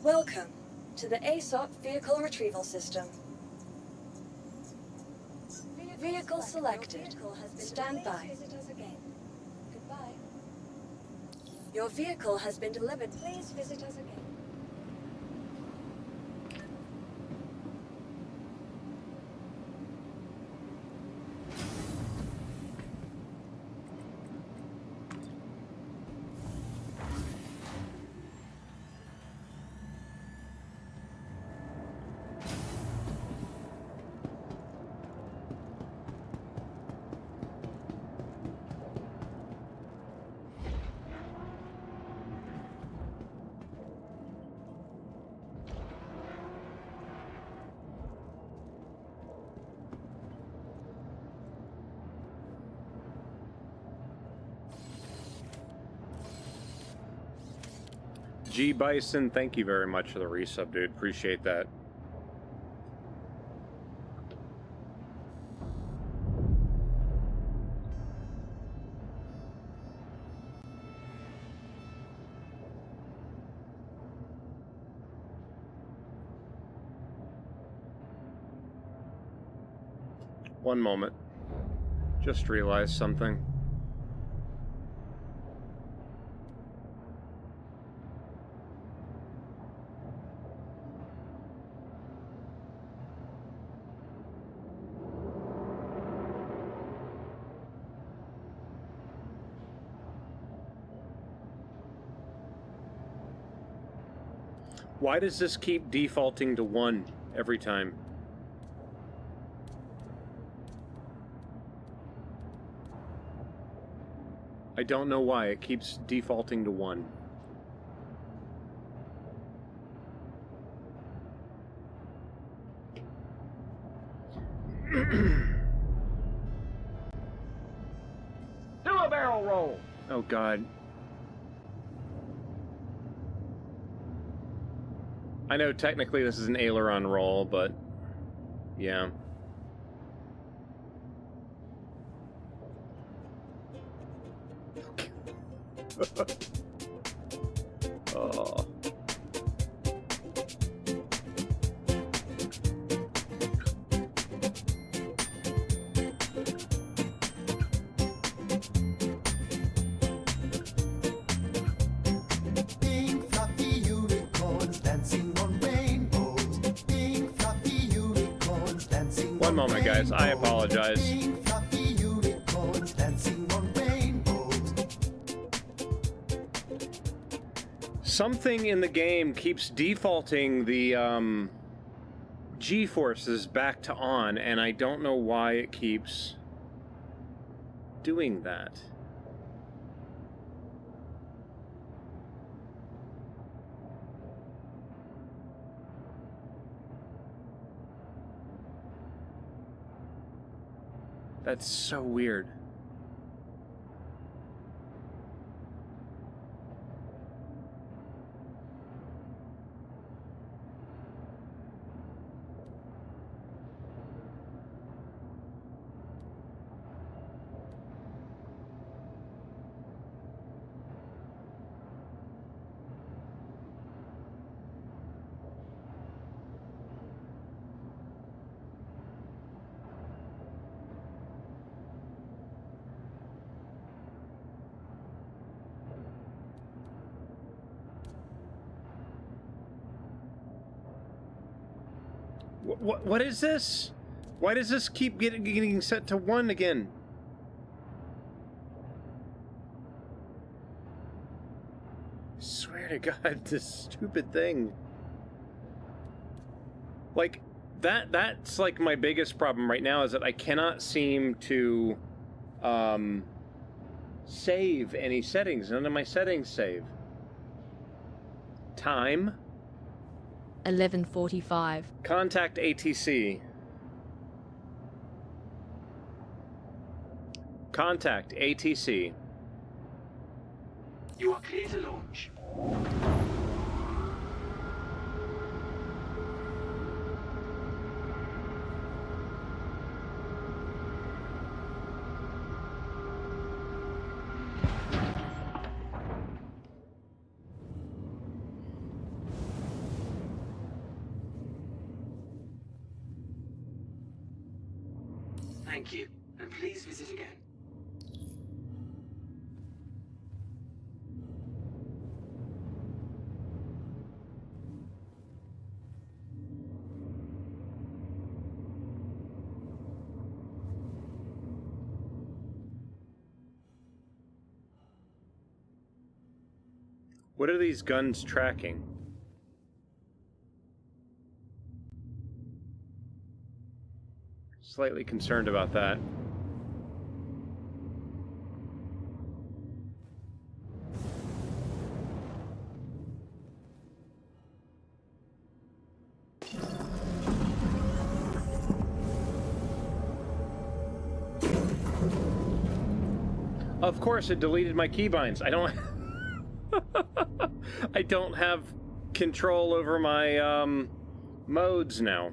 Welcome to the ASOP Vehicle Retrieval System. Vehicle selected. Stand by. Goodbye. Your vehicle has been delivered. Please visit us again. G Bison, thank you very much for the resub, dude. Appreciate that. One moment. Just realized something. Why does this keep defaulting to 1 every time? I don't know why it keeps defaulting to 1. Do a barrel roll. Oh God. I know technically this is an aileron roll, but yeah. Oh. One moment, guys. I apologize. Something in the game keeps defaulting the G-forces back to on, and I don't know why it keeps doing that. That's so weird. What is this? Why does this keep getting set to 1 again? I swear to God, this stupid thing. Like, that's like my biggest problem right now, is that I cannot seem to save any settings. None of my settings save. Time. 11:45. Contact ATC. Contact ATC. You are clear to launch. Thank you, and please visit again. What are these guns tracking? Slightly concerned about that. Of course, it deleted my keybinds. I don't... I don't have control over my modes now.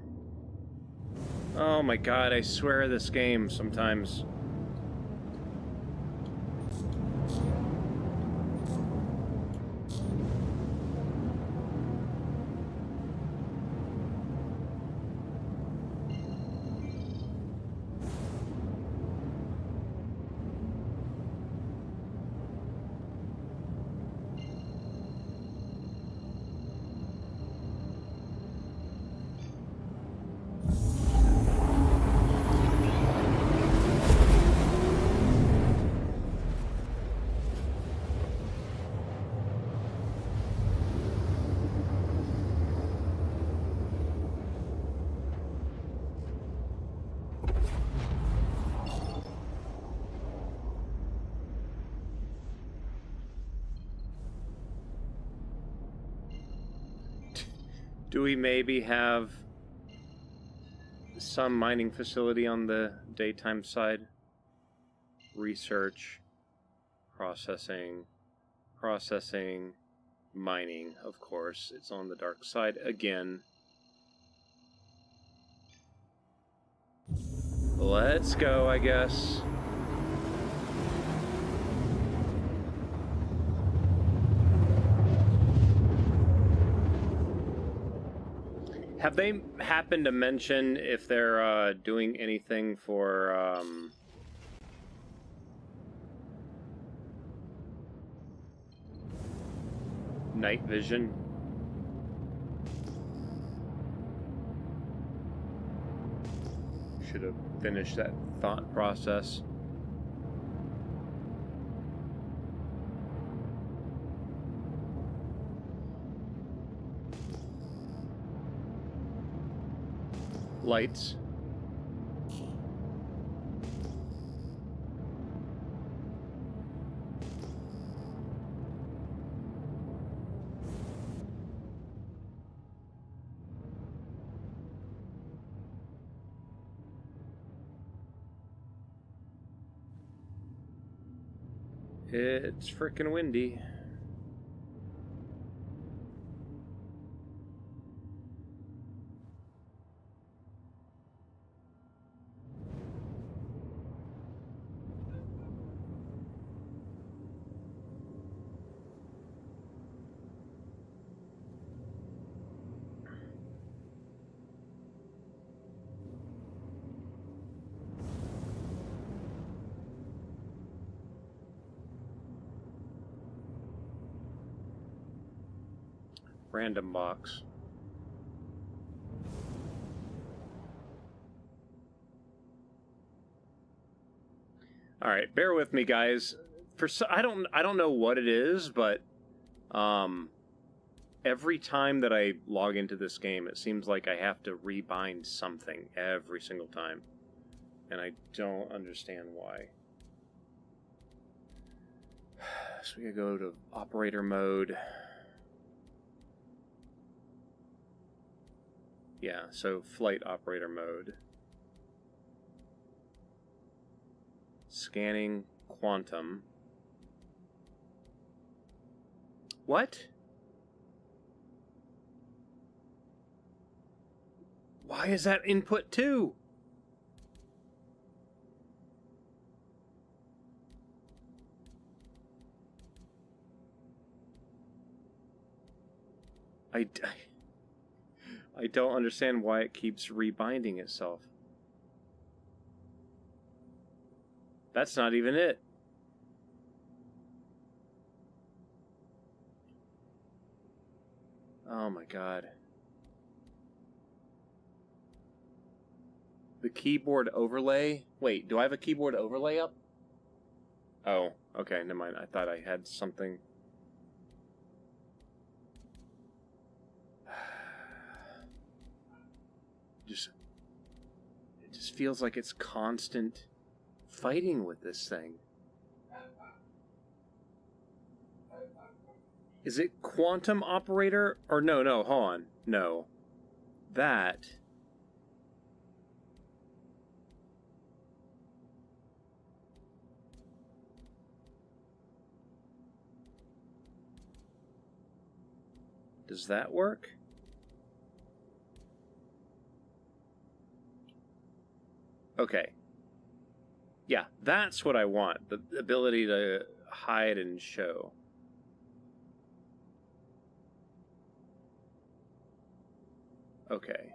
Oh my god, I swear this game sometimes. Do we maybe have some mining facility on the daytime side? Research, processing, mining, of course. It's on the dark side again. Let's go, I guess. Have they happened to mention if they're doing anything for night vision? Should have finished that thought process. Lights. It's frickin' windy. Random box. All right, bear with me, guys. I don't know what it is, but every time that I log into this game, it seems like I have to rebind something every single time, and I don't understand why. So we gotta go to operator mode. Yeah, so flight operator mode. Scanning quantum. What? Why is that input 2? I don't understand why it keeps rebinding itself. That's not even it. Oh my god. The keyboard overlay? Wait, do I have a keyboard overlay up? Oh, okay, never mind. I thought I had something. It just feels like it's constant fighting with this thing. Is it quantum operator? Or no, hold on. No. That. Does that work? Okay. Yeah, that's what I want. The ability to hide and show. Okay.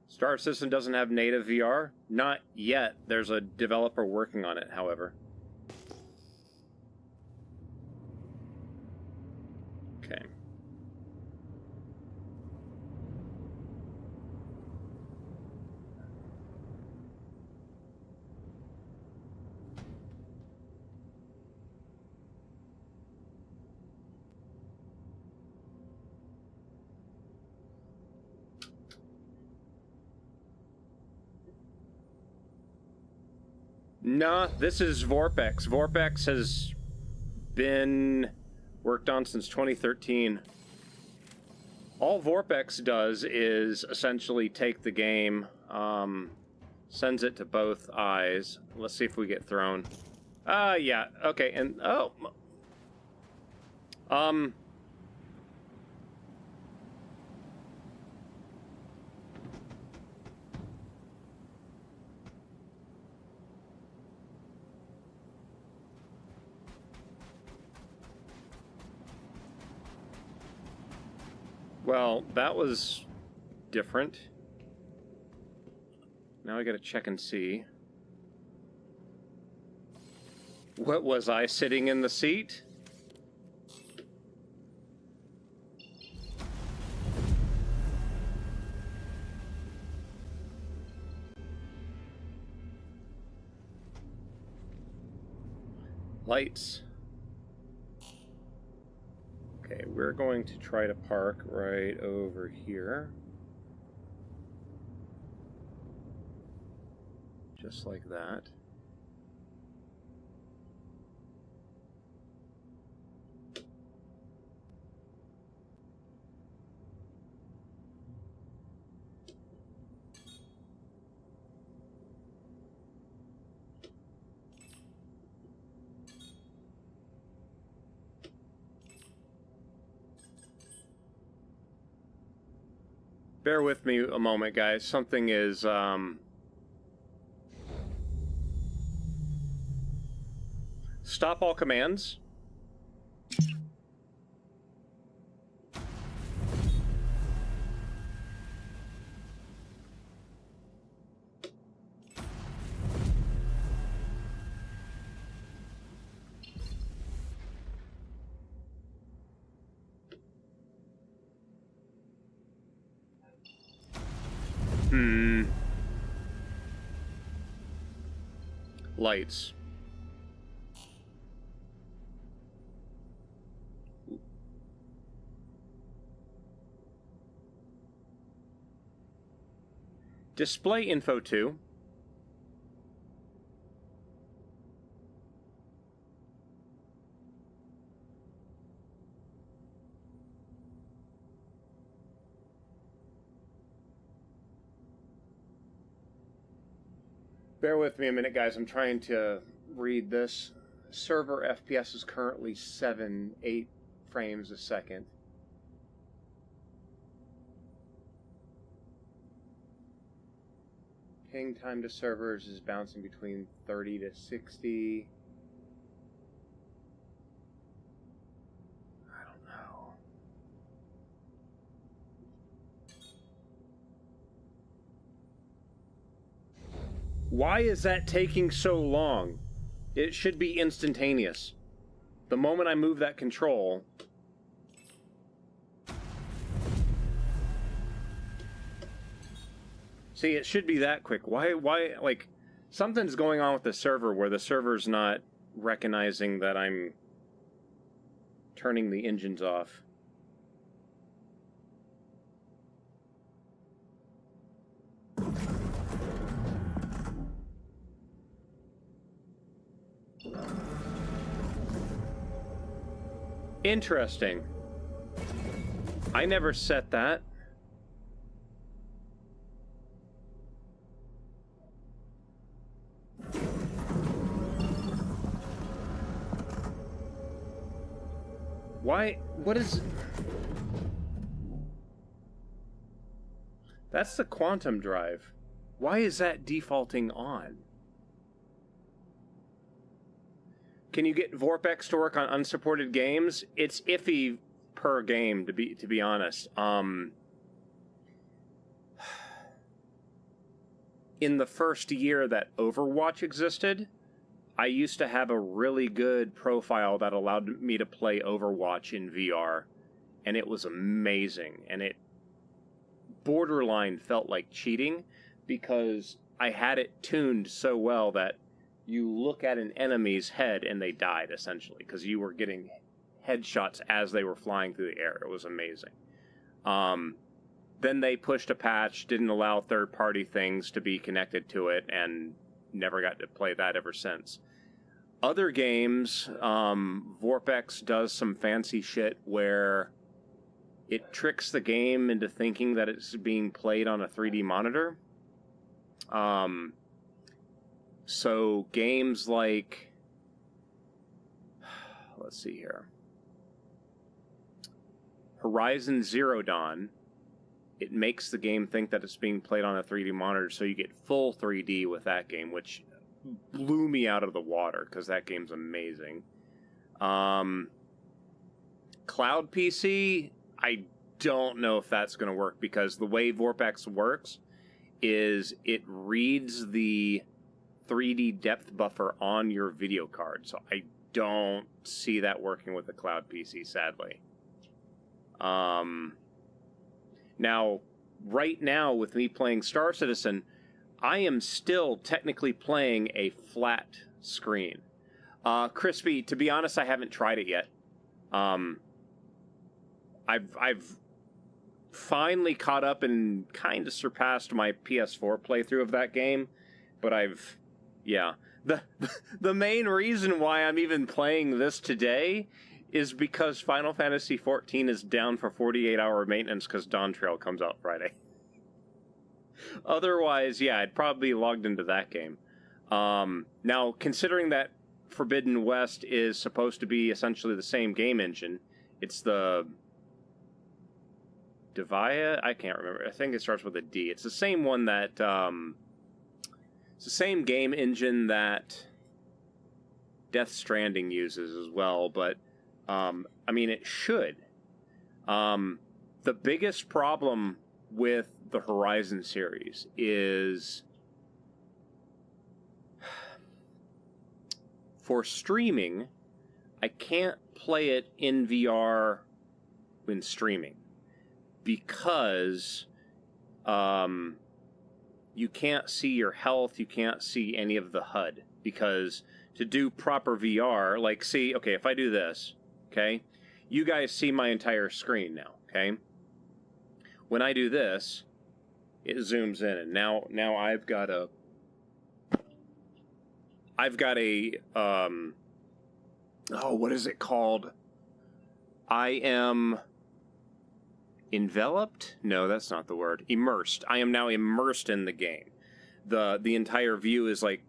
Star System doesn't have native VR? Not yet. There's a developer working on it, however. Okay. Nah, this is Vorpex. Vorpex has been worked on since 2013. All Vorpex does is essentially take the game, sends it to both eyes. Let's see if we get thrown. Yeah, okay, and, oh. Well, that was different. Now I gotta check and see. What was I sitting in the seat? Lights. Okay, we're going to try to park right over here. Just like that. Bear with me a moment, guys. Something is, Stop all commands. Lights. Display info 2. Bear with me a minute, guys. I'm trying to read this. Server FPS is currently 8 frames a second. Ping time to servers is bouncing between 30 to 60. I don't know. Why is that taking so long? It should be instantaneous. The moment I move that control... See, it should be that quick. Why, like, something's going on with the server where the server's not recognizing that I'm turning the engines off. Interesting. I never set that. Why? What is... That's the quantum drive. Why is that defaulting on? Can you get VorpX to work on unsupported games? It's iffy per game, to be honest. In the first year that Overwatch existed, I used to have a really good profile that allowed me to play Overwatch in VR, and it was amazing, and it borderline felt like cheating because I had it tuned so well that you look at an enemy's head and they died, essentially, because you were getting headshots as they were flying through the air. It was amazing. Then they pushed a patch, didn't allow third-party things to be connected to it, and never got to play that ever since. Other games, VorpX does some fancy shit where it tricks the game into thinking that it's being played on a 3D monitor. So games like, let's see here, Horizon Zero Dawn, it makes the game think that it's being played on a 3D monitor, so you get full 3D with that game, which blew me out of the water because that game's amazing. Cloud PC, I don't know if that's going to work because the way VorpX works is it reads the 3D depth buffer on your video card, so I don't see that working with the cloud PC, sadly. Now, right now, with me playing Star Citizen, I am still technically playing a flat screen. Crispy, to be honest, I haven't tried it yet. I've finally caught up and kind of surpassed my PS4 playthrough of that game, but yeah. The main reason why I'm even playing this today is because Final Fantasy XIV is down for 48-hour maintenance because Dawn Trail comes out Friday. Otherwise, yeah, I'd probably be logged into that game. Now, considering that Forbidden West is supposed to be essentially the same game engine, it's the Divia? I can't remember. I think it starts with a D. It's the same one that... it's the same game engine that Death Stranding uses as well, but I mean, it should. The biggest problem with the Horizon series is for streaming, I can't play it in VR when streaming because you can't see your health, you can't see any of the HUD, because to do proper VR, like, see, okay, if I do this, okay, you guys see my entire screen now, okay? When I do this, it zooms in, and now I've got a oh, what is it called? I am enveloped? No, that's not the word. Immersed. I am now immersed in the game. the entire view is like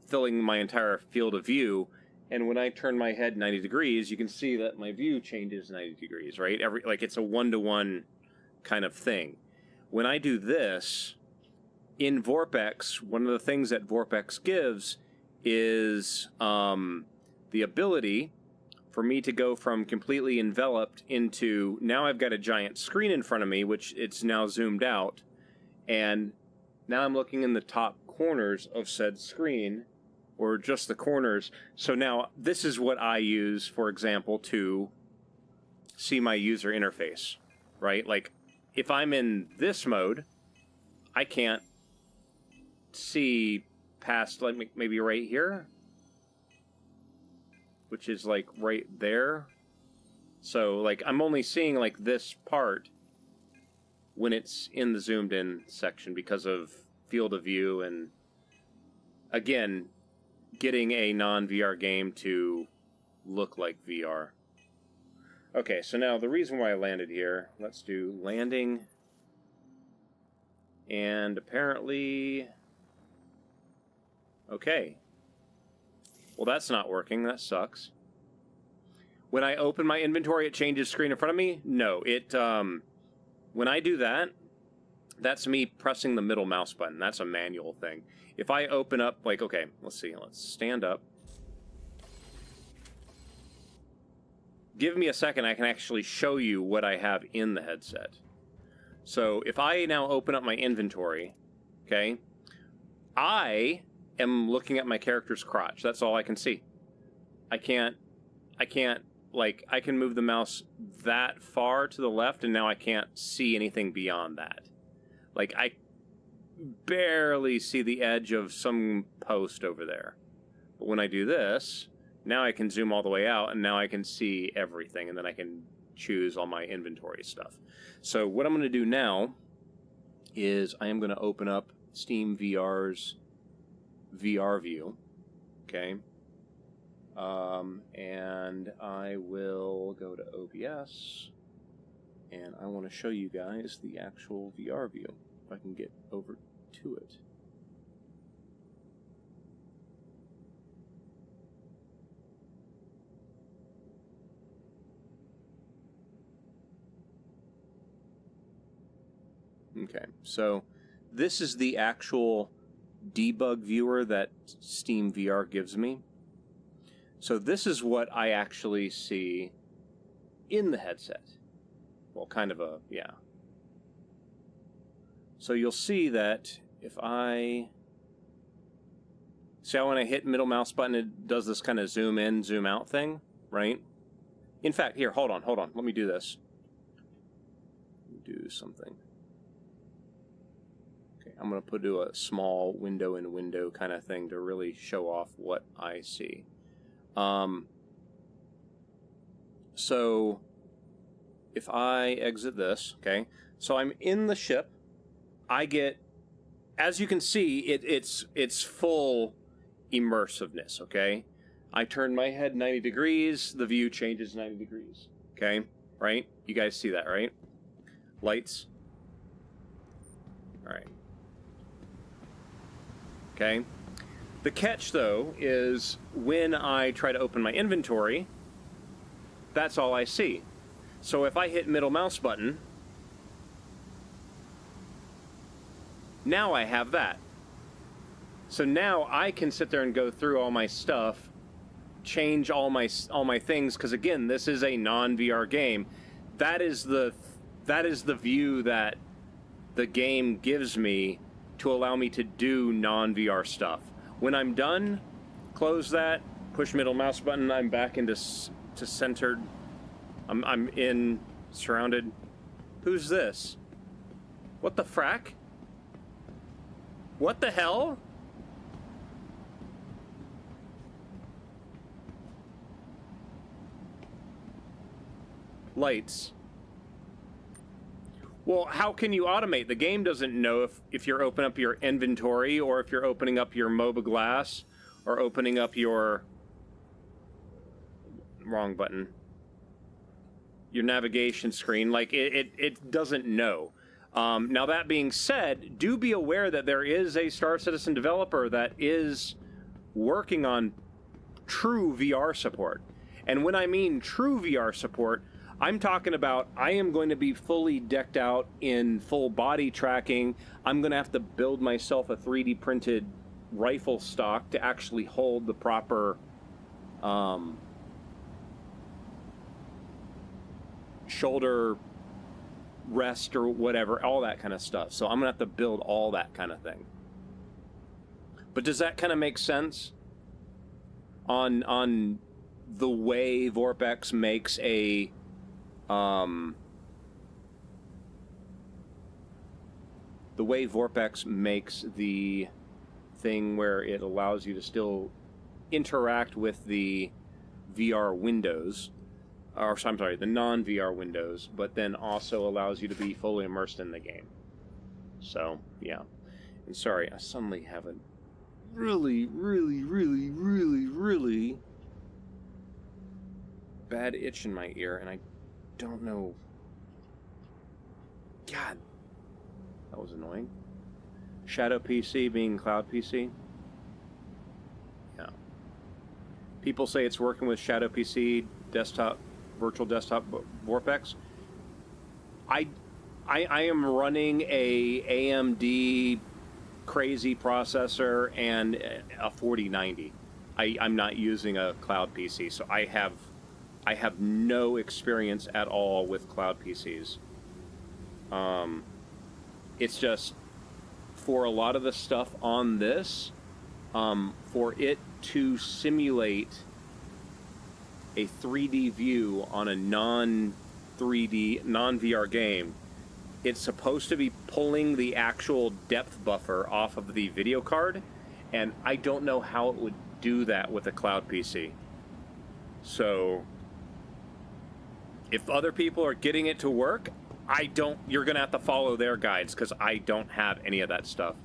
filling my entire field of view. And when I turn my head 90 degrees, you can see that my view changes 90 degrees, right? Like it's a one-to-one kind of thing. When I do this in VorpX, one of the things that VorpX gives is the ability for me to go from completely enveloped into, now I've got a giant screen in front of me, which it's now zoomed out, and now I'm looking in the top corners of said screen, or just the corners. So now this is what I use, for example, to see my user interface, right? Like if I'm in this mode, I can't see past, like maybe right here, which is like right there. So like I'm only seeing like this part when it's in the zoomed in section because of field of view and, again, getting a non-VR game to look like VR. Okay, so now the reason why I landed here, let's do landing. And apparently, okay. Well, that's not working. That sucks. When I open my inventory, it changes screen in front of me? No, it, when I do that, that's me pressing the middle mouse button. That's a manual thing. If I open up, like, okay, let's see, let's stand up. Give me a second, I can actually show you what I have in the headset. So if I now open up my inventory, okay, I am looking at my character's crotch. That's all I can see. I can't, like, I can move the mouse that far to the left, and now I can't see anything beyond that. Like, I barely see the edge of some post over there. But when I do this, now I can zoom all the way out, and now I can see everything, and then I can choose all my inventory stuff. So what I'm going to do now is I am going to open up Steam VR's VR view, okay? And I will go to OBS, and I want to show you guys the actual VR view, if I can get over to it. Okay, so this is the actual debug viewer that Steam VR gives me. So this is what I actually see in the headset. Well, kind of a, yeah. So you'll see that if I... See how when I hit middle mouse button, it does this kind of zoom in, zoom out thing, right? In fact, here, hold on. Let me do this. Do something. Okay, I'm going to do a small window in window kind of thing to really show off what I see. So if I exit this, okay, so I'm in the ship. I get, as you can see, it's full immersiveness, okay? I turn my head 90 degrees, the view changes 90 degrees, okay? Right? You guys see that, right? Lights. All right. Okay. The catch, though, is when I try to open my inventory, that's all I see. So if I hit middle mouse button, now I have that. So now I can sit there and go through all my stuff, change all my things, because again, this is a non-VR game. That is the view that the game gives me to allow me to do non-VR stuff. When I'm done, close that, push middle mouse button, I'm back into centered. I'm in surrounded. Who's this? What the frack? What the hell? Lights. Well, how can you automate? The game doesn't know if you're opening up your inventory or if you're opening up your MOBA glass or opening up your... Wrong button. Your navigation screen. Like, it doesn't know. Now, that being said, do be aware that there is a Star Citizen developer that is working on true VR support. And when I mean true VR support, I'm talking about I am going to be fully decked out in full body tracking. I'm going to have to build myself a 3D printed rifle stock to actually hold the proper shoulder rest or whatever, all that kind of stuff. So I'm going to have to build all that kind of thing. But does that kind of make sense on the way Vorpex makes a the way Vorpex makes the thing where it allows you to still interact with the VR windows, or I'm sorry, the non-VR windows, but then also allows you to be fully immersed in the game. So, yeah. And sorry, I suddenly have a really bad itch in my ear, and I don't know. God, that was annoying. Shadow PC being Cloud PC. Yeah. People say it's working with Shadow PC, desktop, virtual desktop Vorpex. I am running a AMD crazy processor and a 4090. I'm not using a Cloud PC, so I have no experience at all with Cloud PCs. It's just for a lot of the stuff on this, for it to simulate a 3D view on a non-3D, non-VR game, it's supposed to be pulling the actual depth buffer off of the video card, and I don't know how it would do that with a Cloud PC. So if other people are getting it to work, you're gonna have to follow their guides, because I don't have any of that stuff.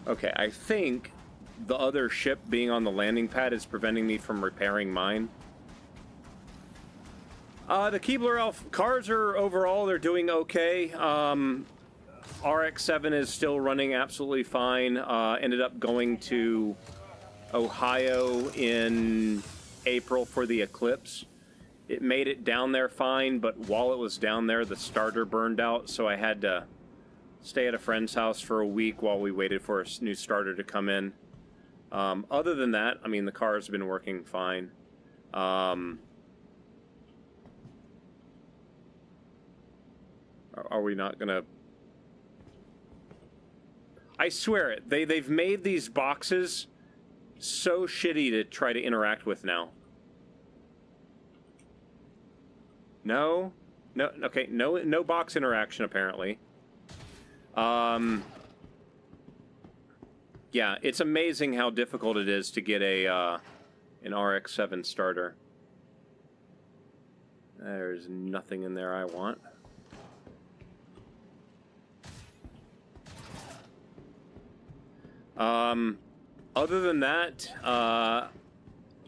Okay, I think the other ship being on the landing pad is preventing me from repairing mine. The Keebler Elf cars are overall, they're doing okay. RX-7 is still running absolutely fine. Ended up going to Ohio in April for the eclipse. It made it down there fine, but while it was down there, the starter burned out, so I had to stay at a friend's house for a week while we waited for a new starter to come in. Other than that, I mean, the car's been working fine. Are we not gonna... I swear it, they've made these boxes so shitty to try to interact with now. No, okay, no box interaction apparently. Yeah, it's amazing how difficult it is to get an RX-7 starter. There's nothing in there I want. Other than that,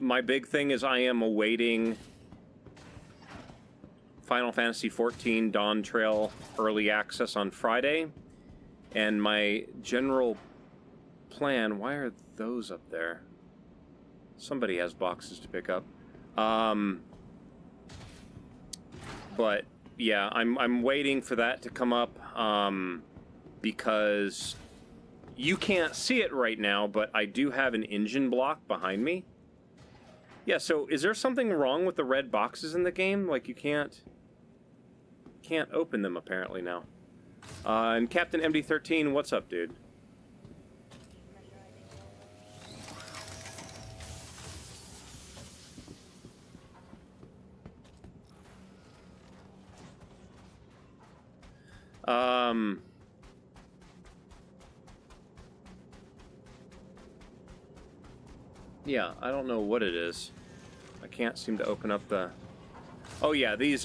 my big thing is I am awaiting Final Fantasy XIV Dawn Trail Early Access on Friday, and my general plan... Why are those up there? Somebody has boxes to pick up. But yeah, I'm waiting for that to come up, because you can't see it right now, but I do have an engine block behind me. Yeah, so is there something wrong with the red boxes in the game? Like, you can't open them apparently now. And Captain MD13, what's up, dude? Yeah, I don't know what it is. I can't seem to open up the... Oh yeah, these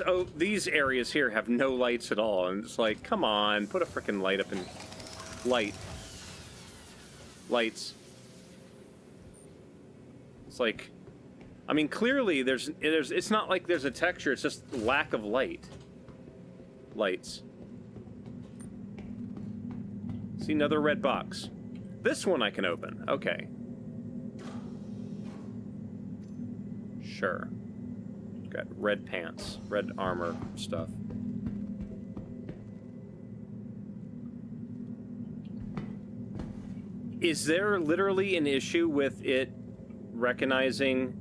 areas here have no lights at all, and it's like, come on, put a frickin' light up and... Lights. It's like, I mean, clearly it's not like there's a texture, it's just lack of lights. See, another red box. This one I can open. Okay. Sure. Got red pants, red armor stuff. Is there literally an issue with it recognizing...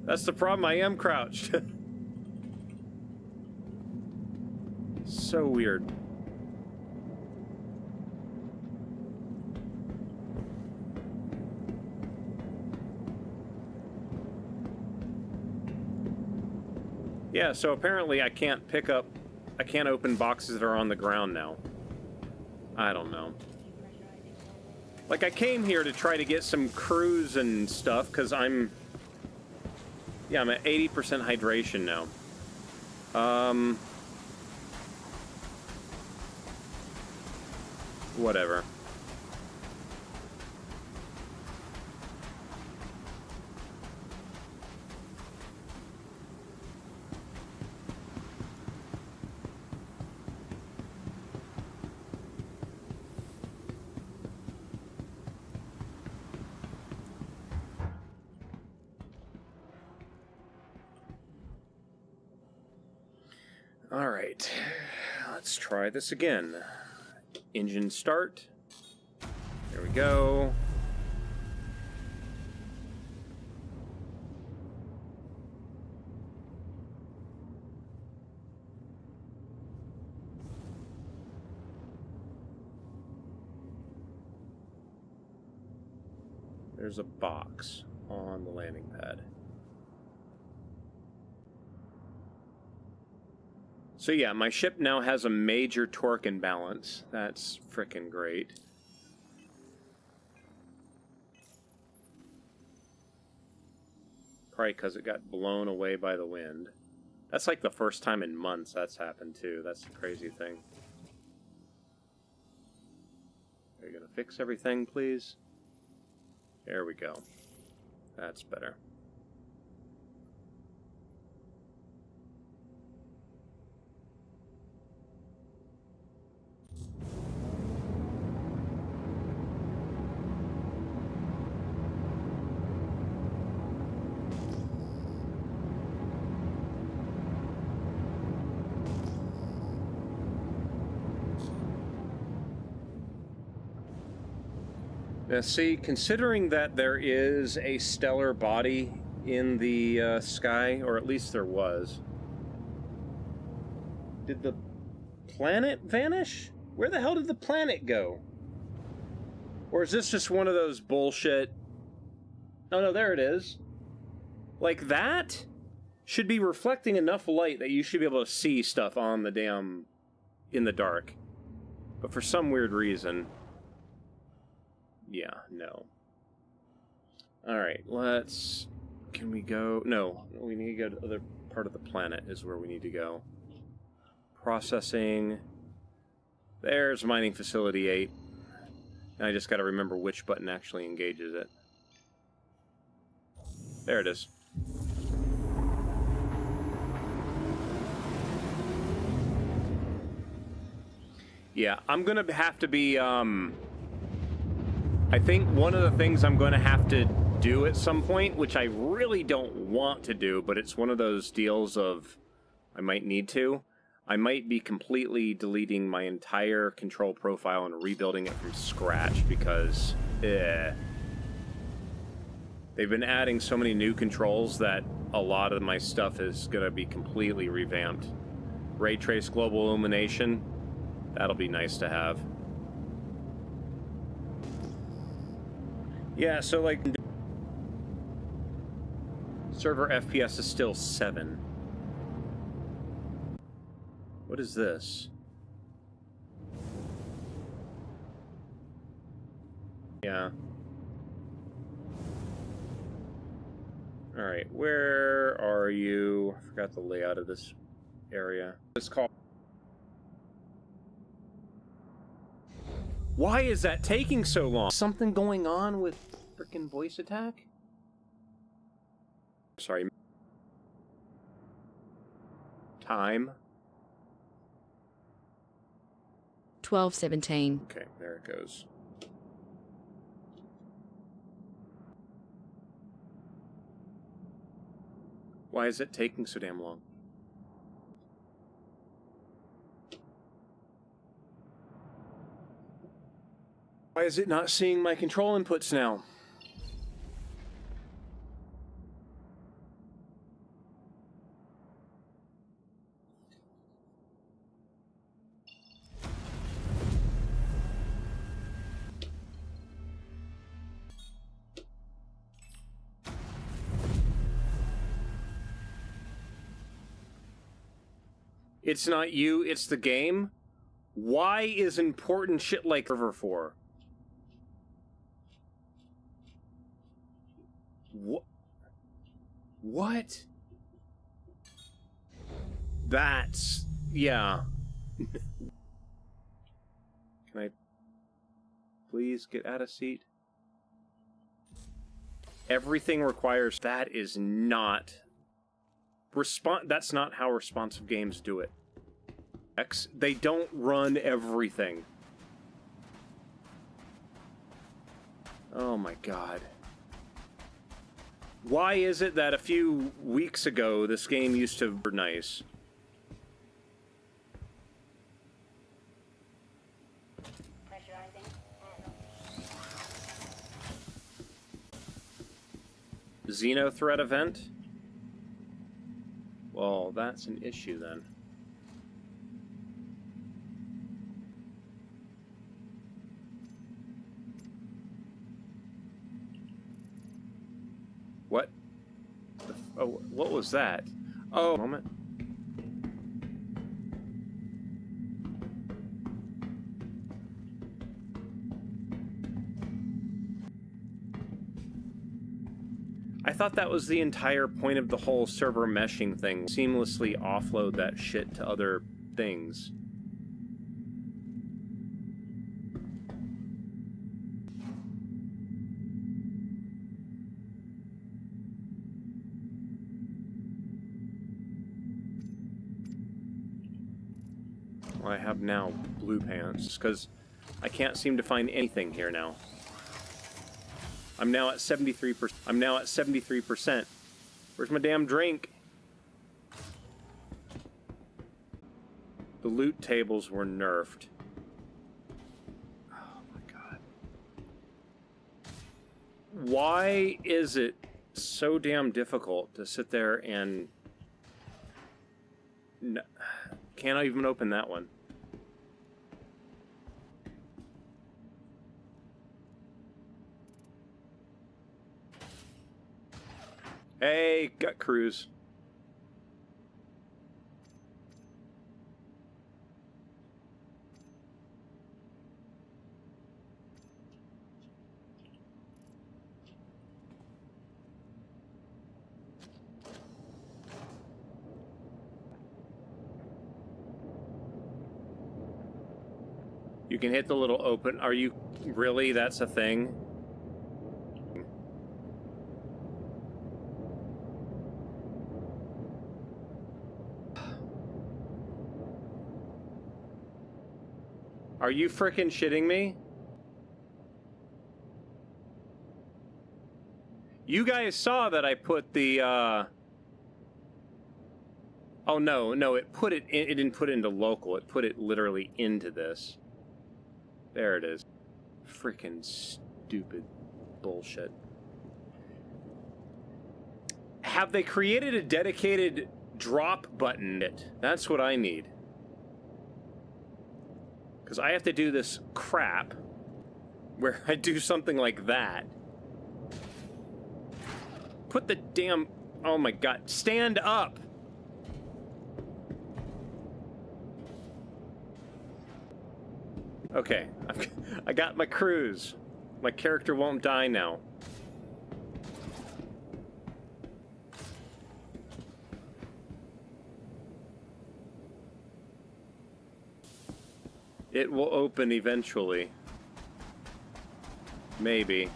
That's the problem. I am crouched. So weird. Yeah, so apparently I can't open boxes that are on the ground now. I don't know. Like, I came here to try to get some crews and stuff, because I'm at 80% hydration now. Whatever. All right, let's try this again. Engine start. There we go. There's a box on the landing pad. So yeah, my ship now has a major torque imbalance. That's frickin' great. Probably because it got blown away by the wind. That's like the first time in months that's happened too. That's the crazy thing. Are you gonna fix everything, please? There we go. That's better. Now, see, considering that there is a stellar body in the sky, or at least there was, did the planet vanish? Where the hell did the planet go? Or is this just one of those bullshit... Oh, no, there it is. Like, that should be reflecting enough light that you should be able to see stuff on the damn... in the dark. But for some weird reason... Yeah, no. Alright, let's... Can we go... No, we need to go to the other part of the planet is where we need to go. Processing. There's Mining Facility 8. And I just gotta remember which button actually engages it. There it is. Yeah, I'm gonna have to be, I think one of the things I'm going to have to do at some point, which I really don't want to do, but it's one of those deals of I might need to, I might be completely deleting my entire control profile and rebuilding it from scratch because they've been adding so many new controls that a lot of my stuff is going to be completely revamped. Ray Trace Global Illumination, that'll be nice to have. Yeah, so like server FPS is still 7. What is this? Yeah. Alright, where are you? I forgot the layout of this area. It's called... Why is that taking so long? Something going on with frickin' voice attack? Sorry. Time. 12:17. Okay, there it goes. Why is it taking so damn long? Why is it not seeing my control inputs now? It's not you, it's the game? Why is important shit like River for? What? That's... yeah. Can I please get out of seat? Everything requires... That is not... That's not how responsive games do it. They don't run everything. Oh my god. Why is it that a few weeks ago this game used to be nice? Xeno threat event? Well, that's an issue then. What? Oh, what was that? Oh, moment. I thought that was the entire point of the whole server meshing thing. Seamlessly offload that shit to other things. Well, I have now blue pants, because I can't seem to find anything here now. I'm now at 73%. I'm now at 73%. Where's my damn drink? The loot tables were nerfed. Oh my god. Why is it so damn difficult to sit there and... Can't I even open that one? Hey, gut cruise. You can hit the little open. Are you really? That's a thing? Are you frickin' shitting me? You guys saw that I put the, Oh, no, it put it in, it didn't put it into local. It put it literally into this. There it is. Frickin' stupid bullshit. Have they created a dedicated drop button? That's what I need. Because I have to do this crap where I do something like that. Put the damn... Oh my god. Stand up! Okay. I got my cruise. My character won't die now. It will open eventually. Maybe.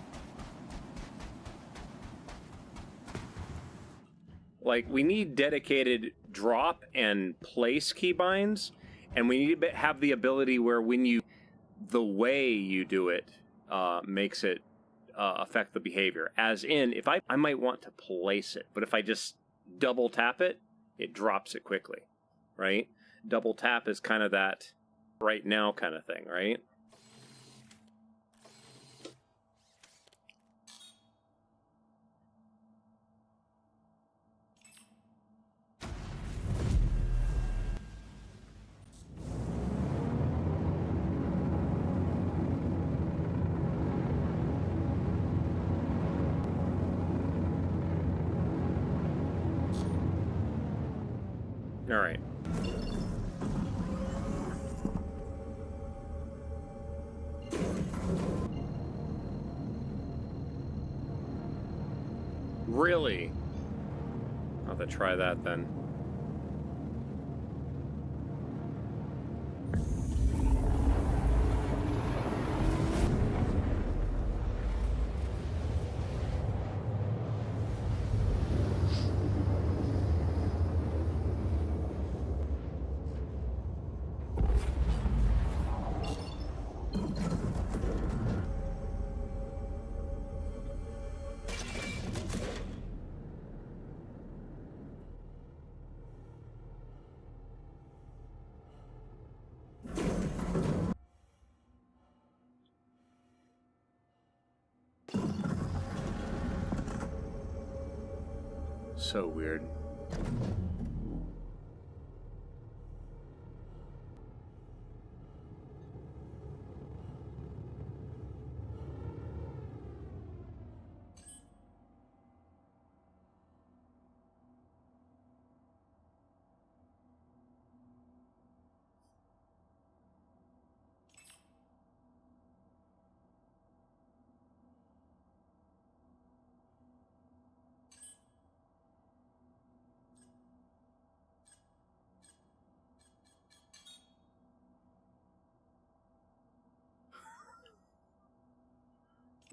Like, we need dedicated drop and place keybinds, and we need to have the ability where when you... the way you do it makes it affect the behavior. As in, if I might want to place it, but if I just double tap it, it drops it quickly, right? Double tap is kind of that right now kind of thing, right? All right. Really? I'll have to try that then. So weird.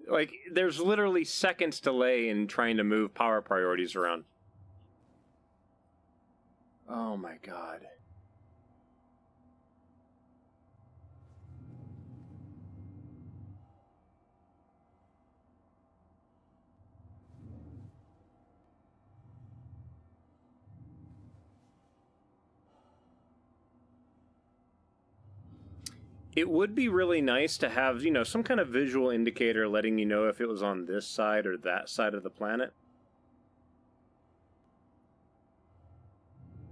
Like, there's literally seconds delay in trying to move power priorities around. Oh my god. It would be really nice to have, you know, some kind of visual indicator letting you know if it was on this side or that side of the planet.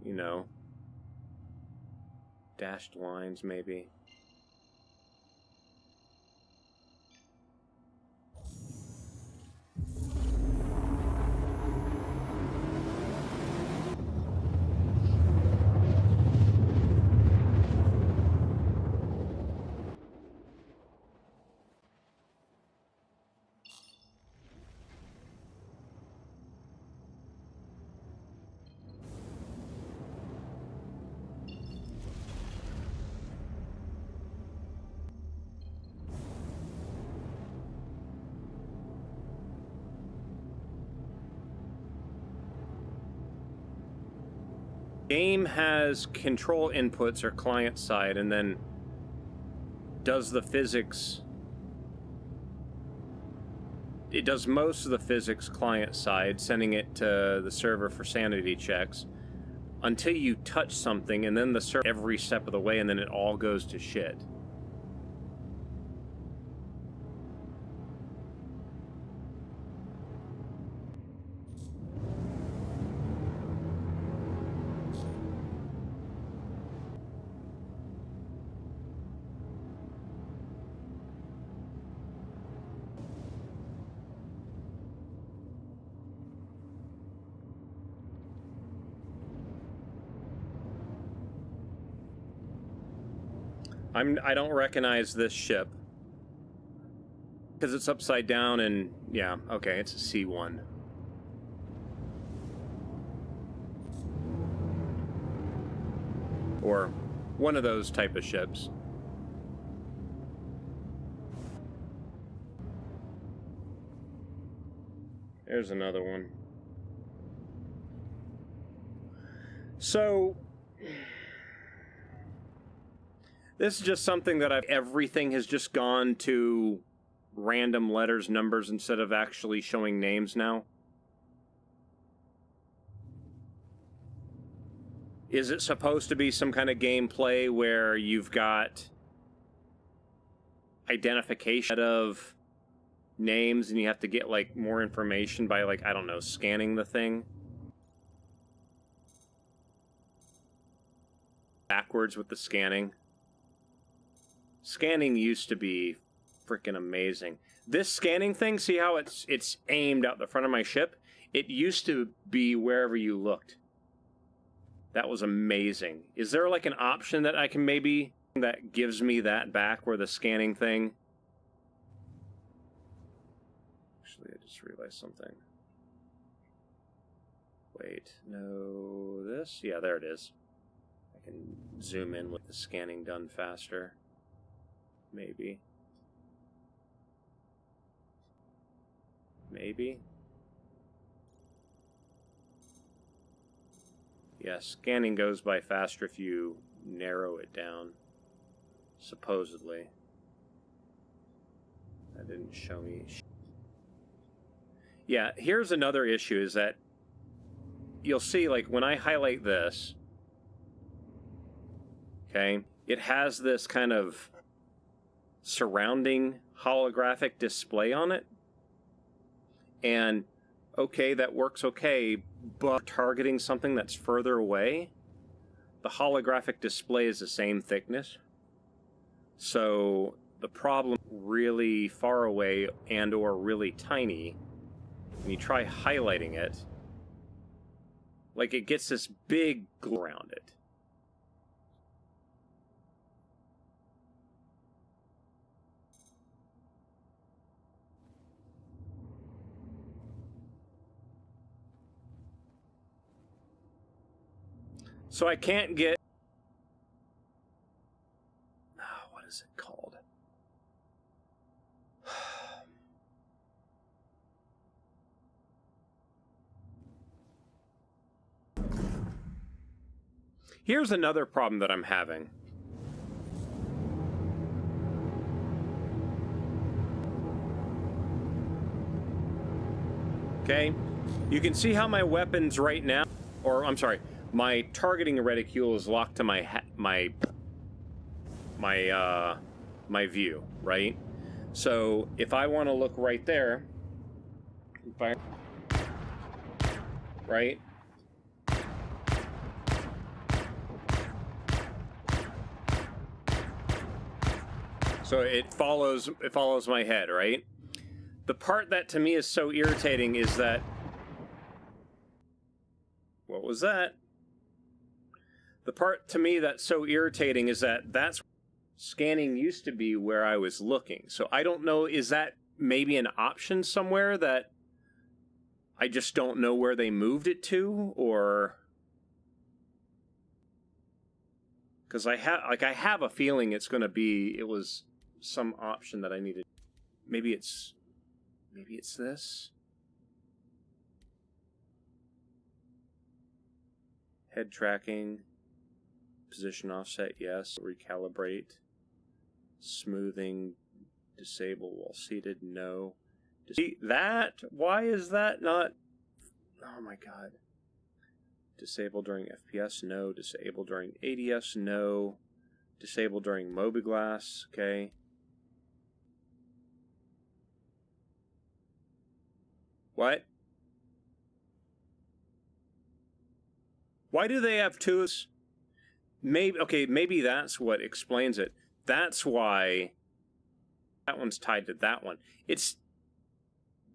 You know. Dashed lines, maybe. Game has control inputs or client side, and then does the physics. It does most of the physics client side, sending it to the server for sanity checks until you touch something, and then the server every step of the way, and then it all goes to shit. I don't recognize this ship because it's upside down, and yeah, okay, it's a C1. Or one of those type of ships. There's another one. So, this is just something that everything has just gone to random letters, numbers, instead of actually showing names now. Is it supposed to be some kind of gameplay where you've got identification of names and you have to get, like, more information by, like, I don't know, scanning the thing? Backwards with the scanning. Scanning used to be freaking amazing. This scanning thing, see how it's aimed out the front of my ship? It used to be wherever you looked. That was amazing. Is there like an option that I can maybe that gives me that back where the scanning thing? Actually, I just realized something. Wait, no, this? Yeah, there it is. I can zoom in with the scanning done faster. Maybe. Maybe. Yeah, scanning goes by faster if you narrow it down. Supposedly. That didn't show me. Yeah, here's another issue is that you'll see, like, when I highlight this, okay, it has this kind of surrounding holographic display on it. And, okay, that works okay, but targeting something that's further away, the holographic display is the same thickness. So the problem really far away and or really tiny, when you try highlighting it, like it gets this big glow around it. So I can't get... what is it called? Here's another problem that I'm having. Okay? You can see how my weapons right now... Or, I'm sorry... My targeting reticule is locked to my view, right? So if I want to look right there, right? So it follows my head, right? The part that to me is so irritating is that... What was that? The part to me that's so irritating is that that's scanning used to be where I was looking. So I don't know, is that maybe an option somewhere that I just don't know where they moved it to, or... Because I have a feeling it's going to be, it was some option that I needed. Maybe it's this? Head tracking. Position offset, yes. Recalibrate. Smoothing. Disable while seated, no. See that? Why is that not... Oh my god. Disable during FPS, no. Disable during ADS, no. Disable during Mobiglass, okay. What? Why do they have two? Maybe, okay, maybe that's what explains it. That's why that one's tied to that one.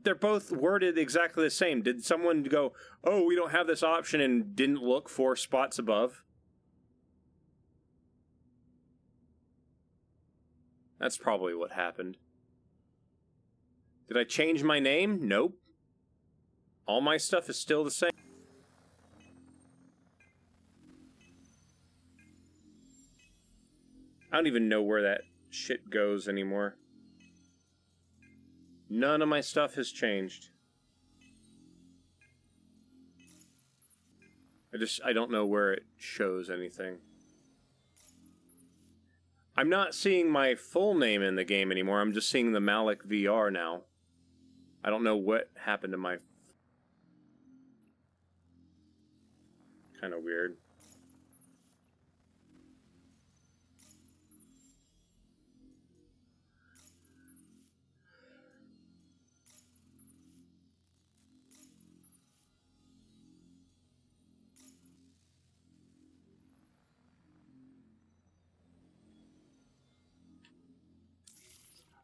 They're both worded exactly the same. Did someone go, oh, we don't have this option, and didn't look 4 spots above? That's probably what happened. Did I change my name? Nope. All my stuff is still the same. I don't even know where that shit goes anymore. None of my stuff has changed. I don't know where it shows anything. I'm not seeing my full name in the game anymore. I'm just seeing the Malic VR now. I don't know what happened to my... Kind of weird.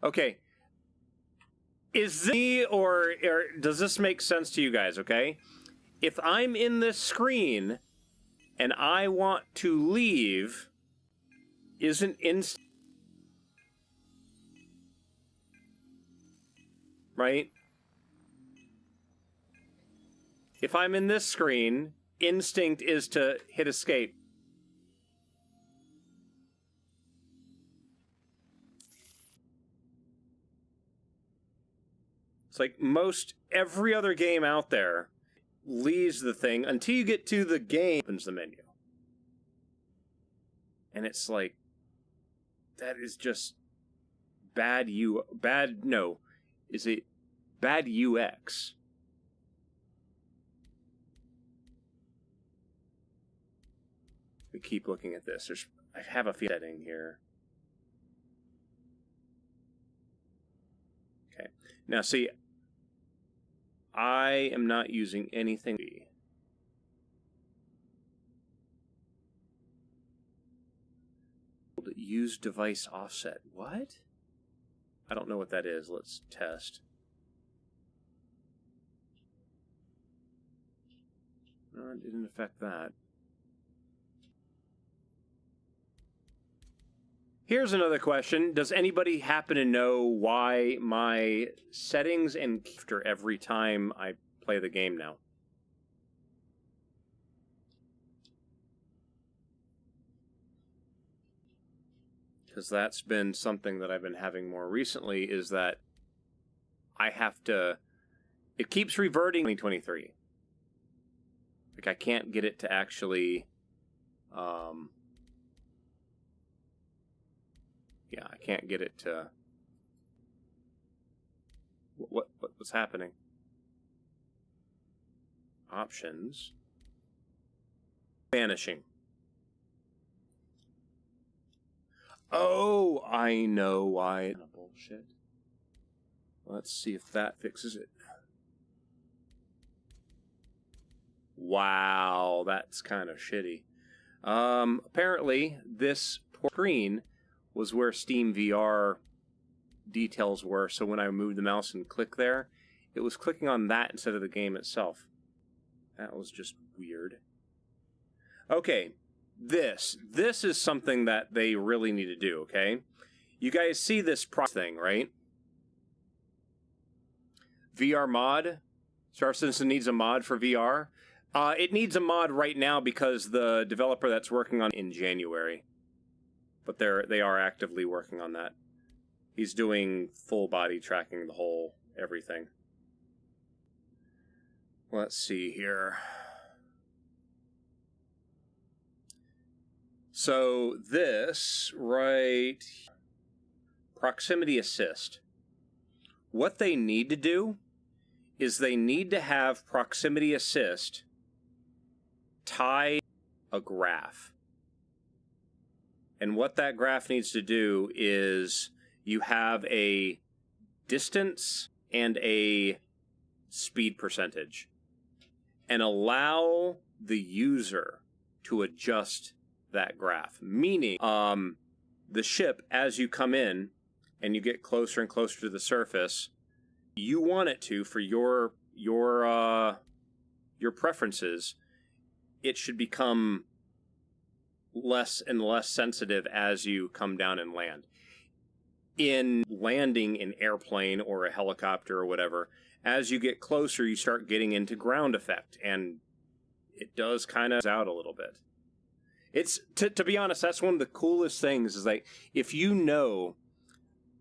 Okay. Is this me, or does this make sense to you guys, okay? If I'm in this screen and I want to leave, isn't instinct... Right? If I'm in this screen, instinct is to hit escape. It's like every other game out there leaves the thing until you get to the game, opens the menu. And it's like, that is just bad UX? We keep looking at this. I have a setting here. Okay. Now see, I am not using anything. Use device offset. What? I don't know what that is. Let's test. No, it didn't affect that. Here's another question. Does anybody happen to know why my settings and after every time I play the game now? Because that's been something that I've been having more recently, is that I have to... It keeps reverting 2023. Like, I can't get it to actually... Yeah, I can't get it to... What's happening? Options. Vanishing. Oh, I know why. Bullshit. Let's see if that fixes it. Wow, that's kind of shitty. Apparently, this screen was where Steam VR details were, so when I moved the mouse and clicked there, it was clicking on that instead of the game itself. That was just weird. Okay, this is something that they really need to do, okay? You guys see this thing, right? VR mod. Star Citizen needs a mod for VR. It needs a mod right now because the developer that's working on it in January. But they are actively working on that. He's doing full body tracking, the whole everything. Let's see here. So this, right, proximity assist. What they need to do is they need to have proximity assist tie a graph. And what that graph needs to do is you have a distance and a speed percentage, and allow the user to adjust that graph. Meaning, the ship, as you come in and you get closer and closer to the surface, you want it to, for your preferences, it should become less and less sensitive as you come down and land. In landing an airplane or a helicopter or whatever, as you get closer, you start getting into ground effect, and it does kind of out a little bit. It's, to be honest, that's one of the coolest things, is like, if you know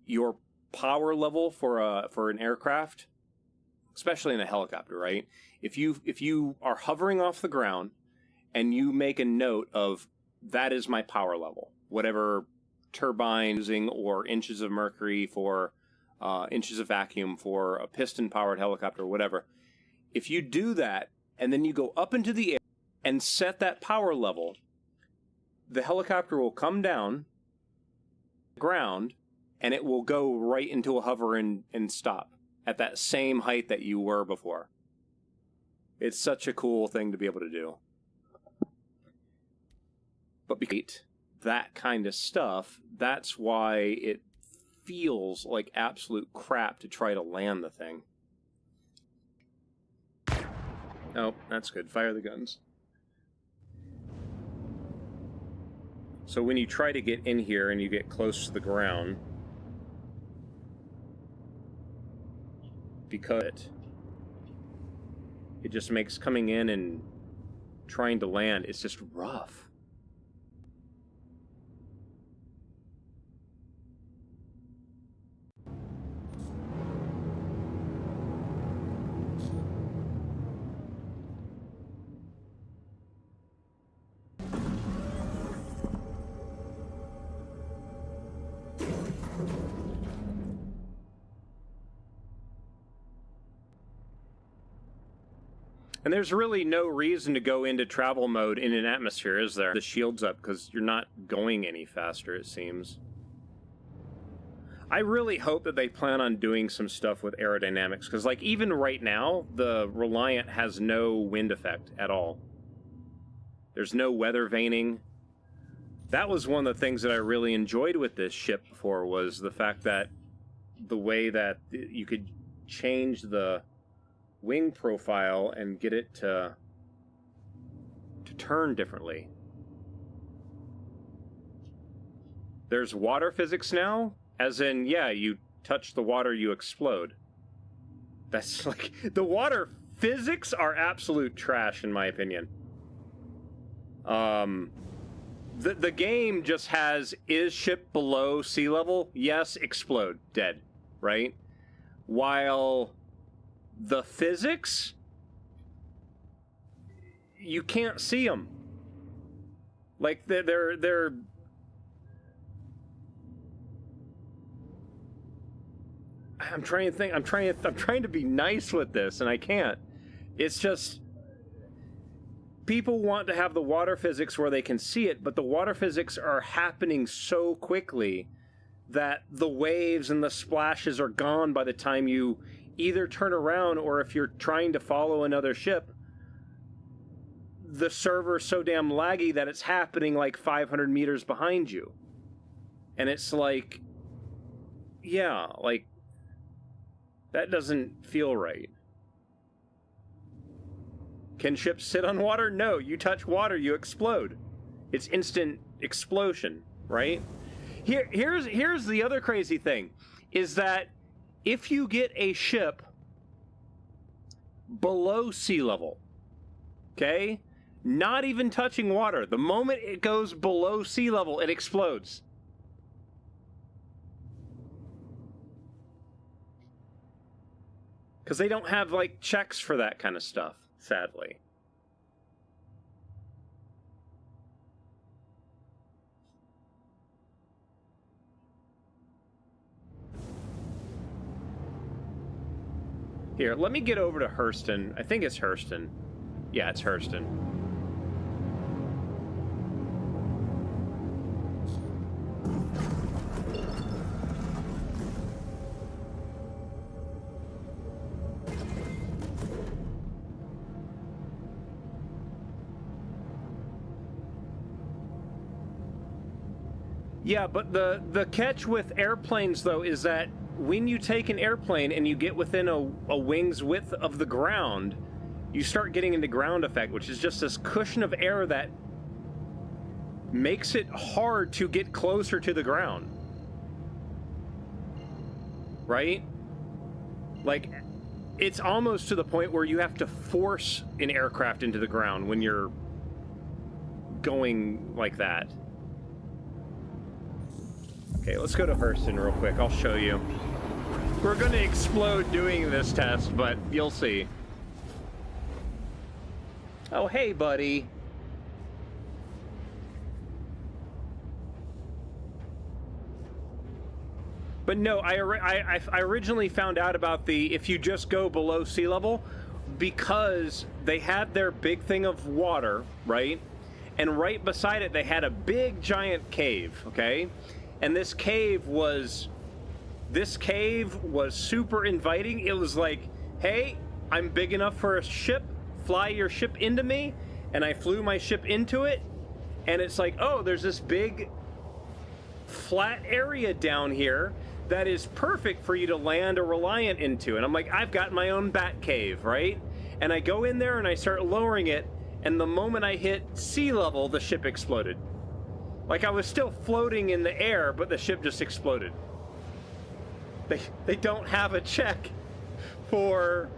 your power level for an aircraft, especially in a helicopter, right? If you are hovering off the ground and you make a note of that is my power level, whatever turbine using, or inches of mercury for inches of vacuum for a piston-powered helicopter, whatever. If you do that, and then you go up into the air and set that power level, the helicopter will come down the ground, and it will go right into a hover and stop at that same height that you were before. It's such a cool thing to be able to do. But because that kind of stuff, that's why it feels like absolute crap to try to land the thing. Oh, that's good. Fire the guns. So when you try to get in here and you get close to the ground, because it just makes coming in and trying to land, it's just rough. And there's really no reason to go into travel mode in an atmosphere, is there? The shield's up because you're not going any faster, it seems. I really hope that they plan on doing some stuff with aerodynamics, because like even right now, the Reliant has no wind effect at all. There's no weather veining. That was one of the things that I really enjoyed with this ship before, was the fact that the way that you could change the wing profile and get it to turn differently. There's water physics now, as in, yeah, you touch the water, you explode. That's like, the water physics are absolute trash in my opinion. The game just has, is ship below sea level? Yes, explode, dead, right? While the physics, you can't see them. Like they're I'm trying to think. I'm trying to be nice with this, and I can't. It's just people want to have the water physics where they can see it, but the water physics are happening so quickly that the waves and the splashes are gone by the time you either turn around, or if you're trying to follow another ship, the server's so damn laggy that it's happening like 500 meters behind you. And it's like, yeah, like, that doesn't feel right. Can ships sit on water? No, you touch water, you explode. It's instant explosion, right? Here's the other crazy thing, is that if you get a ship below sea level, okay, not even touching water, the moment it goes below sea level, it explodes. Because they don't have, like, checks for that kind of stuff, sadly. Here, let me get over to Hurston. I think it's Hurston. Yeah, it's Hurston. Yeah, but the catch with airplanes, though, is that when you take an airplane and you get within a wing's width of the ground, you start getting into ground effect, which is just this cushion of air that makes it hard to get closer to the ground. Right? Like, it's almost to the point where you have to force an aircraft into the ground when you're going like that. Okay, let's go to Hurston real quick. I'll show you. We're going to explode doing this test, but you'll see. Oh, hey, buddy. But no, I originally found out about the if you just go below sea level, because they had their big thing of water, right? And right beside it, they had a big giant cave, okay? And this cave was super inviting. It was like, hey, I'm big enough for a ship, fly your ship into me. And I flew my ship into it. And it's like, oh, there's this big flat area down here that is perfect for you to land a Reliant into. And I'm like, I've got my own bat cave, right? And I go in there and I start lowering it, and the moment I hit sea level, the ship exploded. Like, I was still floating in the air, but the ship just exploded. They don't have a check for,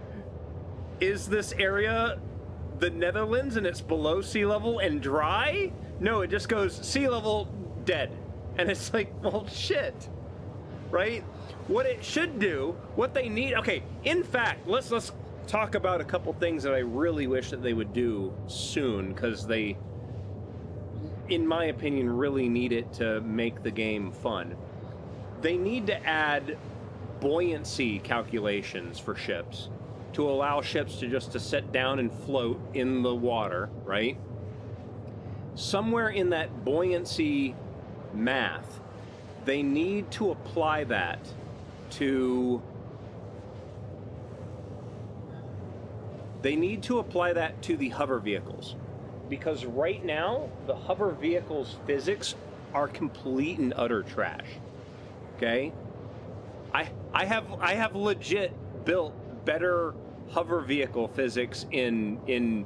is this area the Netherlands and it's below sea level and dry? No, it just goes sea level, dead. And it's like, well, shit. Right? What it should do, what they need. Okay, in fact, let's talk about a couple things that I really wish that they would do soon, because they, in my opinion, really need it to make the game fun. They need to add buoyancy calculations for ships to allow ships to sit down and float in the water, right? Somewhere in that buoyancy math, they need to apply that to the hover vehicles, because right now the hover vehicles physics are complete and utter trash. Okay, I have legit built better hover vehicle physics in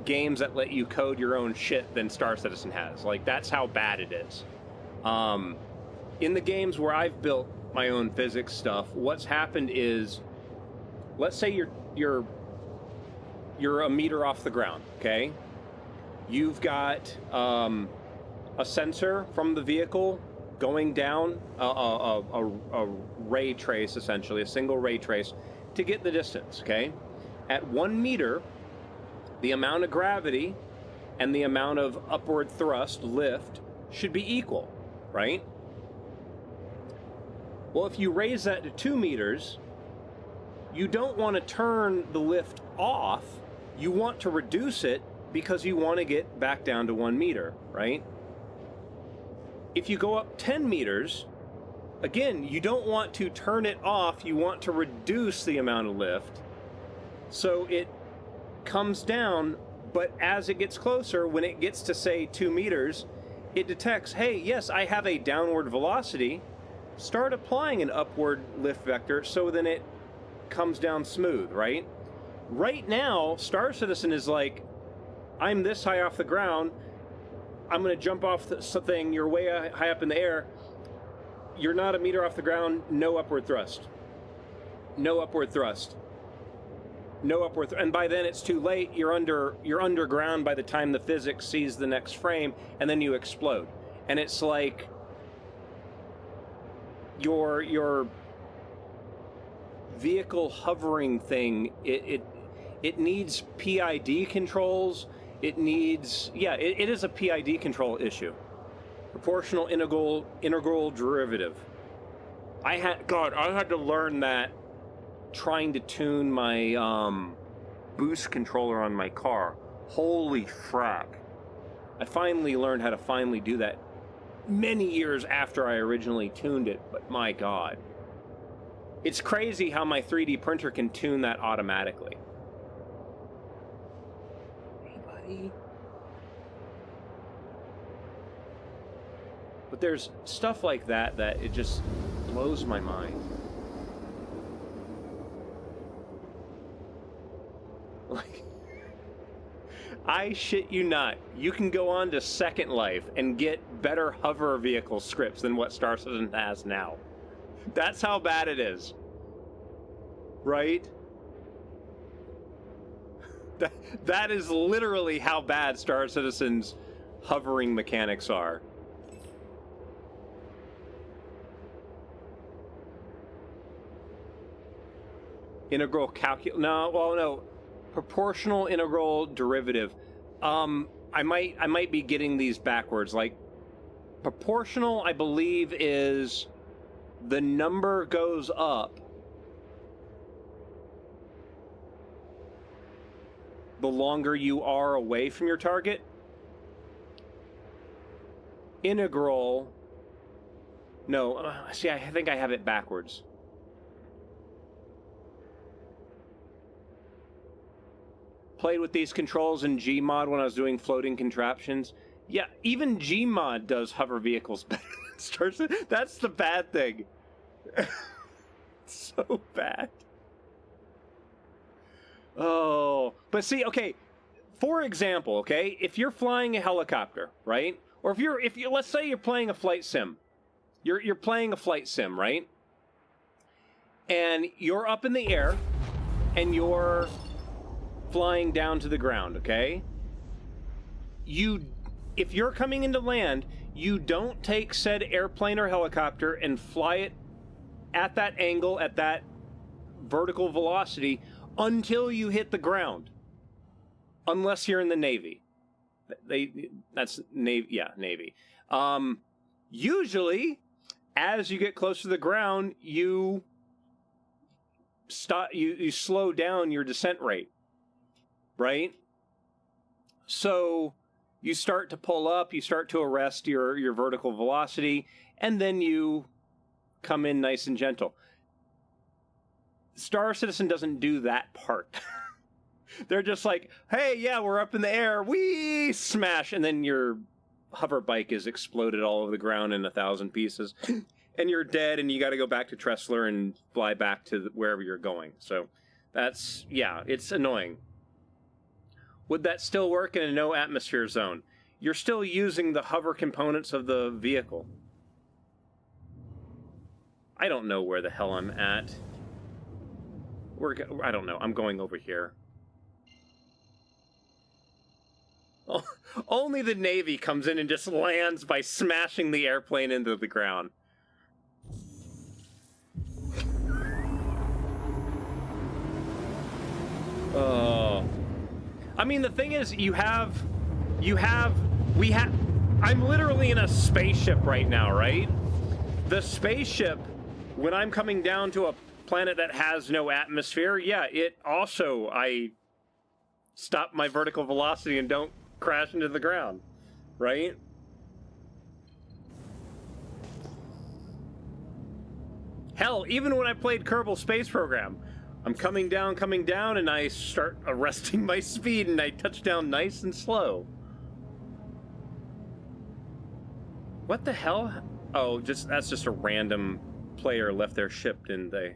games that let you code your own shit than Star Citizen has. Like, that's how bad it is. In the games where I've built my own physics stuff, what's happened is, let's say you're a meter off the ground, okay? You've got a sensor from the vehicle going down a ray trace, essentially, a single ray trace, to get the distance, okay? At 1 meter, the amount of gravity and the amount of upward thrust, lift, should be equal, right? Well, if you raise that to 2 meters, you don't want to turn the lift off. You want to reduce it because you want to get back down to 1 meter, right? If you go up 10 meters, again, you don't want to turn it off. You want to reduce the amount of lift. So it comes down, but as it gets closer, when it gets to, say, 2 meters, it detects, hey, yes, I have a downward velocity. Start applying an upward lift vector so then it comes down smooth, right? Right now, Star Citizen is like, I'm this high off the ground. I'm going to jump off something. You're way high up in the air. You're not a meter off the ground. No upward thrust. No upward thrust. No upward and by then it's too late. You're underground by the time the physics sees the next frame, and then you explode. And it's like your vehicle hovering thing, it needs PID controls. It needs, yeah, it is a PID control issue. Proportional integral derivative. I had to learn that trying to tune my boost controller on my car. Holy frack. I finally learned how to finally do that many years after I originally tuned it, but my God. It's crazy how my 3D printer can tune that automatically. Hey, buddy. But there's stuff like that that it just blows my mind. Like, I shit you not, you can go on to Second Life and get better hover vehicle scripts than what Star Citizen has now. That's how bad it is. Right? That is literally how bad Star Citizen's hovering mechanics are. Integral no. Proportional integral derivative. I might be getting these backwards. Like, proportional, I believe, is the number goes up the longer you are away from your target. Integral. No, see, I think I have it backwards. Played with these controls in Gmod when I was doing floating contraptions. Yeah, even Gmod does hover vehicles better than Star Citizen. That's the bad thing. So bad. Oh, but see, okay, for example, okay, if you're flying a helicopter, right? Or if you let's say you're playing a flight sim. You're playing a flight sim, right? And you're up in the air and you're flying down to the ground, okay? If you're coming into land, you don't take said airplane or helicopter and fly it at that angle, at that vertical velocity, until you hit the ground. Unless you're in the Navy. That's Navy, yeah, Navy. Usually, as you get close to the ground, you slow down your descent rate. Right? So you start to pull up, you start to arrest your vertical velocity, and then you come in nice and gentle. Star Citizen doesn't do that part. They're just like, hey, yeah, we're up in the air, we smash, and then your hover bike is exploded all over the ground in 1,000 pieces, and you're dead, and you got to go back to Tressler and fly back to wherever you're going. So that's, yeah, it's annoying. Would that still work in a no atmosphere zone? You're still using the hover components of the vehicle. I don't know where the hell I'm at. I don't know. I'm going over here. Oh, only the Navy comes in and just lands by smashing the airplane into the ground. Oh. I mean, the thing is, I'm literally in a spaceship right now, right? The spaceship, when I'm coming down to a planet that has no atmosphere, yeah, I stop my vertical velocity and don't crash into the ground, right? Hell, even when I played Kerbal Space Program, I'm coming down, and I start arresting my speed, and I touch down nice and slow. What the hell? Oh, that's just a random player left their ship, didn't they?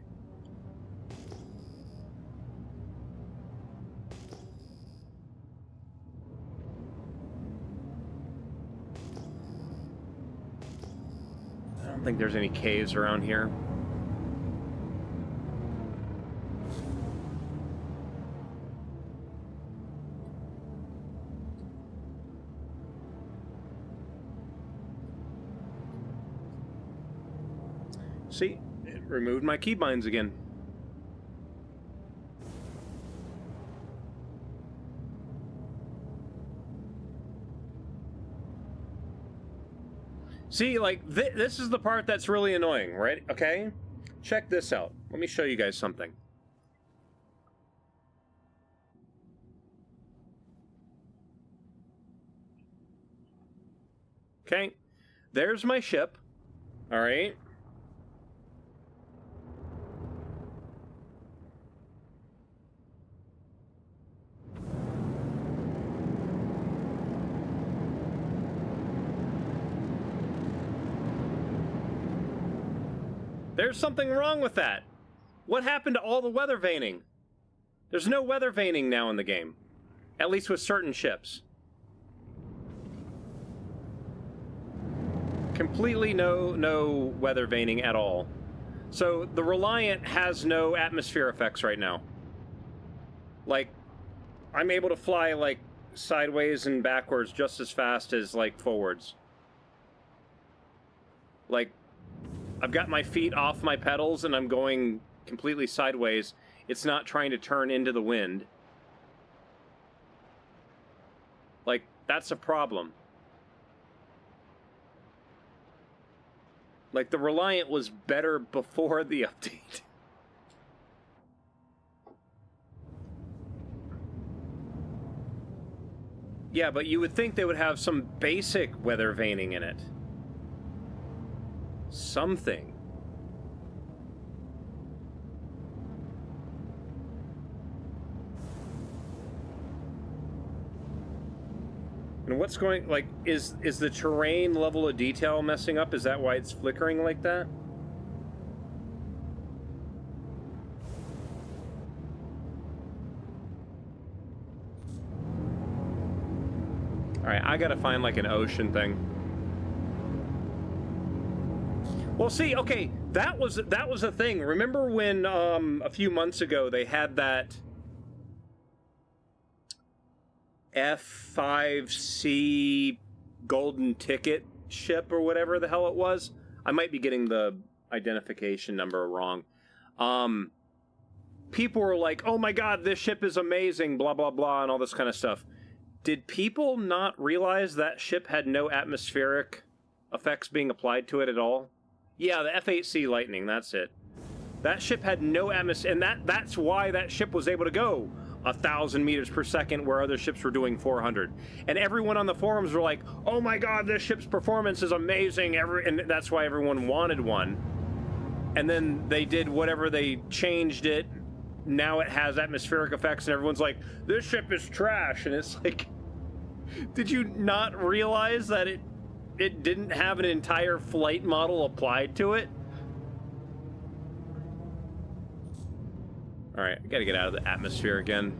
I don't think there's any caves around here. See, it removed my keybinds again. See, like, this is the part that's really annoying, right? Okay? Check this out. Let me show you guys something. Okay? There's my ship. All right? There's something wrong with that. What happened to all the weather veining? There's no weather veining now in the game. At least with certain ships. Completely no weather veining at all. So the Reliant has no atmosphere effects right now. Like, I'm able to fly, like, sideways and backwards just as fast as, like, forwards. Like, I've got my feet off my pedals and I'm going completely sideways. It's not trying to turn into the wind. Like, that's a problem. Like, the Reliant was better before the update. Yeah, but you would think they would have some basic weather veining in it. Something. And what's going, like, is the terrain level of detail messing up? Is that why it's flickering like that? Alright, I gotta find, like, an ocean thing. Well, see, okay, that was a thing. Remember when, a few months ago, they had that F5C golden ticket ship or whatever the hell it was? I might be getting the identification number wrong. People were like, oh my god, this ship is amazing, blah, blah, blah, and all this kind of stuff. Did people not realize that ship had no atmospheric effects being applied to it at all? Yeah, the F8C Lightning, that's it. That ship had no atmosphere, and that's why that ship was able to go 1,000 meters per second where other ships were doing 400. And everyone on the forums were like, oh my god, this ship's performance is amazing, and that's why everyone wanted one. And then they did whatever, they changed it. Now it has atmospheric effects, and everyone's like, this ship is trash. And it's like, did you not realize that it didn't have an entire flight model applied to it? Alright, I gotta get out of the atmosphere again.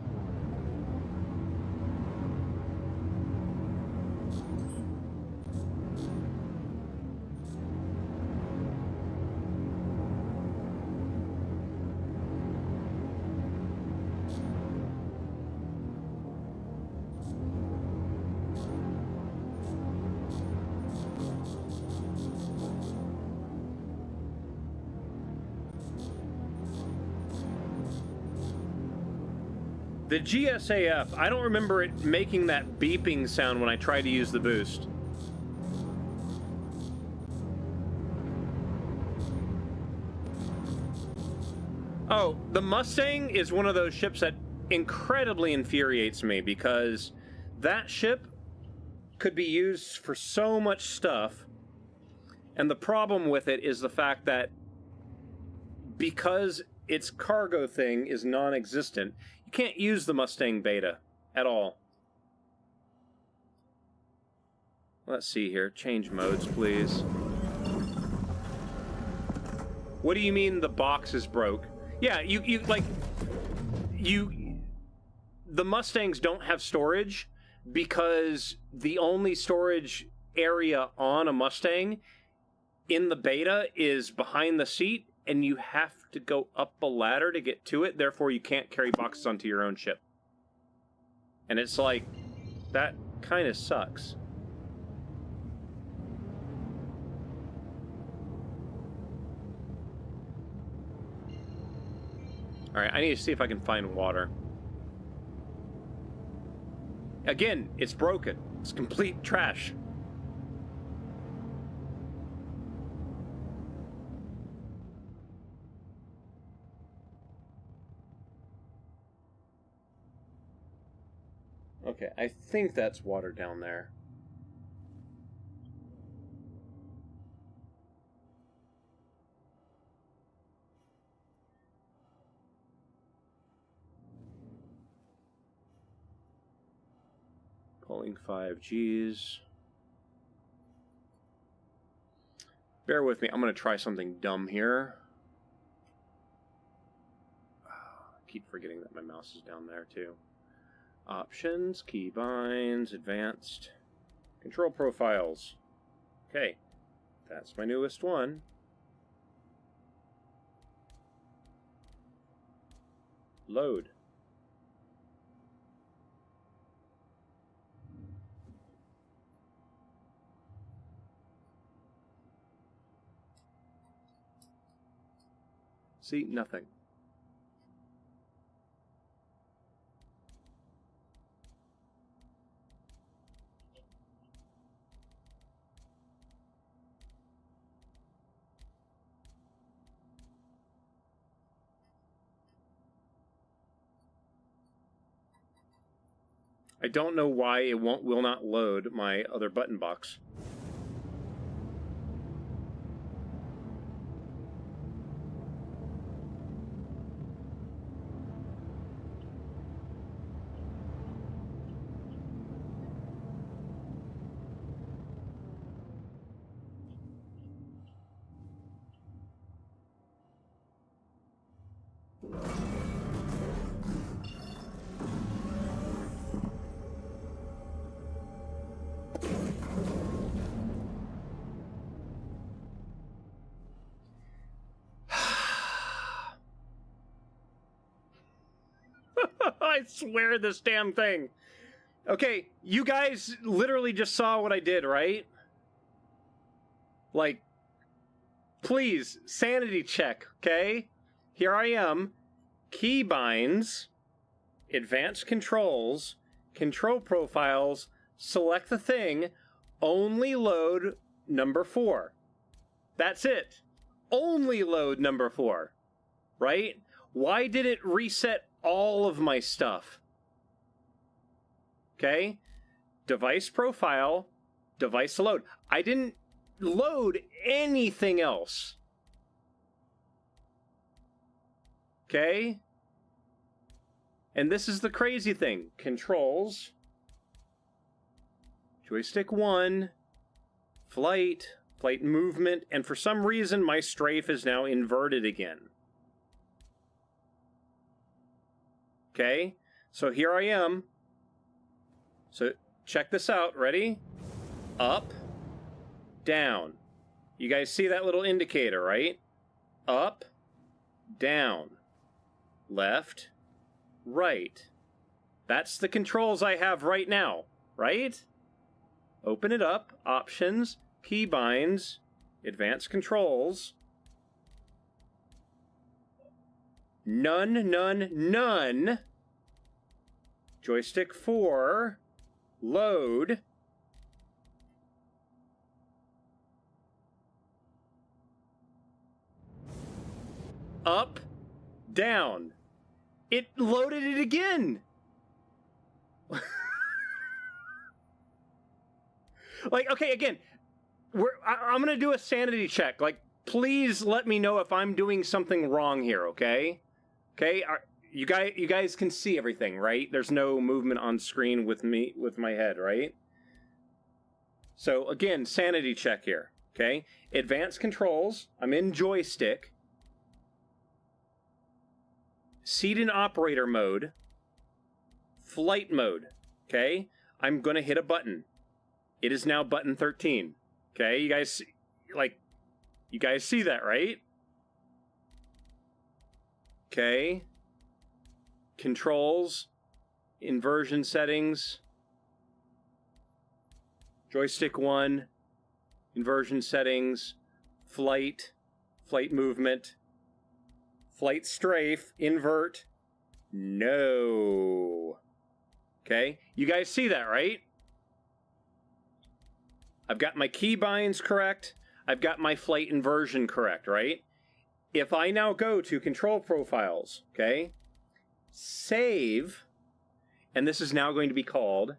The GSAF, I don't remember it making that beeping sound when I tried to use the boost. Oh, the Mustang is one of those ships that incredibly infuriates me because that ship could be used for so much stuff, and the problem with it is the fact that because its cargo thing is non-existent, you can't use the Mustang Beta at all. Let's see here. Change modes, please. What do you mean the box is broke? Yeah, the Mustangs don't have storage because the only storage area on a Mustang in the beta is behind the seat, and you have to go up a ladder to get to it, therefore you can't carry boxes onto your own ship. And it's like, that kind of sucks. Alright, I need to see if I can find water. Again, it's broken. It's complete trash. Okay, I think that's water down there. Pulling 5Gs. Bear with me, I'm going to try something dumb here. I keep forgetting that my mouse is down there too. Options, keybinds, advanced, control profiles. Okay, that's my newest one. Load. See, nothing. I don't know why it will not load my other button box. I swear this damn thing. Okay, you guys literally just saw what I did, right? Like, please, sanity check, okay? Here I am. Keybinds, advanced controls, control profiles, select the thing, only load number 4. That's it. Only load number 4, right? Why did it reset all of my stuff? Okay? Device profile, device load. I didn't load anything else. Okay? And this is the crazy thing. Controls, joystick 1, flight movement, and for some reason my strafe is now inverted again. Okay? So here I am. So check this out. Ready? Up, down. You guys see that little indicator, right? Up, down. Left, right. That's the controls I have right now, right? Open it up, options, keybinds, advanced controls. None, none, none. Joystick 4, load. Up, down. It loaded it again. Like, okay, again, I'm gonna do a sanity check. Like, please let me know if I'm doing something wrong here, okay? Okay, you guys can see everything, right? There's no movement on screen with me, with my head, right? So, again, sanity check here, okay? Advanced controls, I'm in joystick. Seat and operator mode. Flight mode, okay? I'm gonna hit a button. It is now button 13, okay? You guys, you guys see that, right? Okay. Controls, inversion settings, joystick 1, inversion settings, flight movement, flight strafe, invert, no. Okay, you guys see that, right? I've got my keybinds correct, I've got my flight inversion correct, right? If I now go to control profiles, okay, save, and this is now going to be called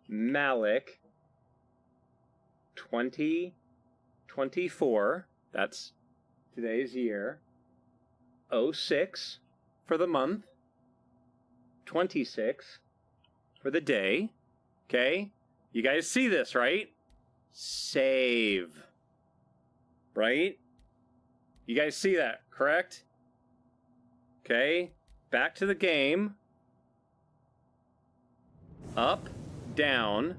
Malic 2024, that's today's year, 06 for the month, 26 for the day, okay? You guys see this, right? Save. Right? You guys see that, correct? Okay. Back to the game. Up, down.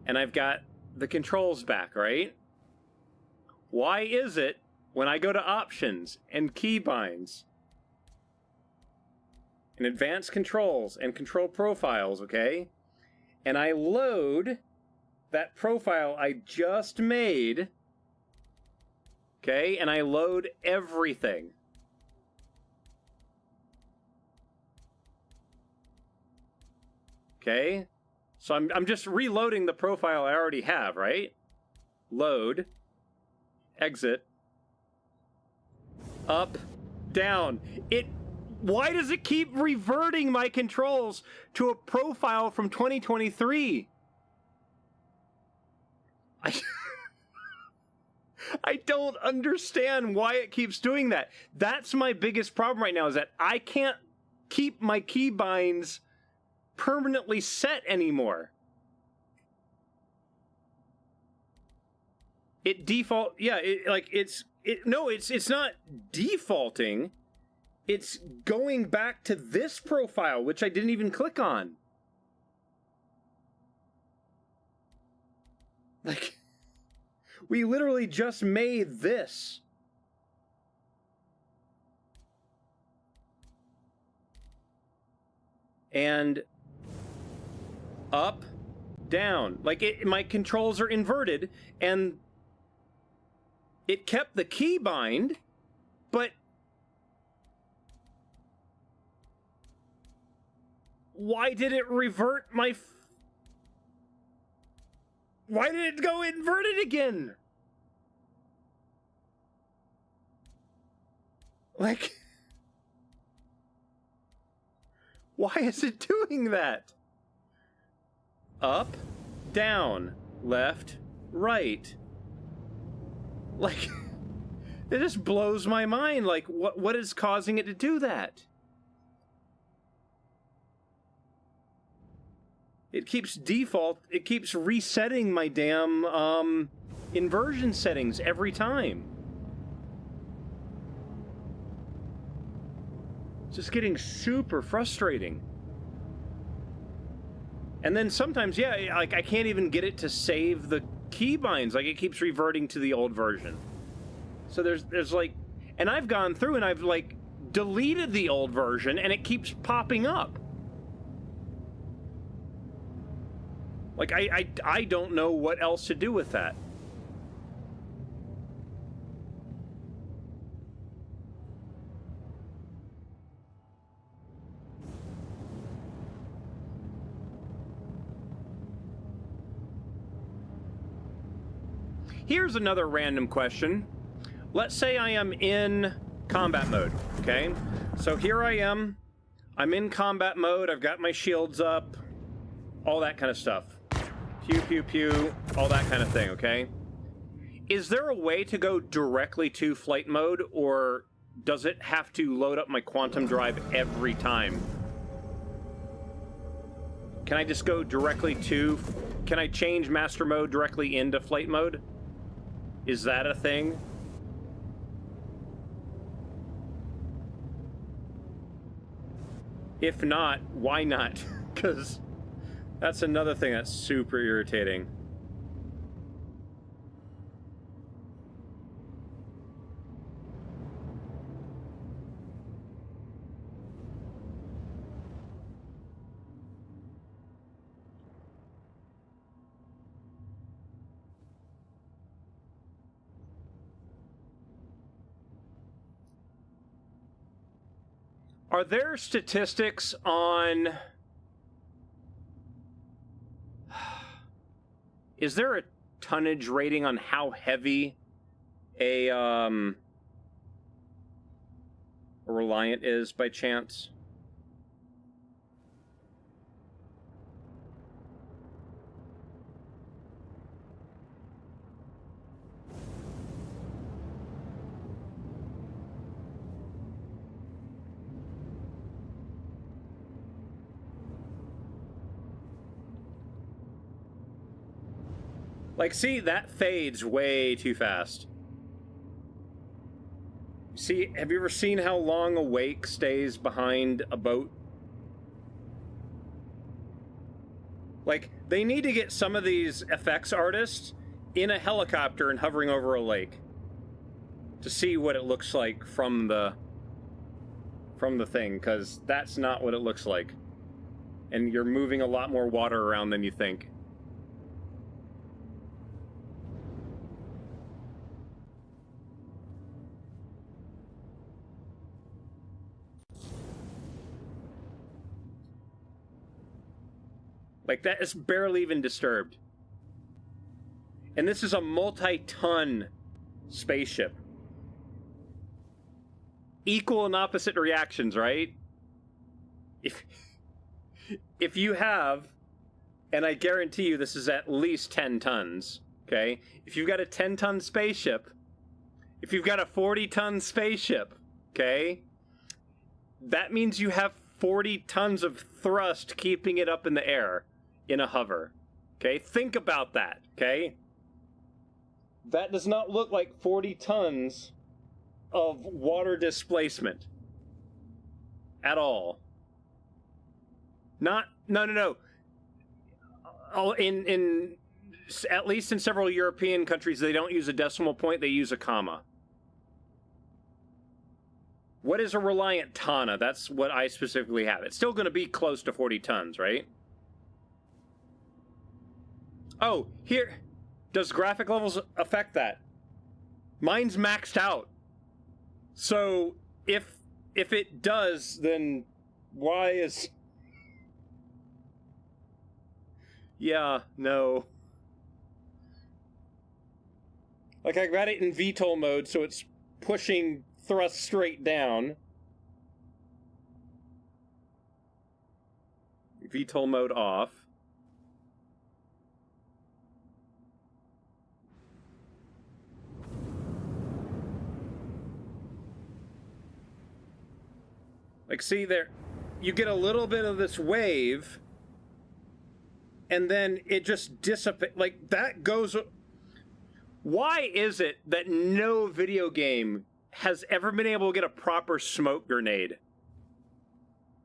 And I've got the controls back, right? Why is it when I go to options and keybinds and advanced controls and control profiles, okay? And I load that profile I just made, okay, and I load everything. Okay, so I'm just reloading the profile I already have, right? Load, exit, up, down. It Why does it keep reverting my controls to a profile from 2023? I don't understand why it keeps doing that. That's my biggest problem right now, is that I can't keep my keybinds permanently set anymore. It default, yeah, it's not defaulting. It's going back to this profile, which I didn't even click on. Like, we literally just made this. And up, down. Like, my controls are inverted, and it kept the keybind, but why did it revert my... Why did it go inverted again? Like... Why is it doing that? Up, down, left, right. Like, it just blows my mind. Like, what is causing it to do that? It keeps it keeps resetting my damn inversion settings every time. It's just getting super frustrating. And then sometimes, yeah, like I can't even get it to save the keybinds. Like, it keeps reverting to the old version. So there's like, and I've gone through and I've like deleted the old version and it keeps popping up. Like, I don't know what else to do with that. Here's another random question. Let's say I am in combat mode, okay? So here I am. I'm in combat mode. I've got my shields up. All that kind of stuff. Pew, pew, pew. All that kind of thing, okay? Is there a way to go directly to flight mode, or does it have to load up my quantum drive every time? Can I just go directly to... Can I change master mode directly into flight mode? Is that a thing? If not, why not? Because that's another thing that's super irritating. Are there statistics on... Is there a tonnage rating on how heavy a Reliant is by chance? Like, see, that fades way too fast. See, have you ever seen how long a wake stays behind a boat? Like, they need to get some of these effects artists in a helicopter and hovering over a lake to see what it looks like from the thing, because that's not what it looks like. And you're moving a lot more water around than you think. Like, that is barely even disturbed. And this is a multi-ton spaceship. equal and opposite reactions, right? If you have, and I guarantee you this is at least 10 tons, okay? If you've got a 10-ton spaceship, if you've got a 40-ton spaceship, okay? That means you have 40 tons of thrust keeping it up in the air in a hover, okay? Think about that, okay? That does not look like 40 tons of water displacement at all. No. In at least in several European countries, they don't use a decimal point, they use a comma. What is a reliant tonna? That's what I specifically have. It's still going to be close to 40 tons, right? Oh, here. Does graphic levels affect that? Mine's maxed out. So, if it does, then why is... Yeah, no. Like, I got it in VTOL mode, so it's pushing thrust straight down. VTOL mode off. Like, see there, you get a little bit of this wave, and then it just dissipates. Like, that goes... Why is it that no video game has ever been able to get a proper smoke grenade?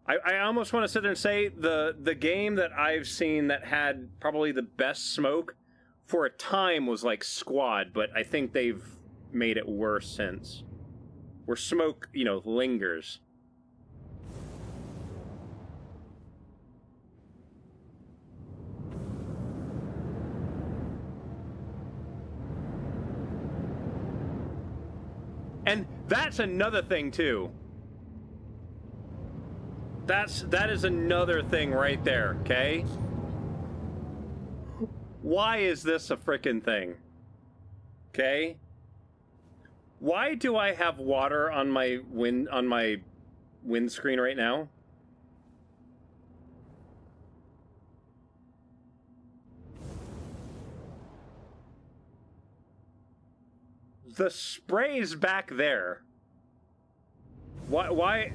I almost want to sit there and say the game that I've seen that had probably the best smoke for a time was like Squad, but I think they've made it worse since. Where smoke, you know, lingers. And that's another thing too. That is another thing right there, okay? Why is this a frickin' thing? Okay? Why do I have water on my windscreen right now? The spray's back there. Why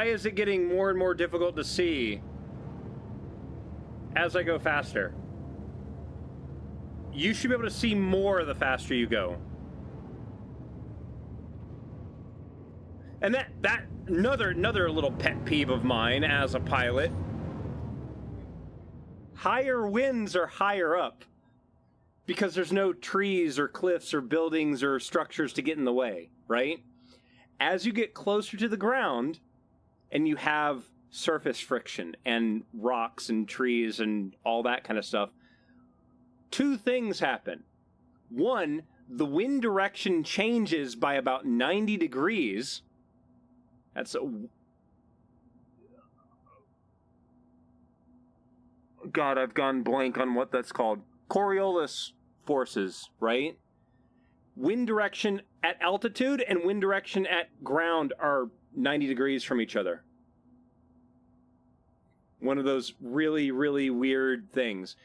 is it getting more and more difficult to see as I go faster? You should be able to see more the faster you go. And that another little pet peeve of mine as a pilot. Higher winds are higher up because there's no trees or cliffs or buildings or structures to get in the way, right? As you get closer to the ground and you have surface friction and rocks and trees and all that kind of stuff, two things happen. One, the wind direction changes by about 90 degrees. That's God, I've gone blank on what that's called. Coriolis forces, right? Wind direction at altitude and wind direction at ground are 90 degrees from each other. One of those really, really weird things.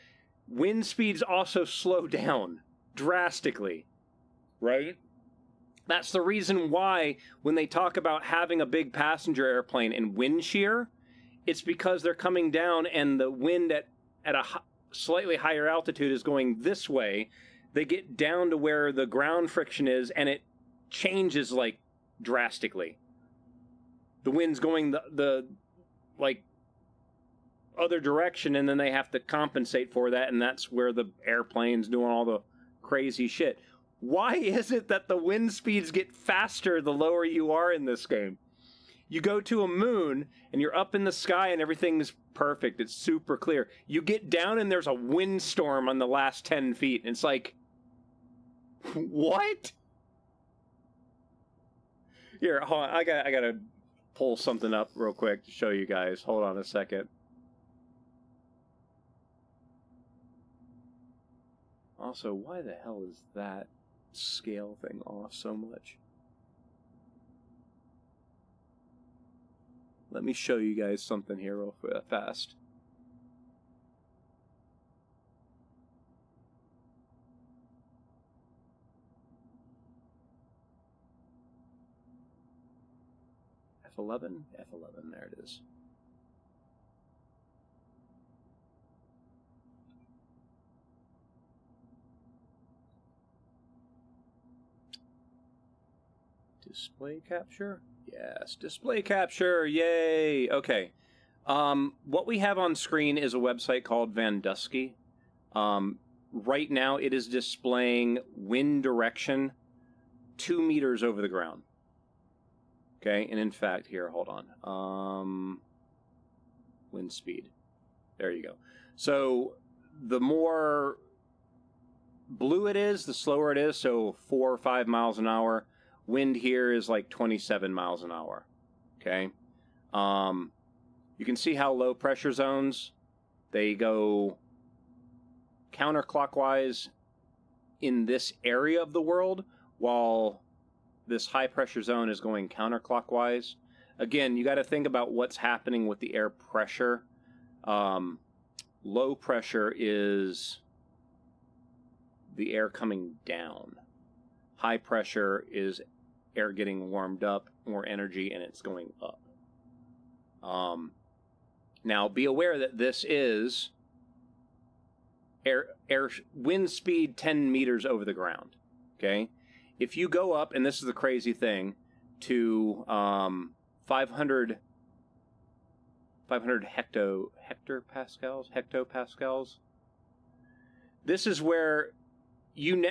Wind speeds also slow down drastically, right? That's the reason why when they talk about having a big passenger airplane and wind shear, it's because they're coming down and the wind at a slightly higher altitude is going this way. They get down to where the ground friction is and it changes like drastically. The wind's going the like other direction and then they have to compensate for that, and that's where the airplane's doing all the crazy shit. Why is it that the wind speeds get faster the lower you are in this game? You go to a moon and you're up in the sky and everything's perfect. It's super clear. You get down and there's a windstorm on the last 10 feet. And it's like, what? Here, hold on. I gotta pull something up real quick to show you guys. Hold on a second. Also, why the hell is that scale thing off so much? Let me show you guys something here real fast. F11? F11, there it is. Display capture? Yes, display capture, yay! Okay. What we have on screen is a website called Van Dusky. Right now it is displaying wind direction 2 meters over the ground. Okay, and in fact, here, hold on. Wind speed. There you go. So the more blue it is, the slower it is. So 4 or 5 miles an hour. Wind here is like 27 miles an hour. Okay. You can see how low pressure zones, they go counterclockwise in this area of the world, while this high pressure zone is going counterclockwise. Again, you got to think about what's happening with the air pressure. Low pressure is the air coming down. High pressure is air getting warmed up, more energy, and it's going up. Now, be aware that this is air wind speed 10 meters over the ground. Okay? If you go up, and this is the crazy thing, to 500 hectopascals. This is where you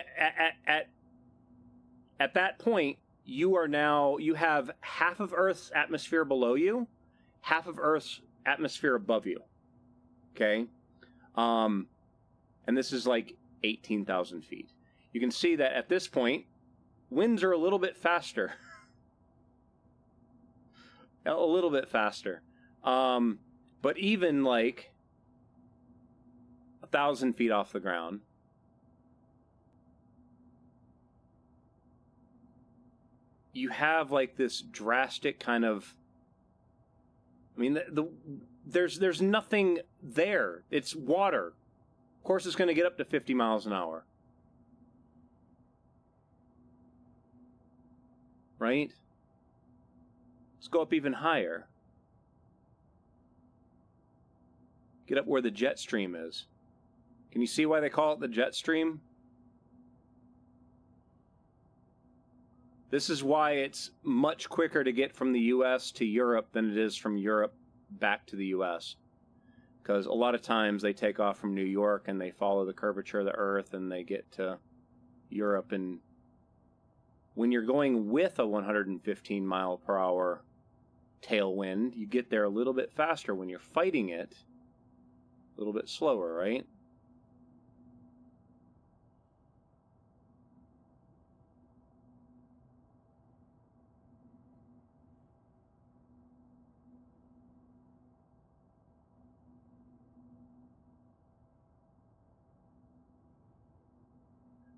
at that point you have half of Earth's atmosphere below you, half of Earth's atmosphere above you. Okay, and this is like 18,000 feet. You can see that at this point, winds are a little bit faster. A little bit faster. But even like 1,000 feet off the ground, you have like this drastic kind of, I mean, there's nothing there. It's water. Of course, it's going to get up to 50 miles an hour. Right? Let's go up even higher. Get up where the jet stream is. Can you see why they call it the jet stream? This is why it's much quicker to get from the US to Europe than it is from Europe back to the US. Because a lot of times they take off from New York and they follow the curvature of the Earth and they get to Europe. And when you're going with a 115 mile per hour tailwind, you get there a little bit faster. When you're fighting it, a little bit slower, right?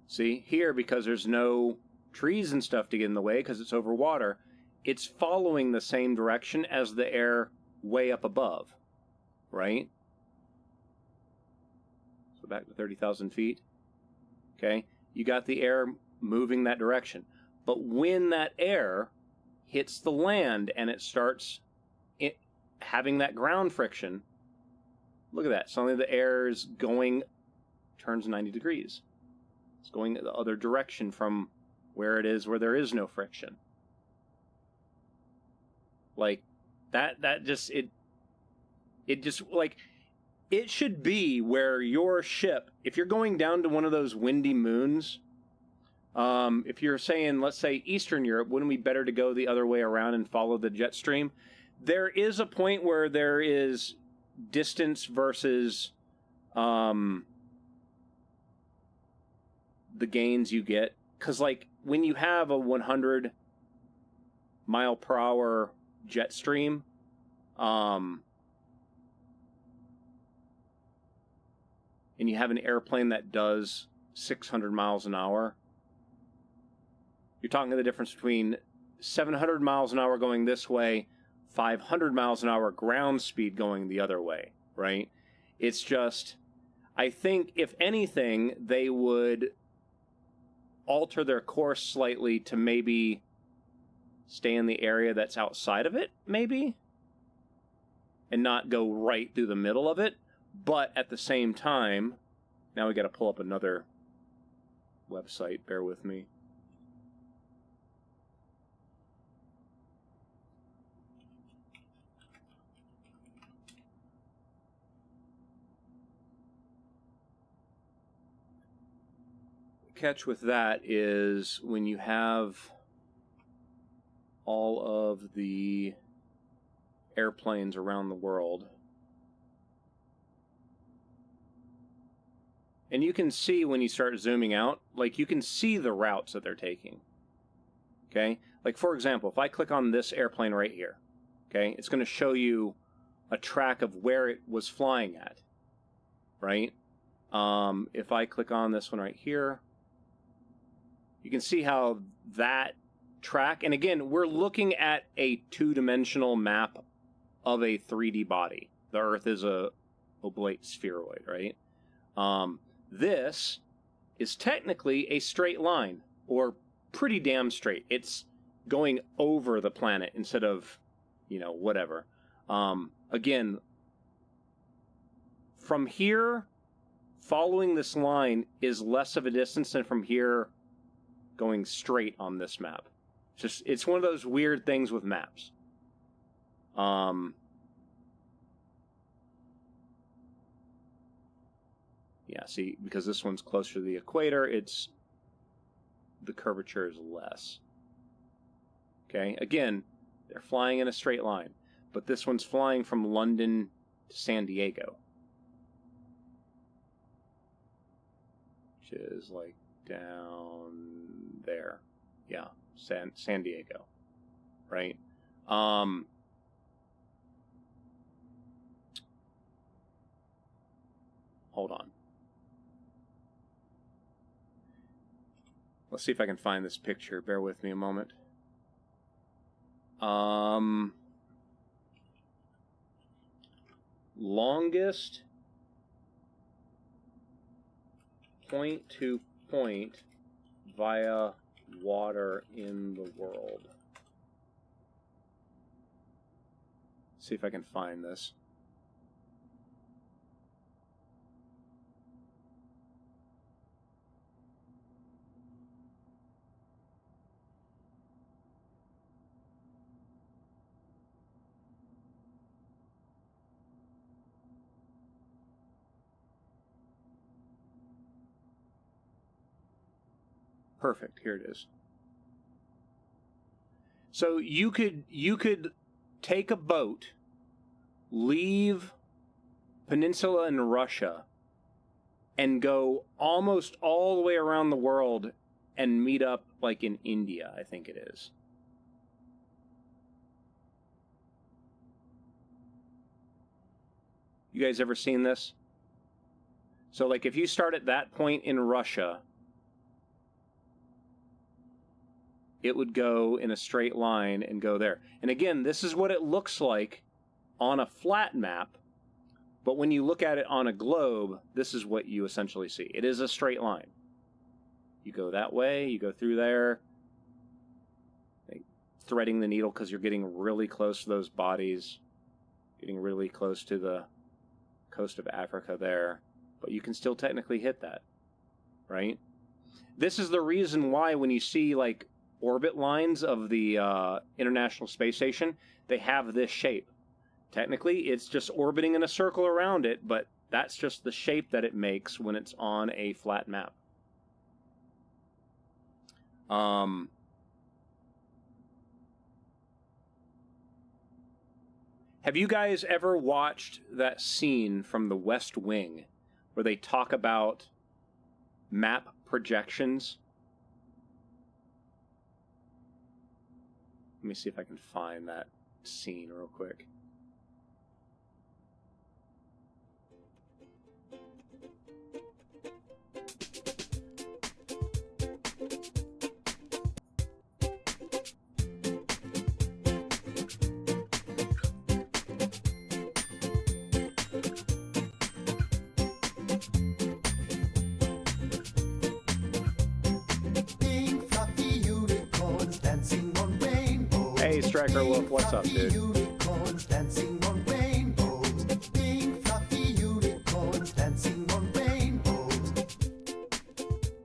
See, here, because there's no trees and stuff to get in the way because it's over water, it's following the same direction as the air way up above, right? So back to 30,000 feet. Okay, you got the air moving that direction. But when that air hits the land and it starts having that ground friction, look at that. Suddenly the air is going, turns 90 degrees. It's going the other direction from where it is where there is no friction. Like, that just, it just, like, it should be where your ship, if you're going down to one of those windy moons, if you're saying, let's say, Eastern Europe, wouldn't it be better to go the other way around and follow the jet stream? There is a point where there is distance versus the gains you get. Because, like, when you have a 100 mile per hour jet stream, and you have an airplane that does 600 miles an hour, you're talking the difference between 700 miles an hour going this way, 500 miles an hour ground speed going the other way, right? It's just, I think, if anything, they would alter their course slightly to maybe stay in the area that's outside of it, maybe, and not go right through the middle of it. But at the same time, now we got to pull up another website. Bear with me. Catch with that is when you have all of the airplanes around the world, and you can see when you start zooming out, like you can see the routes that they're taking. Okay, like for example, if I click on this airplane right here, okay, it's going to show you a track of where it was flying at, right? If I click on this one right here, you can see how that track, and again, we're looking at a two-dimensional map of a 3D body. The Earth is a oblate spheroid, right? This is technically a straight line, or pretty damn straight. It's going over the planet instead of, whatever. Again, from here, following this line is less of a distance than from here going straight on this map. It's one of those weird things with maps. Yeah, see, because this one's closer to the equator, the curvature is less. Okay, again, they're flying in a straight line, but this one's flying from London to San Diego, which is like down there. Yeah, San Diego, right? Hold on. Let's see if I can find this picture. Bear with me a moment. Longest point to point via water in the world. See if I can find this. Perfect. Here it is. So you could take a boat, leave Peninsula in Russia, and go almost all the way around the world and meet up like in India, I think it is. You guys ever seen this? So like if you start at that point in Russia, it would go in a straight line and go there. And again, this is what it looks like on a flat map, but when you look at it on a globe, this is what you essentially see. It is a straight line. You go that way, you go through there, threading the needle because you're getting really close to those bodies, getting really close to the coast of Africa there, but you can still technically hit that, right? This is the reason why when you see like orbit lines of the International Space Station, they have this shape. Technically, it's just orbiting in a circle around it, but that's just the shape that it makes when it's on a flat map. Have you guys ever watched that scene from The West Wing where they talk about map projections? Let me see if I can find that scene real quick. Hey, Striker Wolf, what's up, dude? Unicorns dancing on rainbows. Pink fluffy unicorns dancing on rainbows.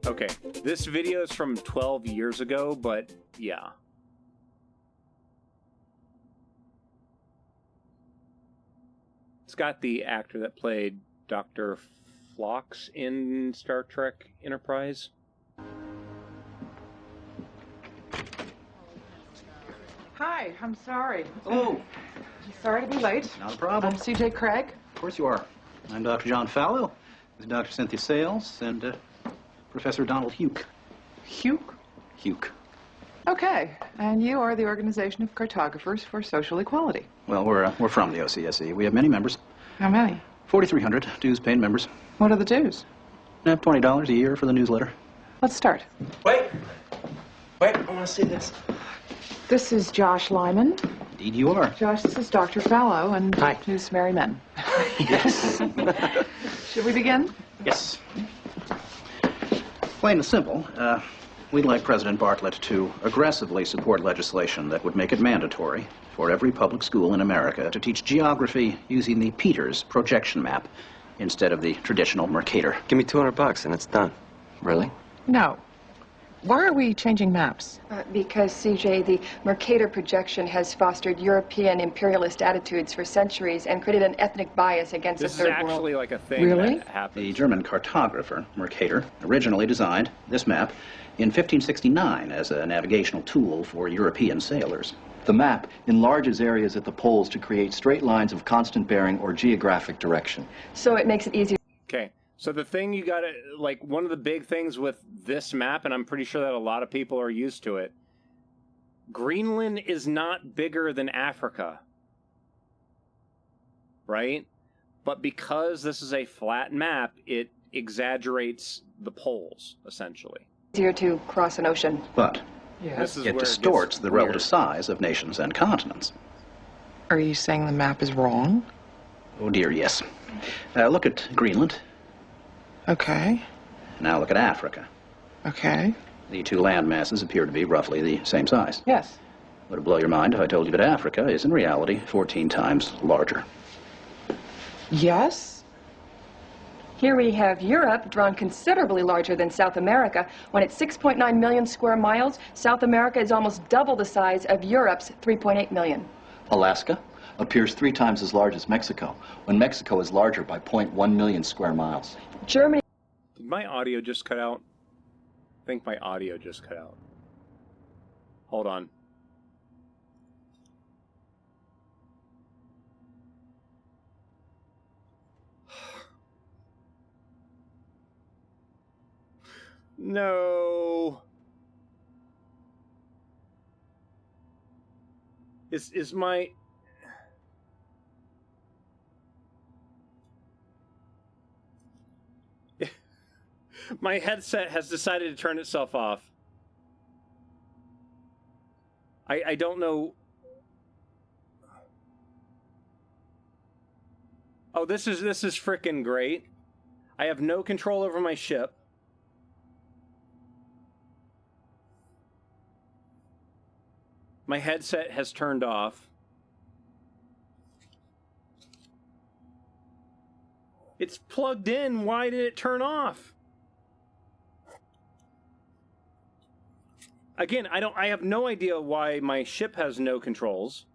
Okay, this video is from 12 years ago, but yeah. It's got the actor that played Dr. Phlox in Star Trek Enterprise. Hi, I'm sorry. Oh, Sorry to be late. not a problem. I'm CJ Craig. Of course you are. I'm Dr. John Fallow. This is Dr. Cynthia Sales and Professor Donald Huke. Hugh. Huke. Okay, and you are the Organization of Cartographers for Social Equality. Well, we're from the OCSE. We have many members. How many? 4,300 dues-paying members. What are the dues? $20 a year for the newsletter. Let's start. Wait, I want to see this. This is Josh Lyman. Indeed you are. Josh, this is Dr. Fallow, and Hi. who's Mary Men. Yes. Should we begin? Yes. Plain and simple, we'd like President Bartlett to aggressively support legislation that would make it mandatory for every public school in America to teach geography using the Peters projection map instead of the traditional Mercator. Give me $200 and it's done. Really? No. Why are we changing maps? Because, CJ, the Mercator projection has fostered European imperialist attitudes for centuries and created an ethnic bias against This the is third world. actually like a thing Really? that happens. The German cartographer, Mercator, originally designed this map in 1569 as a navigational tool for European sailors. The map enlarges areas at the poles to create straight lines of constant bearing or geographic direction. So it makes it easier. Okay, so the thing you gotta, like, one of the big things with this map, and I'm pretty sure that a lot of people are used to it, Greenland is not bigger than Africa, right? But because this is a flat map, it exaggerates the poles, essentially. Easier to cross an ocean. But This is it where distorts gets the weird. relative size of nations and continents. Are you saying the map is wrong? Oh dear, yes. Look at Greenland. Okay. Now look at Africa. Okay. The two land masses appear to be roughly the same size. Yes. Would it blow your mind if I told you that Africa is in reality 14 times larger? Yes? Here we have Europe, drawn considerably larger than South America. When it's 6.9 million square miles, South America is almost double the size of Europe's 3.8 million. Alaska appears 3 times as large as Mexico, when Mexico is larger by 0.1 million square miles. Germany Did my audio just cut out? I think my audio just cut out. Hold on. No. Is my my headset has decided to turn itself off. I don't know. Oh, this is frickin' great. I have no control over my ship. My headset has turned off. It's plugged in. Why did it turn off? Again, I have no idea why my ship has no controls.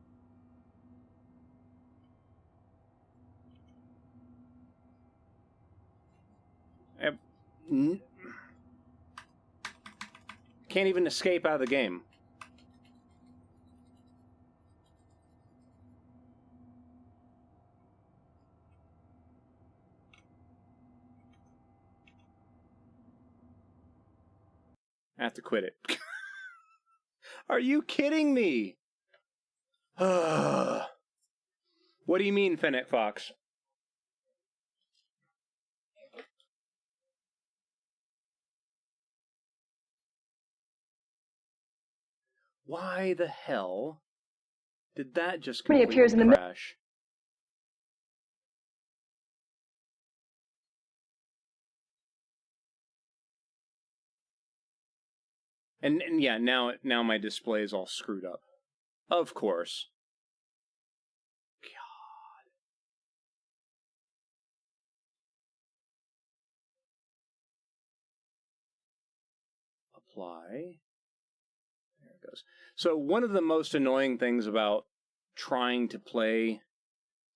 Can't even escape out of the game. I have to quit it. Are you kidding me? What do you mean, Fennec Fox? Why the hell did that just Germany completely appears in the crash? And yeah, now my display is all screwed up. Of course. God. Apply. There it goes. So one of the most annoying things about trying to play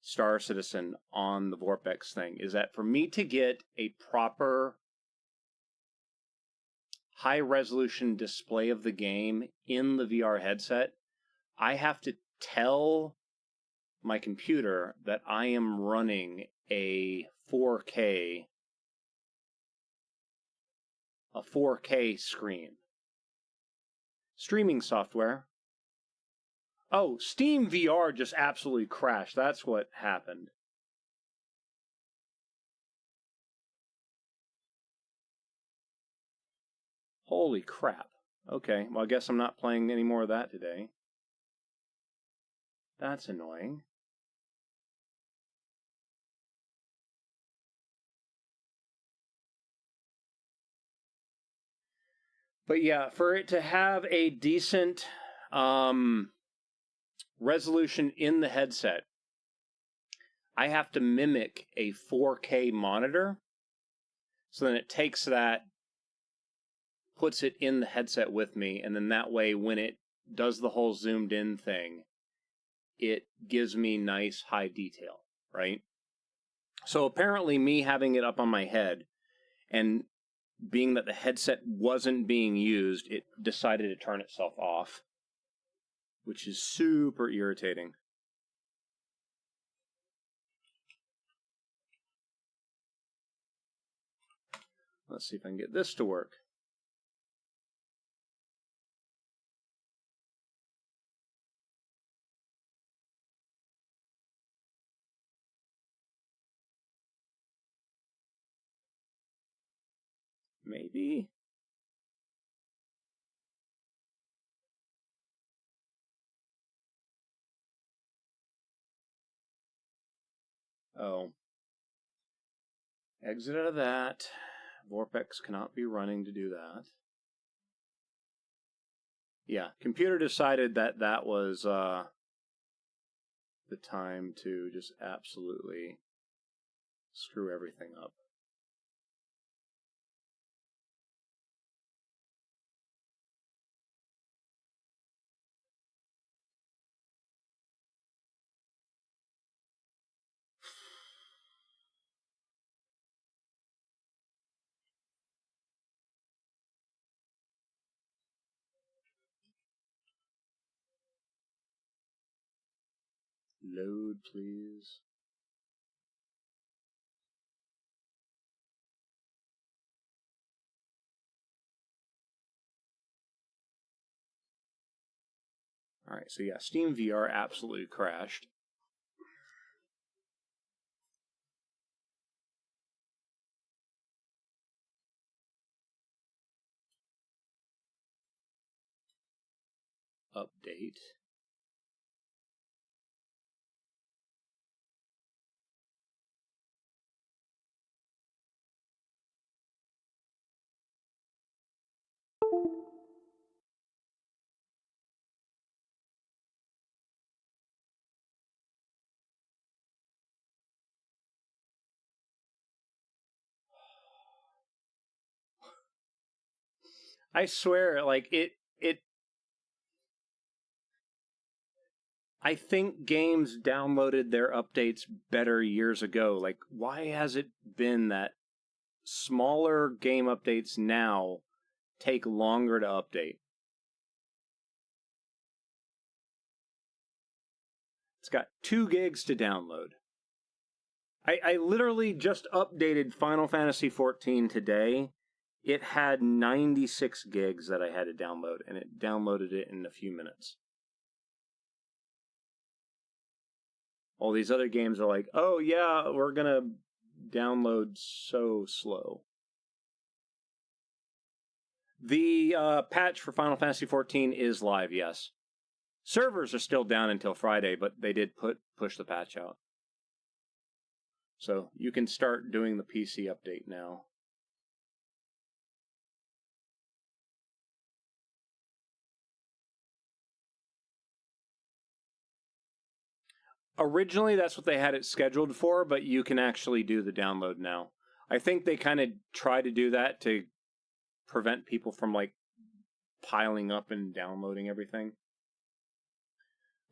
Star Citizen on the Vorpex thing is that for me to get a proper high-resolution display of the game in the VR headset, I have to tell my computer that I am running a 4K screen. Streaming software. Oh, Steam VR just absolutely crashed. That's what happened. Holy crap. Okay, well, I guess I'm not playing any more of that today. That's annoying. But yeah, for it to have a decent resolution in the headset, I have to mimic a 4K monitor. So then it takes that, puts it in the headset with me, and then that way when it does the whole zoomed in thing, it gives me nice high detail, right? So apparently me having it up on my head and being that the headset wasn't being used, it decided to turn itself off, which is super irritating. Let's see if I can get this to work. Maybe. Oh. Exit out of that. Vorpex cannot be running to do that. Yeah, computer decided that that was the time to just absolutely screw everything up. Load, please. Alright, so yeah, Steam VR absolutely crashed. Update. I swear, like, I think games downloaded their updates better years ago. Like, why has it been that smaller game updates now take longer to update? It's got 2 gigs to download. I literally just updated Final Fantasy XIV today. It had 96 gigs that I had to download, and it downloaded it in a few minutes. All these other games are like, oh yeah, we're gonna download so slow. The patch for Final Fantasy XIV is live, yes. Servers are still down until Friday, but they did push the patch out. So you can start doing the PC update now. Originally, that's what they had it scheduled for, but you can actually do the download now. I think they kind of try to do that to prevent people from, like, piling up and downloading everything.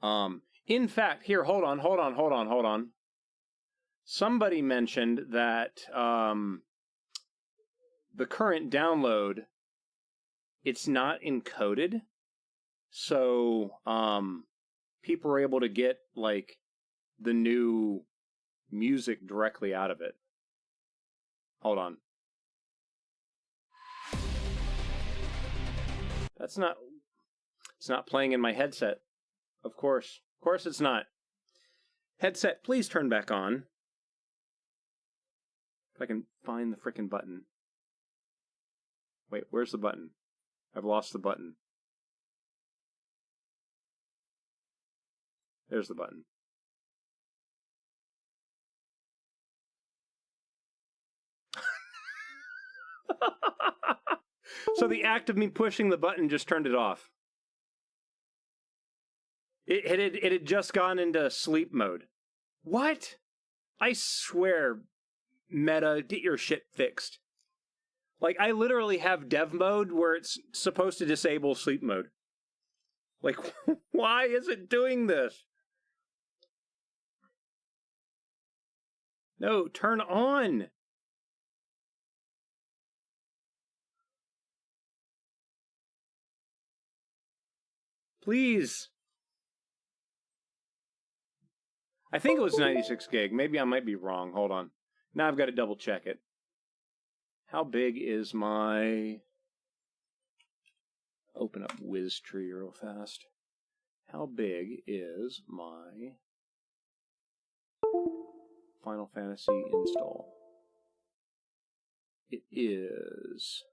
In fact, here, hold on. Somebody mentioned that the current download, it's not encoded, so people are able to get, like, the new music directly out of it. Hold on. It's not playing in my headset. Of course it's not. Headset, please turn back on. If I can find the frickin' button. Wait, where's the button? I've lost the button. There's the button. So the act of me pushing the button just turned it off. It had just gone into sleep mode. What? I swear, Meta, get your shit fixed. Like, I literally have dev mode where it's supposed to disable sleep mode. Like, why is it doing this? No, turn on. Please. I think it was 96 gig. Maybe I might be wrong. Hold on. Now I've got to double check it. How big is my... Open up WizTree real fast. How big is my Final Fantasy install? It is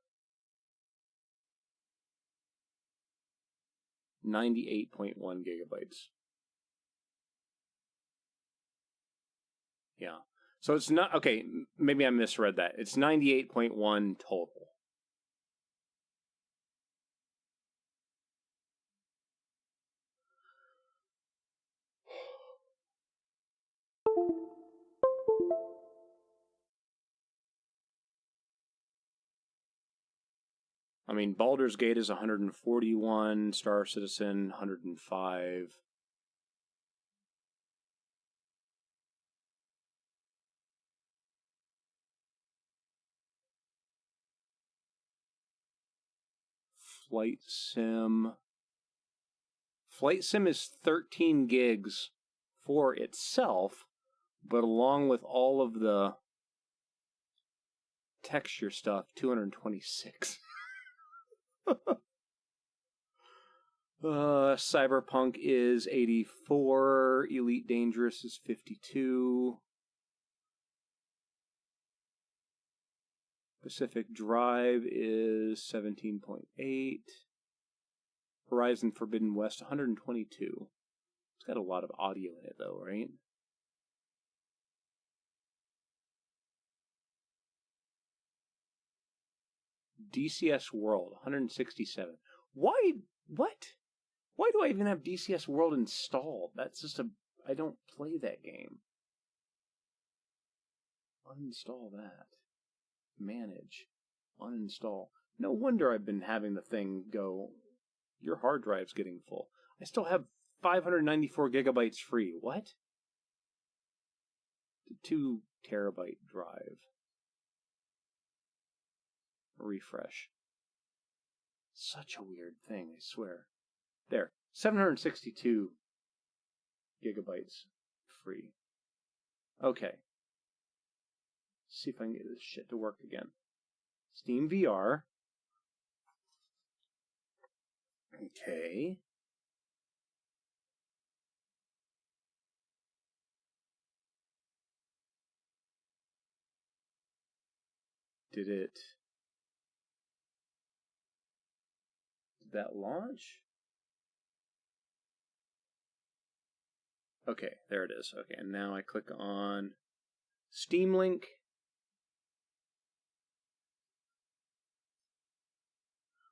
98.1 gigabytes. Yeah. So it's not, okay, maybe I misread that. It's 98.1 total. I mean, Baldur's Gate is 141, Star Citizen 105. Flight Sim is 13 gigs for itself, but along with all of the texture stuff, 226. Cyberpunk is 84. Elite Dangerous is 52. Pacific Drive is 17.8. Horizon Forbidden West, 122. It's got a lot of audio in it, though, right? DCS World, 167. Why? What? Why do I even have DCS World installed? That's just I don't play that game. Uninstall that. Manage. Uninstall. No wonder I've been having the thing go, your hard drive's getting full. I still have 594 gigabytes free. What? 2 terabyte drive. Refresh. Such a weird thing, I swear. There. 762 gigabytes free. Okay. See if I can get this shit to work again. Steam VR. Okay. Did that launch? Okay, there it is. Okay, and now I click on Steam Link.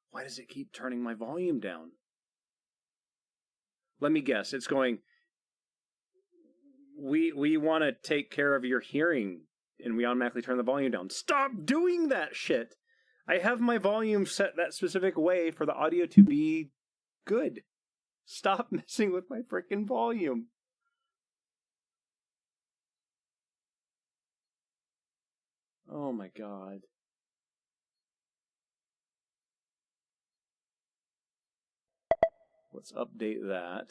Why does it keep turning my volume down? Let me guess. It's going we want to take care of your hearing, and we automatically turn the volume down. Stop doing that shit! I have my volume set that specific way for the audio to be good. Stop messing with my frickin' volume. Oh my god. Let's update that.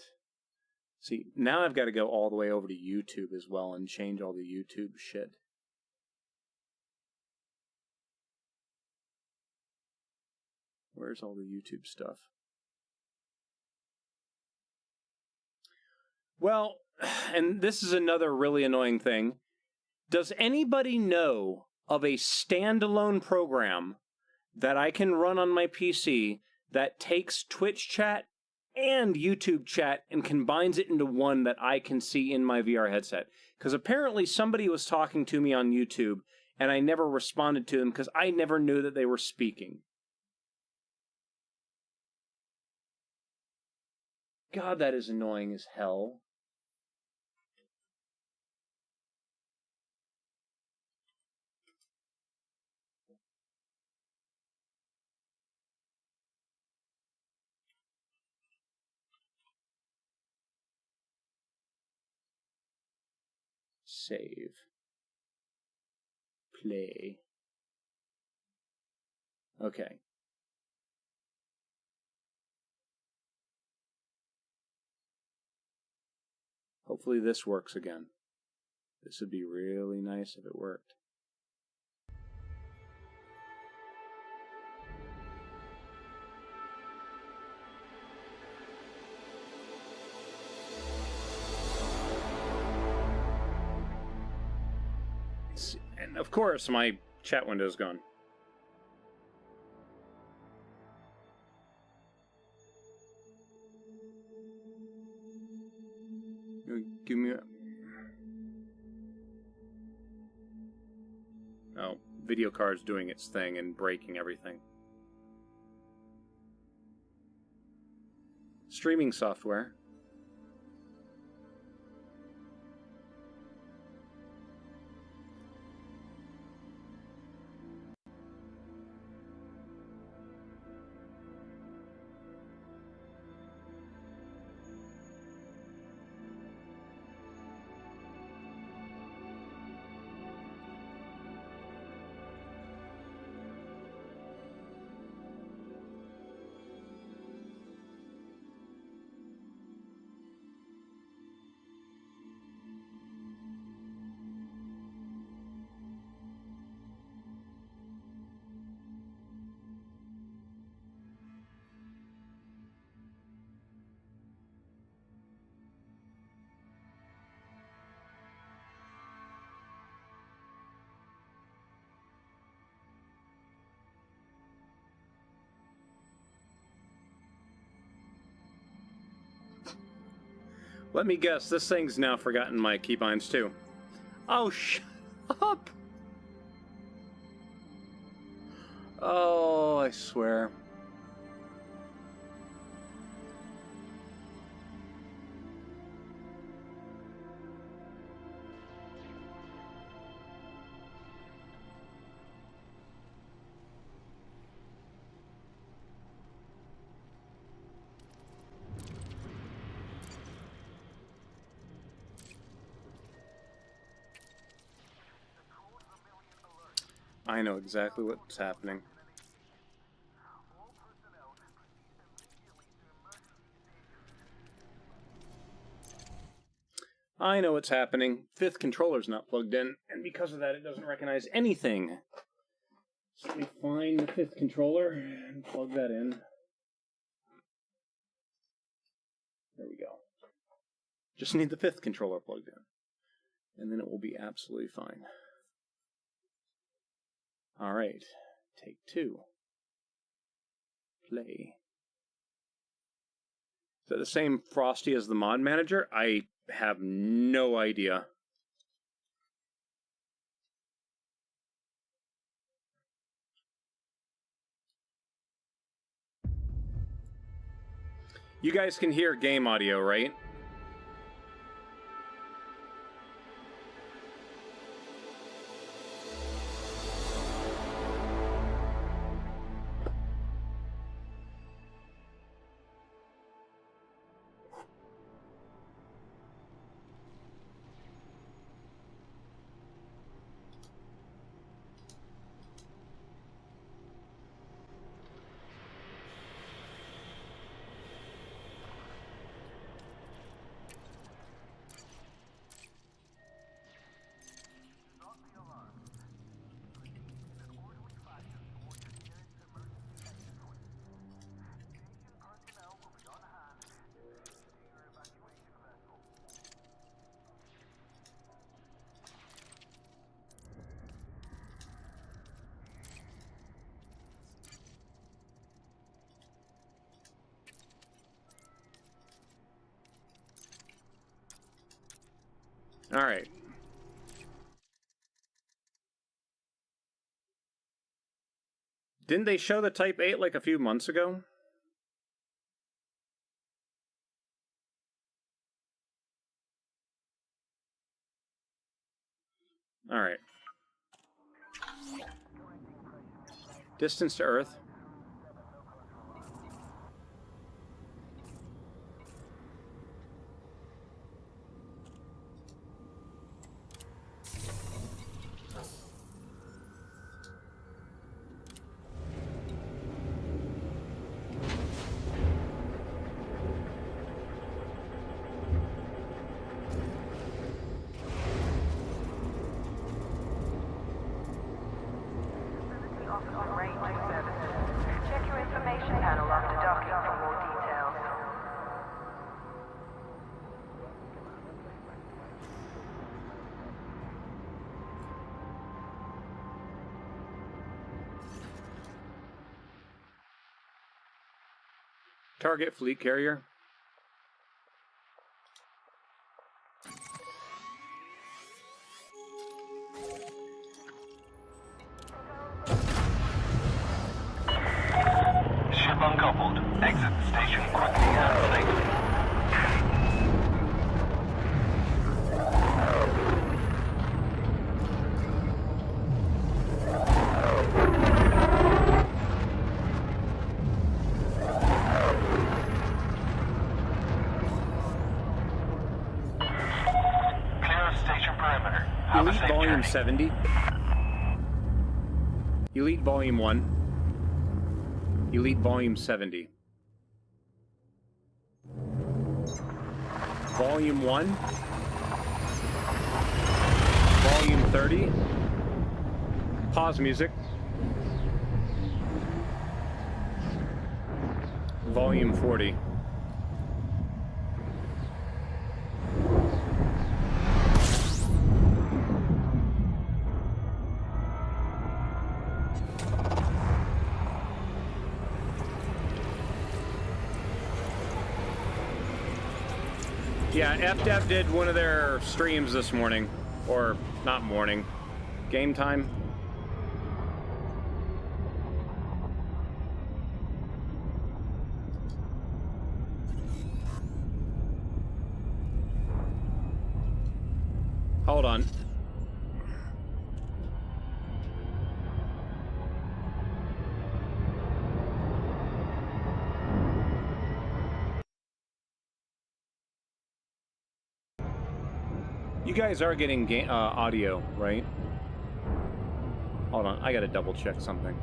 See, now I've got to go all the way over to YouTube as well and change all the YouTube shit. Where's all the YouTube stuff? Well, and this is another really annoying thing. Does anybody know of a standalone program that I can run on my PC that takes Twitch chat and YouTube chat and combines it into one that I can see in my VR headset? Because apparently somebody was talking to me on YouTube and I never responded to them because I never knew that they were speaking. God, that is annoying as hell. Save. Play. Okay. Hopefully this works again. This would be really nice if it worked. And of course, my chat window is gone. Give me a... Oh, video card's doing its thing and breaking everything. Streaming software. Let me guess, this thing's now forgotten my keybinds too. Oh, shut up! Oh, I swear. I know exactly what's happening. I know what's happening. Fifth controller's not plugged in, and because of that, it doesn't recognize anything. So let me find the fifth controller and plug that in. There we go. Just need the fifth controller plugged in, and then it will be absolutely fine. All right, take two. Play. Is that the same Frosty as the mod manager? I have no idea. You guys can hear game audio, right? All right. Didn't they show the Type 8 like a few months ago? All right. Distance to Earth. Check your information panel after docking for more details. Target fleet carrier. Ship uncoupled. Exit the station quickly and safely. Clear of station perimeter. Have a Elite safe Volume journey. 70. Elite Volume 1. Elite Volume 70. Volume 1. Volume 30. Pause music. Volume 40. Yeah, FDev did one of their streams this morning. Or, not morning. Game time. Hold on. You guys are getting audio, right? Hold on, I gotta double check something.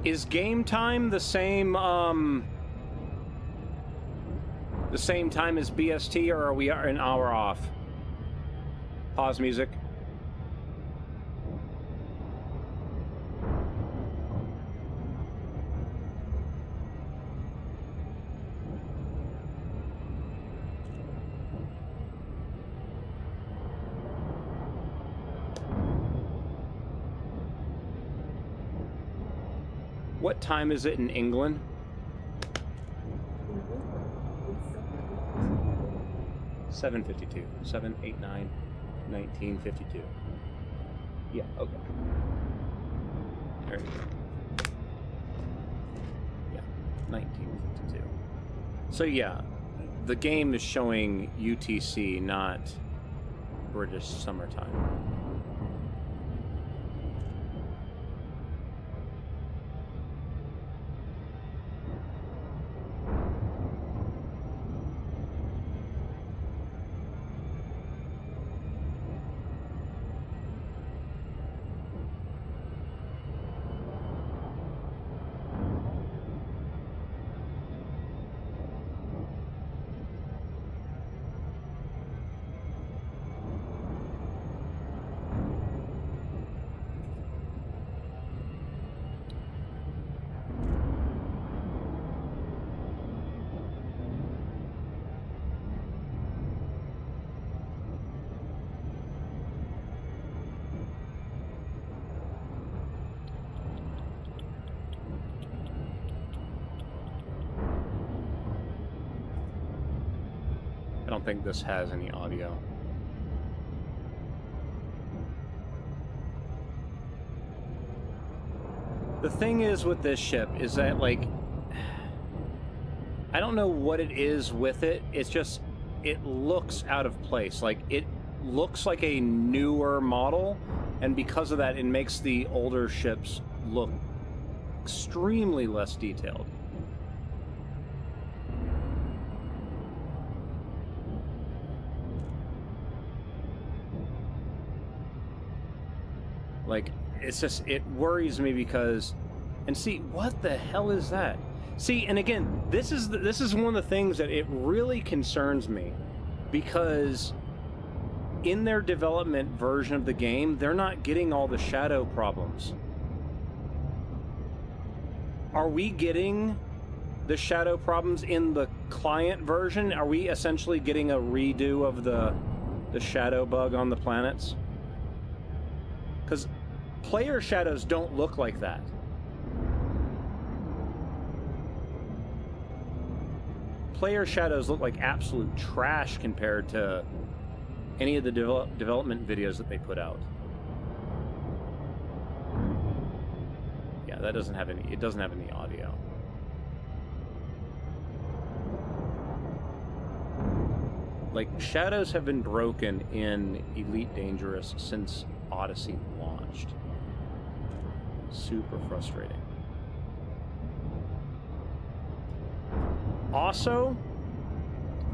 Is game time the same time as BST, or are we an hour off? Pause music. What time is it in England? $7:52. 7, 8, 9, 19:52. Yeah, okay. There you go. Yeah, 19:52. So yeah, the game is showing UTC, not British summertime. don't think this has any audio. The thing is with this ship is that, like, I don't know what it is with it. It's just, it looks out of place. Like, it looks like a newer model, and because of that, it makes the older ships look extremely less detailed. Like, it's just, it worries me because, and see, what the hell is that? See, and again, this is one of the things that it really concerns me, because in their development version of the game, they're not getting all the shadow problems. Are we getting the shadow problems in the client version? Are we essentially getting a redo of the shadow bug on the planets? Because player shadows don't look like that. Player shadows look like absolute trash compared to any of the development videos that they put out. Yeah, that doesn't have any, it doesn't have any audio. Like, shadows have been broken in Elite Dangerous since Odyssey launched. Super frustrating. Also,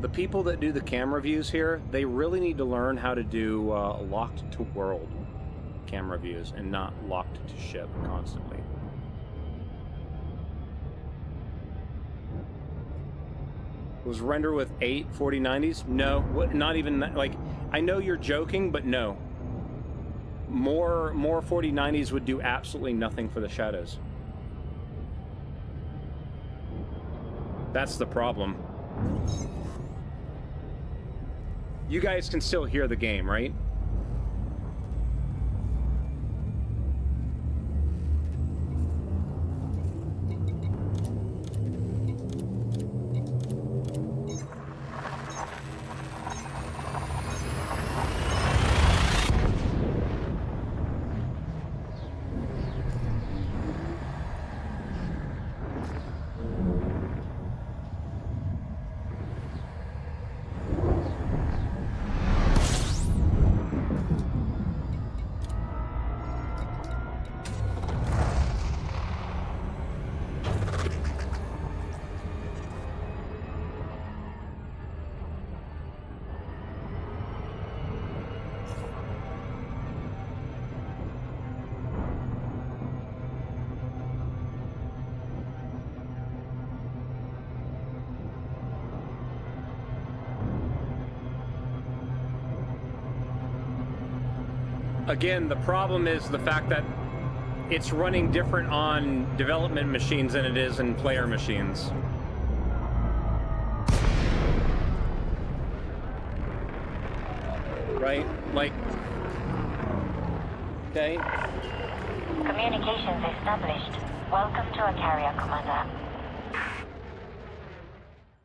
the people that do the camera views here, they really need to learn how to do locked to world camera views and not locked to ship constantly. Was rendered with 8 4090s? No, not even that. Like, I know you're joking, but no. More 4090s would do absolutely nothing for the shadows. That's the problem. You guys can still hear the game, right? Again, the problem is the fact that it's running different on development machines than it is in player machines. Right? Like, okay. Communications established. Welcome to a carrier, Commander.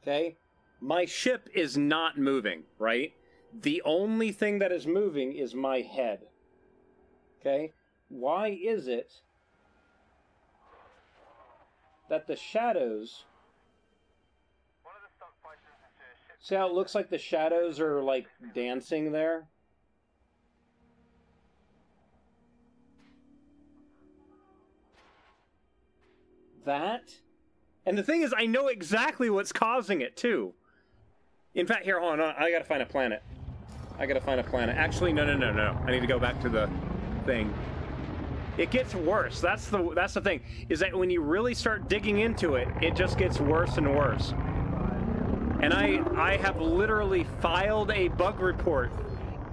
Okay? My ship is not moving, right? The only thing that is moving is my head. Okay? Why is it that the shadows... See how it looks like the shadows are, like, dancing there? That? And the thing is, I know exactly what's causing it, too. In fact, here, hold on, I gotta find a planet. I gotta find a planet. Actually, no. I need to go back to the thing. It gets worse. That's the thing, is that when you really start digging into it, it just gets worse and worse. And I have literally filed a bug report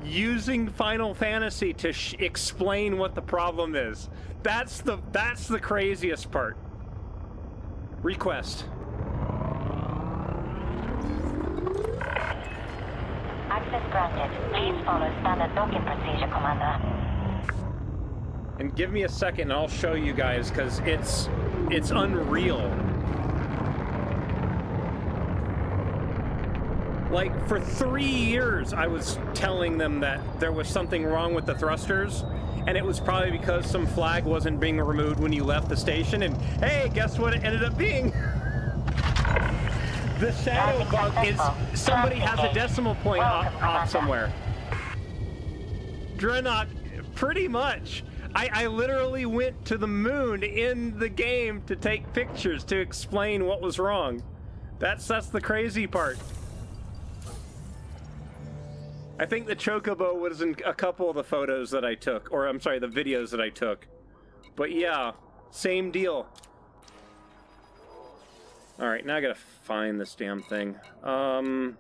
using Final Fantasy to explain what the problem is. That's the craziest part. Request. Access granted. Please follow standard docking procedure, Commander. And give me a second and I'll show you guys, because it's unreal. Like, for 3 years, I was telling them that there was something wrong with the thrusters, and it was probably because some flag wasn't being removed when you left the station, and hey, guess what it ended up being? The shadow bug is somebody has a decimal point off somewhere. Dreadnought, pretty much. I literally went to the moon in the game to take pictures to explain what was wrong. That's the crazy part. I think the Chocobo was in a couple of the photos that I took, or I'm sorry, the videos that I took. But yeah, same deal. Alright, now I gotta find this damn thing. I'm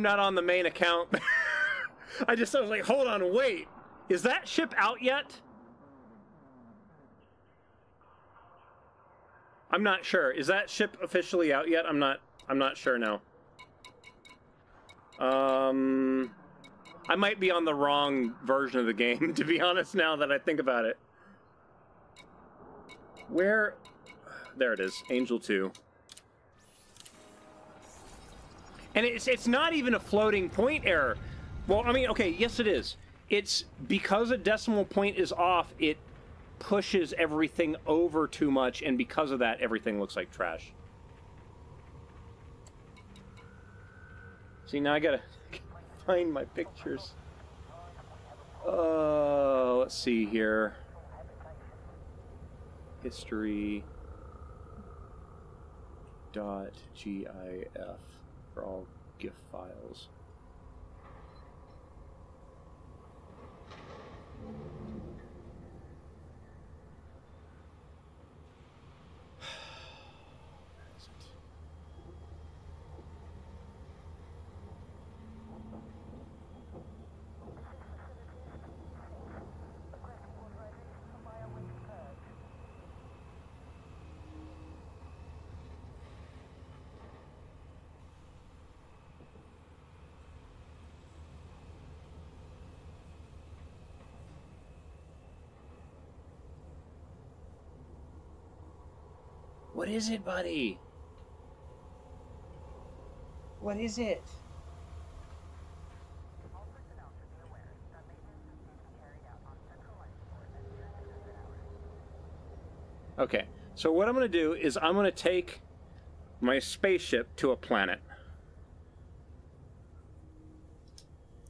not on the main account. I was like, hold on, wait. Is that ship out yet? I'm not sure. Is that ship officially out yet? I'm not sure now. I might be on the wrong version of the game, to be honest, now that I think about it. Where? There it is. Angel 2. And it's not even a floating point error. Well, I mean, okay, yes it is. It's because a decimal point is off, it pushes everything over too much, and because of that, everything looks like trash. See, now I gotta find my pictures. Let's see here. History. .gif for all GIF files. What is it, buddy? What is it? Okay, so what I'm going to do is I'm going to take my spaceship to a planet.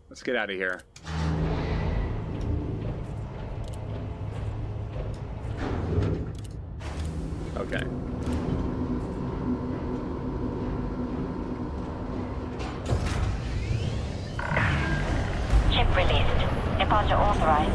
Let's get out of here. Okay. Ship released. Departure authorized.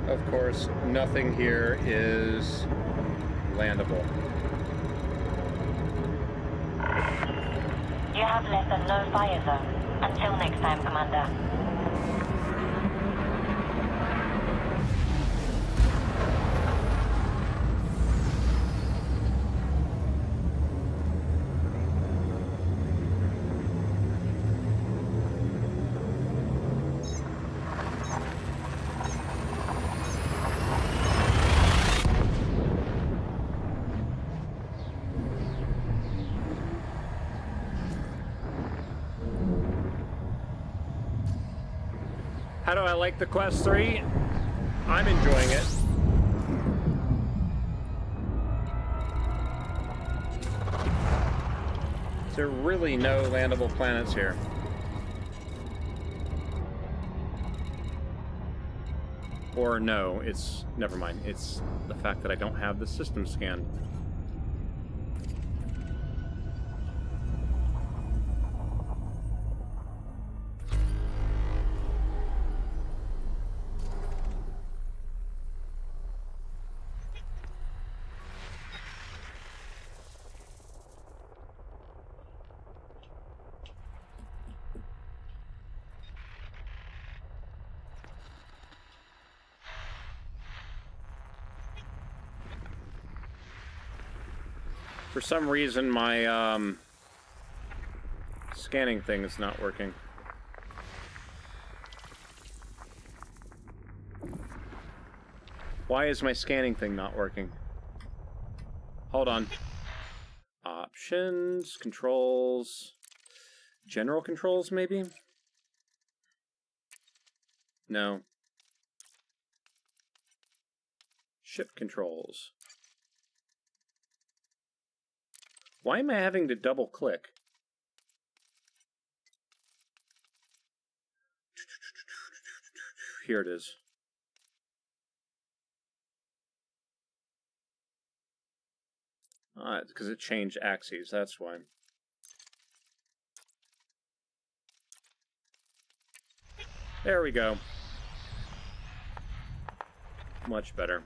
Of course, nothing here is landable. You have less than no fire zone. Until next time, Commander. How do I like the Quest 3? I'm enjoying it. There are really no landable planets here. Or no, it's... never mind. It's the fact that I don't have the system scan. For some reason, my scanning thing is not working. Why is my scanning thing not working? Hold on. Options, controls, general controls, maybe? No. Ship controls. Why am I having to double click? Here it is. It's because it changed axes, that's why. There we go. Much better.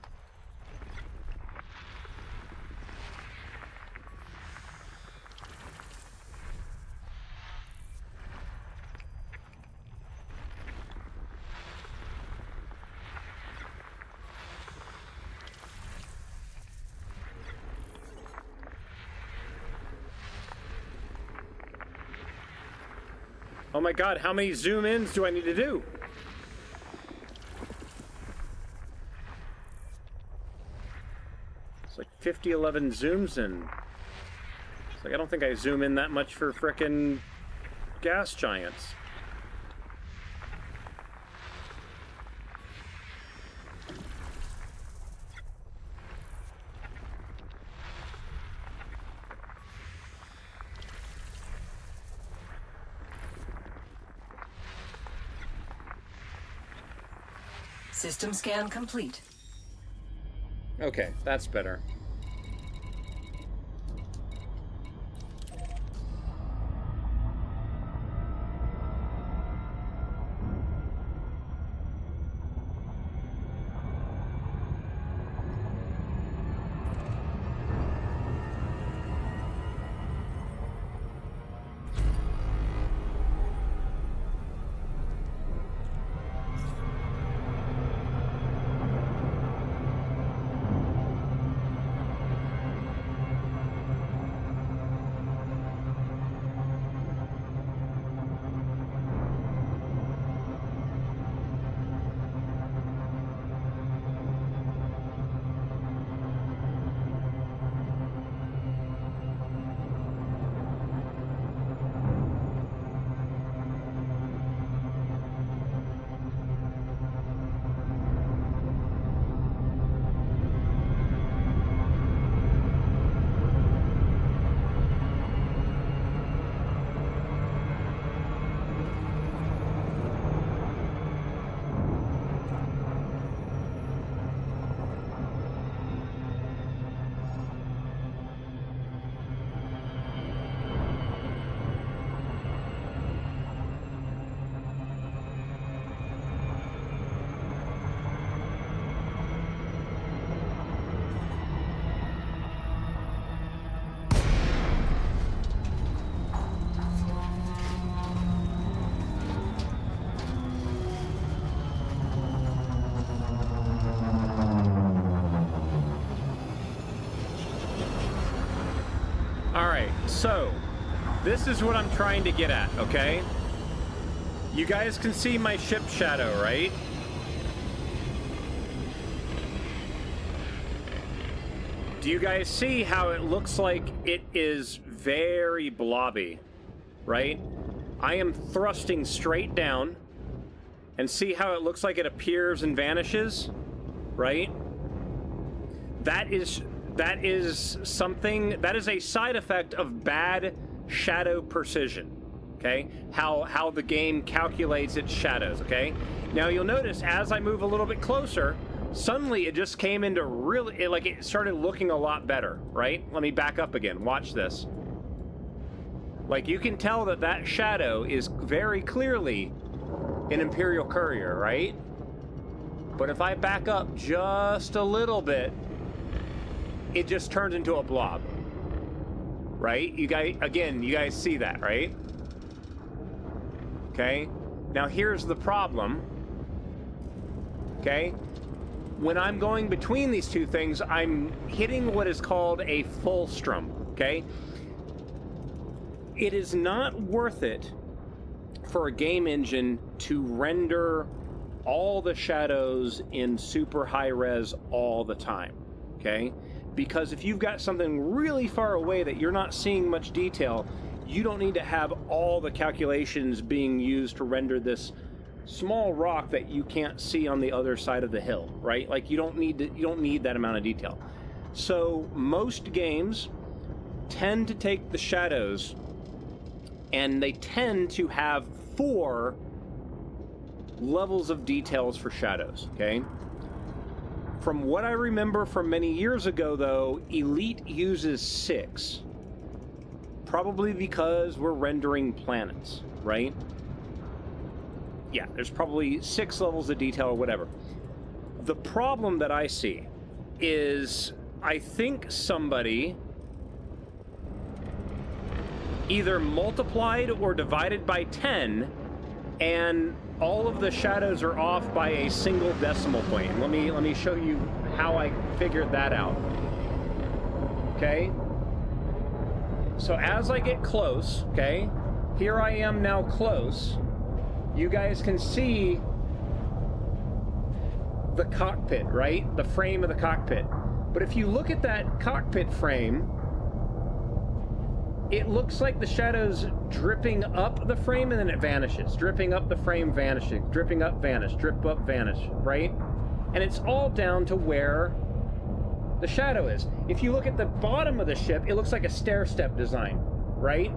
Oh my god, how many zoom ins do I need to do? It's like 11 zooms in. It's like I don't think I zoom in that much for frickin' gas giants. System scan complete. Okay, that's better. So, this is what I'm trying to get at, okay? You guys can see my ship shadow, right? Do you guys see how it looks like it is very blobby, right? I am thrusting straight down, and see how it looks like it appears and vanishes, right? That is something, that is a side effect of bad shadow precision, okay? How the game calculates its shadows, okay? Now you'll notice as I move a little bit closer, suddenly it just came into really, like it started looking a lot better, right? Let me back up again, watch this. Like you can tell that that shadow is very clearly an Imperial Courier, right? But if I back up just a little bit, it just turns into a blob, right? You guys see that, right? Okay, now here's the problem, okay? When I'm going between these two things, I'm hitting what is called a fulcrum, okay? It is not worth it for a game engine to render all the shadows in super high res all the time, okay? Because if you've got something really far away that you're not seeing much detail, you don't need to have all the calculations being used to render this small rock that you can't see on the other side of the hill, right? Like you don't need that amount of detail. So most games tend to take the shadows and they tend to have 4 levels of details for shadows, okay? From what I remember from many years ago, though, Elite uses 6. Probably because we're rendering planets, right? Yeah, there's probably 6 levels of detail or whatever. The problem that I see is I think somebody either multiplied or divided by 10 and all of the shadows are off by a single decimal point. Let me show you how I figured that out. Okay? So as I get close, okay? Here I am now close. You guys can see the cockpit, right? The frame of the cockpit. But if you look at that cockpit frame, it looks like the shadow's dripping up the frame and then it vanishes. Dripping up the frame, vanishing. Dripping up, vanish. Drip up, vanish, right? And it's all down to where the shadow is. If you look at the bottom of the ship, it looks like a stair-step design, right?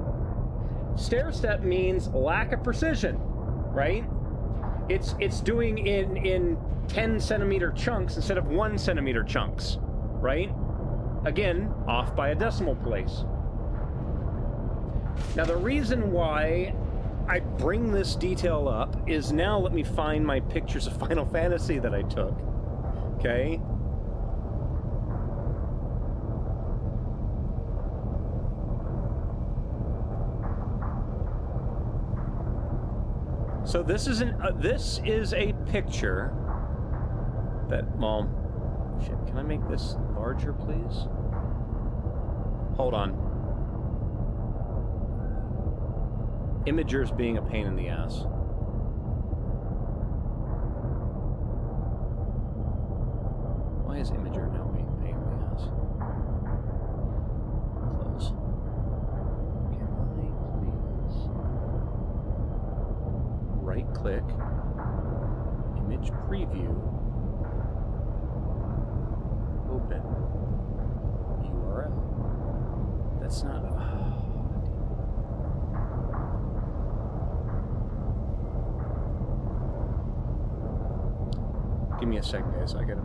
Stair-step means lack of precision, right? It's doing in 10 centimeter chunks instead of 1 centimeter chunks, right? Again, off by a decimal place. Now, the reason why I bring this detail up is now let me find my pictures of Final Fantasy that I took, okay? So this is a picture that, well, shit, can I make this larger, please? Hold on. Imager's being a pain in the ass. Why is Imager now being a pain in the ass? Close. Can I please right-click, image preview, open, URL. That's not... Give me a second, guys. I gotta...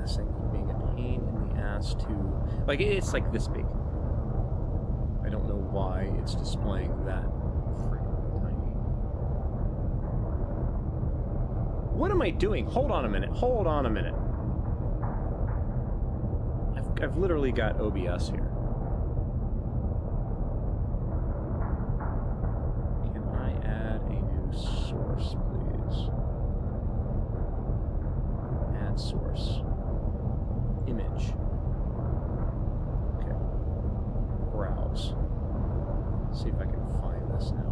This thing is being a pain in the ass to... Like, it's like this big. I don't know why it's displaying that freaking tiny. What am I doing? Hold on a minute. Hold on a minute. I've literally got OBS here. Can I add a new source, please? Add source. Image. Okay. Browse. See if I can find this now.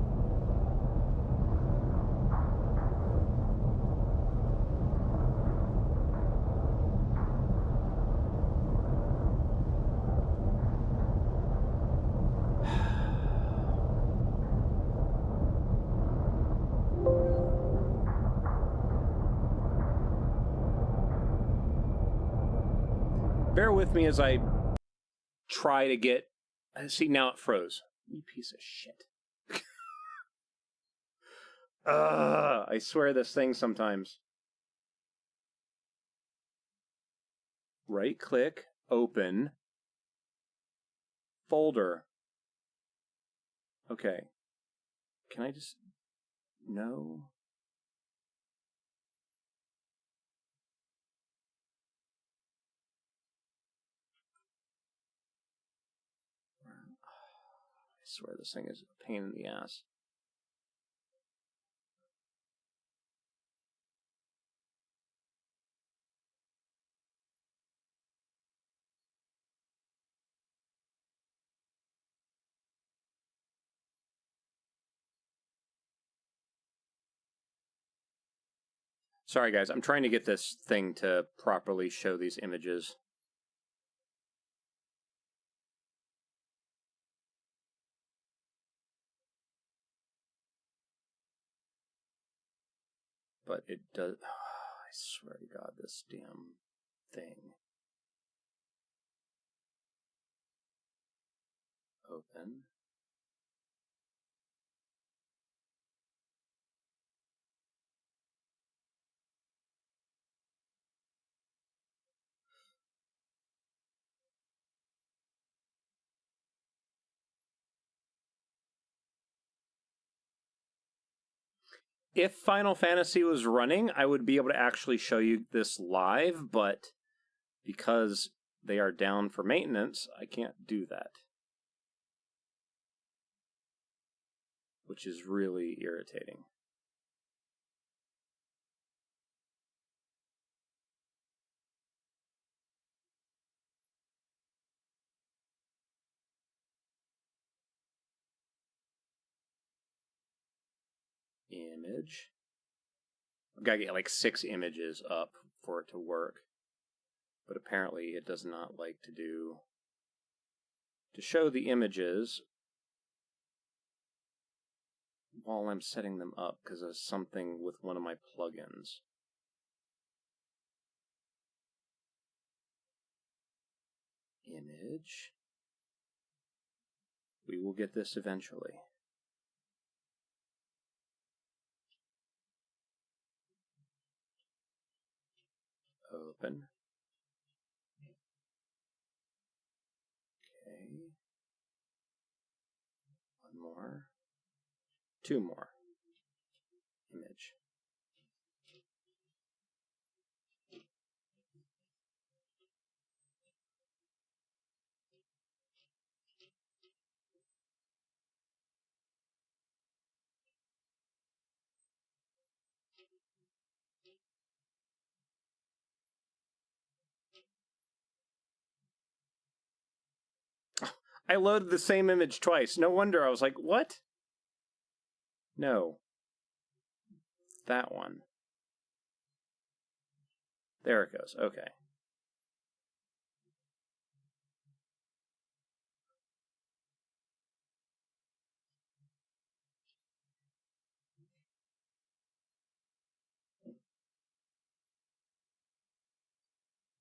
Bear with me as I try to get... See, now it froze. You piece of shit. I swear this thing sometimes. Right-click, open, folder. Okay. Can I just... No... I swear this thing is a pain in the ass. Sorry, guys. I'm trying to get this thing to properly show these images. But it does... Oh, I swear to God, this damn thing. Open. If Final Fantasy was running, I would be able to actually show you this live, but because they are down for maintenance, I can't do that. Which is really irritating. Image. I've got to get like 6 images up for it to work. But apparently it does not like to show the images while I'm setting them up because of something with one of my plugins. Image. We will get this eventually. Open. Okay. One more. 2 more. Image. I loaded the same image twice. No wonder I was like, what? No. That one. There it goes. Okay.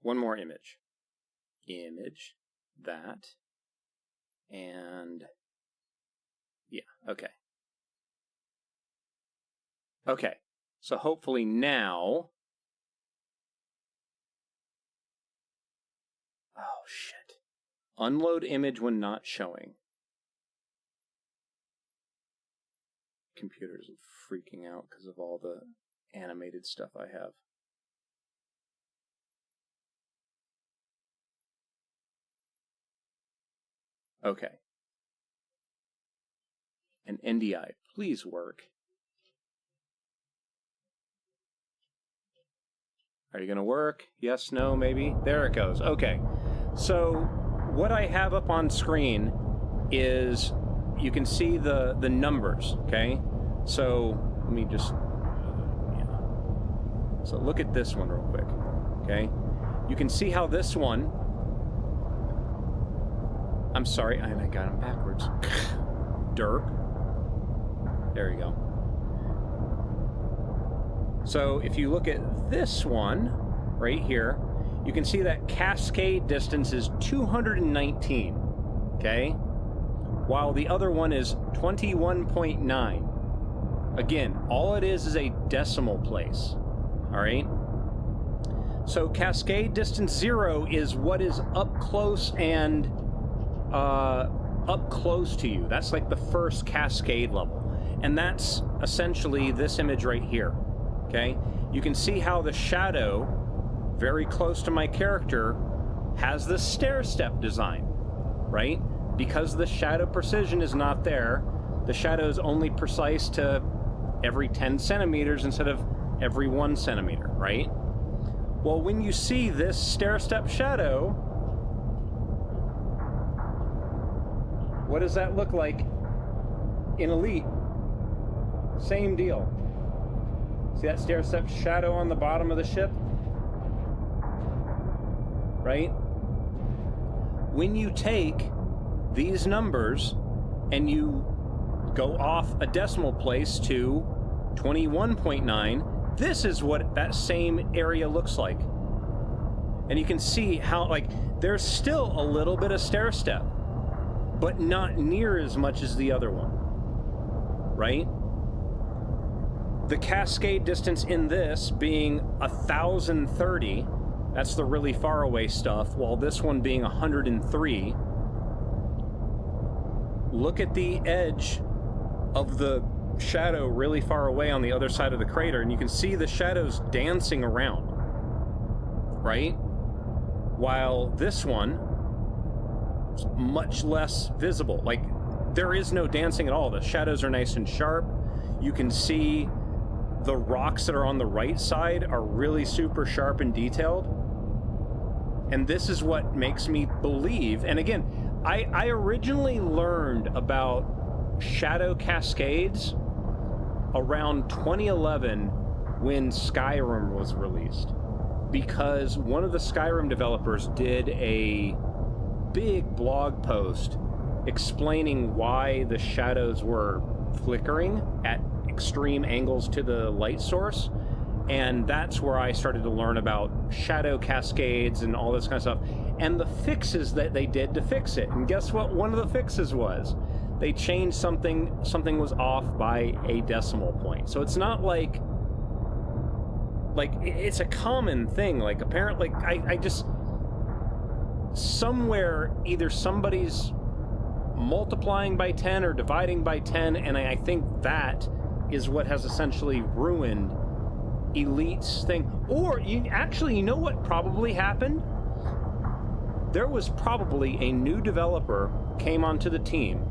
One more image. Image. That. And yeah, okay. Okay, so hopefully now... Oh, shit. Unload image when not showing. Computer's freaking out because of all the animated stuff I have. Okay. And NDI, please work. Are you going to work? Yes, no, maybe? There it goes. Okay. So what I have up on screen is you can see the numbers, okay? So let me just... So look at this one real quick, okay? You can see how this one... I'm sorry, I got them backwards. Derp. There you go. So if you look at this one, right here, you can see that cascade distance is 219, okay? While the other one is 21.9. Again, all it is a decimal place, all right? So cascade distance 0 is what is up close and up close to you. That's like the first cascade level. And that's essentially this image right here, okay? You can see how the shadow, very close to my character, has this stair-step design, right? Because the shadow precision is not there, the shadow is only precise to every 10 centimeters instead of every 1 centimeter, right? Well, when you see this stair-step shadow, what does that look like in Elite? Same deal. See that stair-step shadow on the bottom of the ship? Right? When you take these numbers and you go off a decimal place to 21.9, this is what that same area looks like. And you can see how, like, there's still a little bit of stair-step, but not near as much as the other one, right? The cascade distance in this being 1,030, that's the really far away stuff, while this one being 103. Look at the edge of the shadow really far away on the other side of the crater, and you can see the shadows dancing around, right? While this one is much less visible. Like, there is no dancing at all. The shadows are nice and sharp. You can see the rocks that are on the right side are really super sharp and detailed. And this is what makes me believe, and again, I originally learned about shadow cascades around 2011 when Skyrim was released, because one of the Skyrim developers did a big blog post explaining why the shadows were flickering at extreme angles to the light source, and that's where I started to learn about shadow cascades and all this kind of stuff, and the fixes that they did to fix it. And guess what one of the fixes was? They changed something was off by a decimal point. So it's not like it's a common thing. Like, apparently, I just, somewhere either somebody's multiplying by 10 or dividing by 10, and I think that is what has essentially ruined Elite's thing. Or you know what probably happened? There was probably a new developer came onto the team,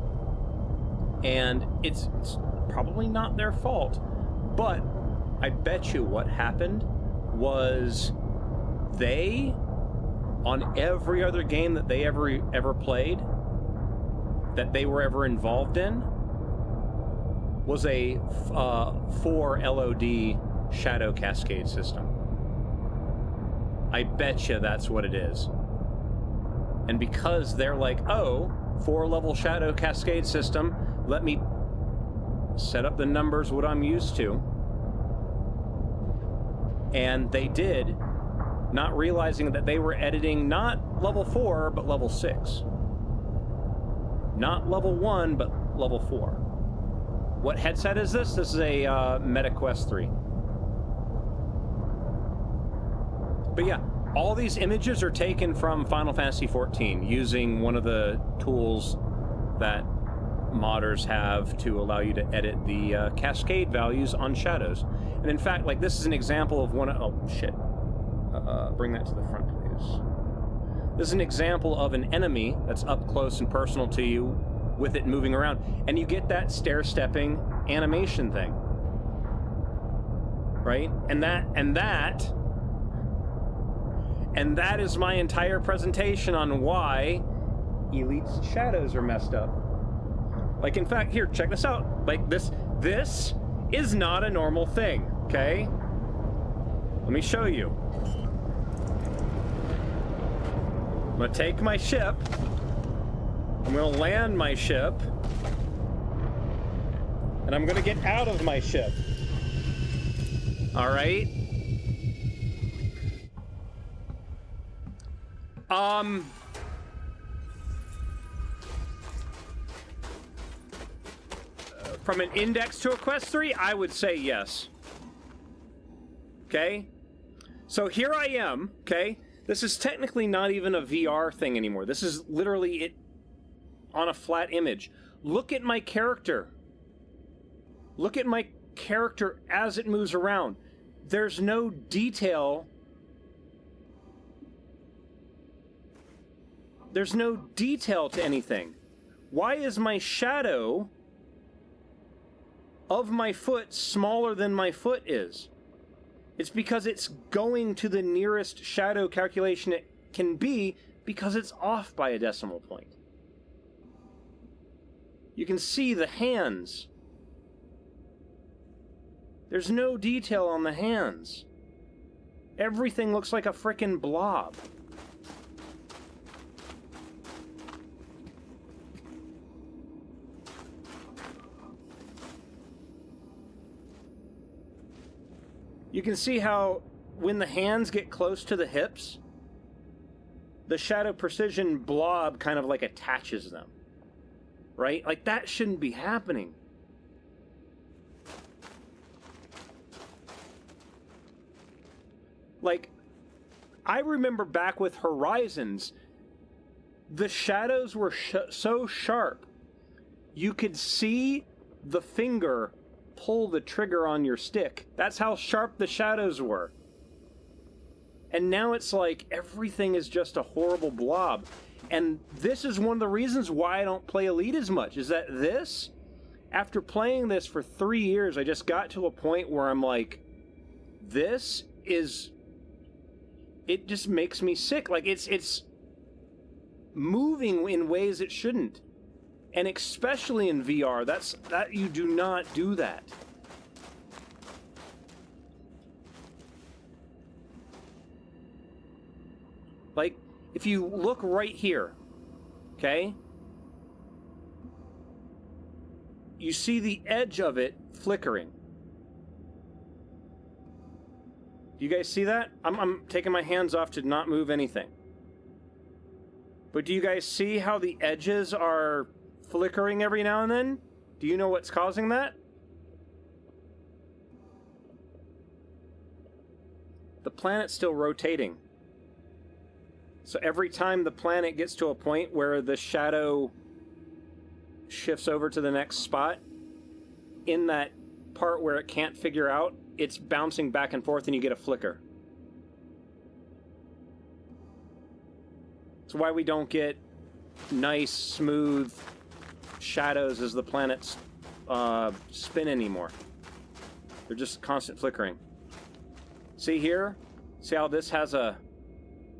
and it's probably not their fault, but I bet you what happened was they, on every other game that they ever played, that they were ever involved in, was a 4 LOD shadow cascade system. I bet you that's what it is. And because they're like, oh, 4-level shadow cascade system, let me set up the numbers what I'm used to. And they did, not realizing that they were editing not level 4, but level 6. Not level 1, but level 4. What headset is this? This is a MetaQuest 3. But yeah, all these images are taken from Final Fantasy XIV using one of the tools that modders have to allow you to edit the cascade values on shadows. And in fact, like, this is an example of one of... Oh, shit. Bring that to the front, please. This is an example of an enemy that's up close and personal to you with it moving around. And you get that stair-stepping animation thing. Right? And that is my entire presentation on why Elite's shadows are messed up. Like, in fact, here, check this out. Like, this is not a normal thing, okay? Let me show you. I'm gonna take my ship. I'm gonna land my ship. And I'm gonna get out of my ship. All right? From an index to a Quest 3, I would say yes. Okay? So here I am, okay? This is technically not even a VR thing anymore. This is literally it on a flat image. Look at my character. Look at my character as it moves around. There's no detail. There's no detail to anything. Why is my shadow of my foot smaller than my foot is? It's because it's going to the nearest shadow calculation it can be, because it's off by a decimal point. You can see the hands. There's no detail on the hands. Everything looks like a frickin' blob. You can see how when the hands get close to the hips, the shadow precision blob kind of like attaches them. Right? Like that shouldn't be happening. Like, I remember back with Horizons, the shadows were so sharp, you could see the finger pull the trigger on your stick. That's how sharp the shadows were. And now it's like everything is just a horrible blob. And this is one of the reasons why I don't play Elite as much, is that this, after playing this for 3 years, I just got to a point where I'm like, this is... It just makes me sick. Like, it's moving in ways it shouldn't. And especially in VR, that you do not do that. Like, if you look right here, okay? You see the edge of it flickering. Do you guys see that? I'm taking my hands off to not move anything. But do you guys see how the edges are flickering every now and then? Do you know what's causing that? The planet's still rotating. So every time the planet gets to a point where the shadow shifts over to the next spot, in that part where it can't figure out, it's bouncing back and forth and you get a flicker. That's why we don't get nice, smooth shadows as the planets spin anymore. They're just constant flickering. See here? See how this has a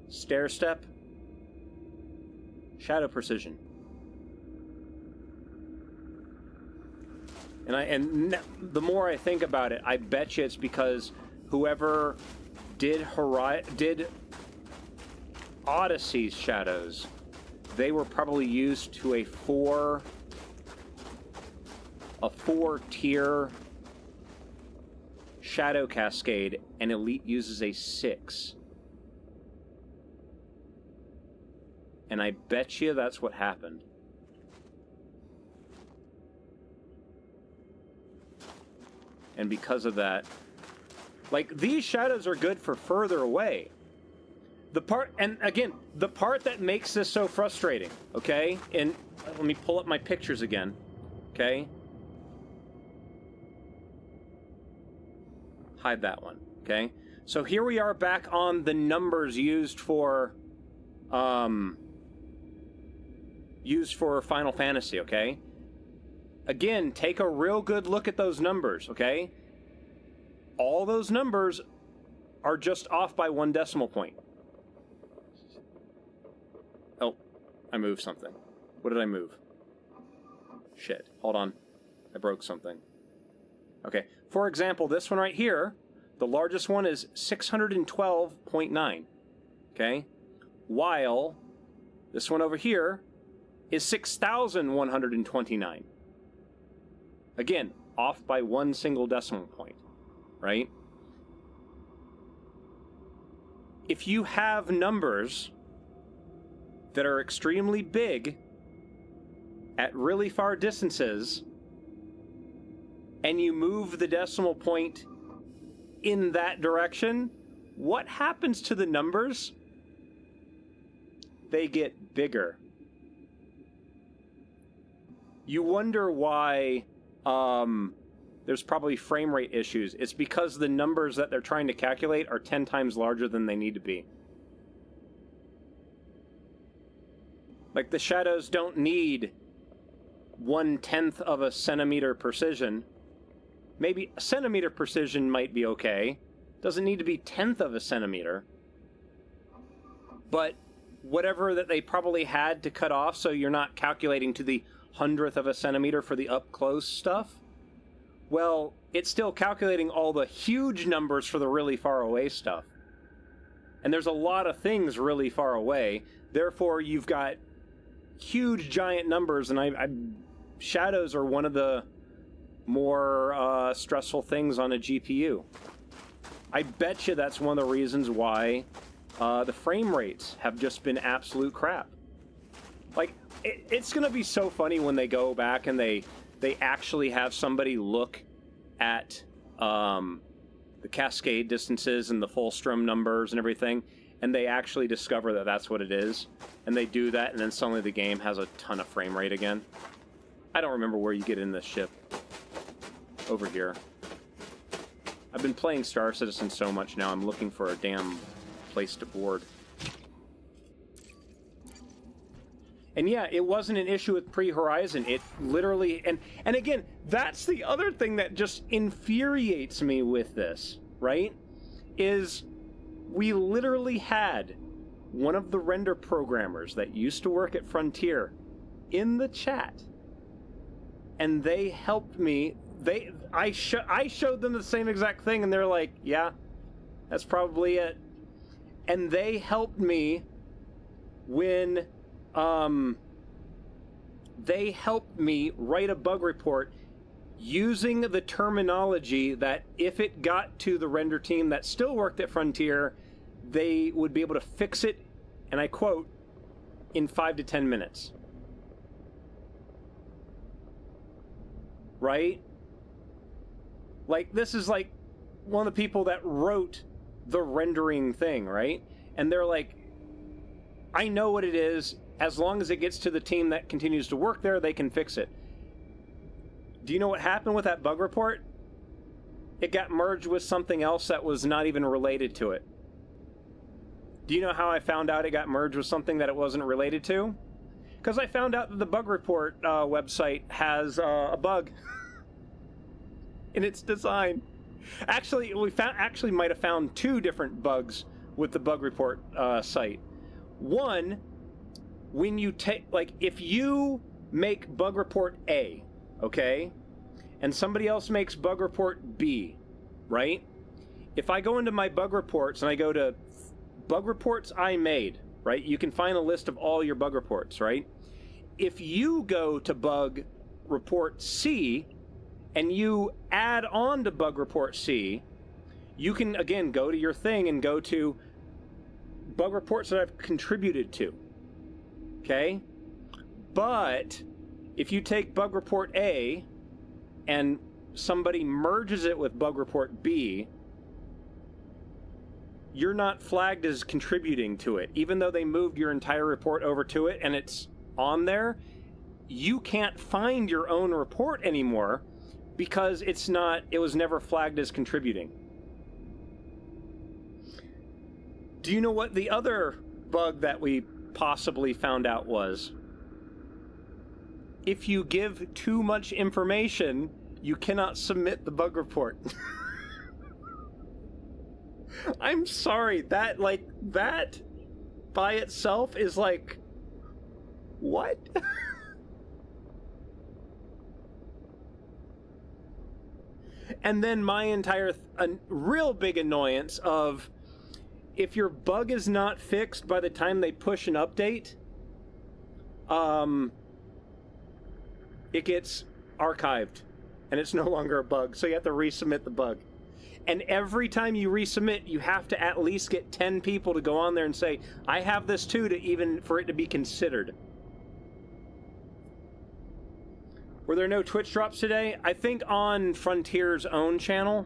stair step? Shadow precision. And the more I think about it, I bet you it's because whoever did Odyssey's shadows, they were probably used to a four-tier shadow cascade, and Elite uses a 6. And I bet you that's what happened. And because of that, like, these shadows are good for further away. The part that makes this so frustrating, okay? And let me pull up my pictures again, okay? Hide that one, okay? So here we are back on the numbers used for Final Fantasy, okay? Again, take a real good look at those numbers, okay? All those numbers are just off by 1 decimal point. Oh, I moved something. What did I move? Shit, hold on. I broke something. Okay, for example, this one right here, the largest one is 612.9, okay? While this one over here is 6,129. Again, off by 1 single decimal point, right? If you have numbers that are extremely big at really far distances, and you move the decimal point in that direction, what happens to the numbers? They get bigger. You wonder why there's probably frame rate issues. It's because the numbers that they're trying to calculate are 10 times larger than they need to be. Like, the shadows don't need 1/10 of a centimeter precision. Maybe a centimeter precision might be okay. Doesn't need to be 1/10 of a centimeter. But whatever that they probably had to cut off so you're not calculating to the 100th of a centimeter for the up-close stuff, Well, it's still calculating all the huge numbers for the really far away stuff. And there's a lot of things really far away. Therefore, you've got huge, giant numbers, and shadows are one of the more stressful things on a GPU. I bet you that's one of the reasons why the frame rates have just been absolute crap. Like, it's going to be so funny when they go back and they actually have somebody look at the cascade distances and the Fulstrom numbers and everything, and they actually discover that that's what it is, and they do that, and then suddenly the game has a ton of frame rate again. I don't remember where you get in this ship. Over here. I've been playing Star Citizen so much now, I'm looking for a damn place to board. And yeah, it wasn't an issue with Pre-Horizon. It literally... And again, that's the other thing that just infuriates me with this, right? Is we literally had one of the render programmers that used to work at Frontier in the chat. And they helped me... I showed them the same exact thing, and they're like, yeah, that's probably it. And they helped me when... they helped me write a bug report using the terminology that if it got to the render team that still worked at Frontier, they would be able to fix it, and I quote, in 5 to 10 minutes. Right? Like, this is like one of the people that wrote the rendering thing, right? And they're like, I know what it is. As long as it gets to the team that continues to work there, they can fix it. Do you know what happened with that bug report? It got merged with something else that was not even related to it. Do you know how I found out it got merged with something that it wasn't related to? Because I found out that the bug report website has a bug in its design. Actually, we might have found 2 different bugs with the bug report site. One, when you take, like, if you make bug report A, okay, and somebody else makes bug report B, right? If I go into my bug reports and I go to bug reports I made, right? You can find a list of all your bug reports, right? If you go to bug report C and you add on to bug report C, you can, again, go to your thing and go to bug reports that I've contributed to. Okay? But if you take bug report A and somebody merges it with bug report B, you're not flagged as contributing to it. Even though they moved your entire report over to it and it's on there, you can't find your own report anymore because it was never flagged as contributing. Do you know what the other bug that we possibly found out was? If you give too much information, you cannot submit the bug report. I'm sorry, that by itself is like, what? And then my entire real big annoyance of, if your bug is not fixed by the time they push an update, it gets archived and it's no longer a bug, so you have to resubmit the bug. And every time you resubmit, you have to at least get 10 people to go on there and say, I have this too, for it to be considered. Were there no Twitch drops today? I think on Frontier's own channel.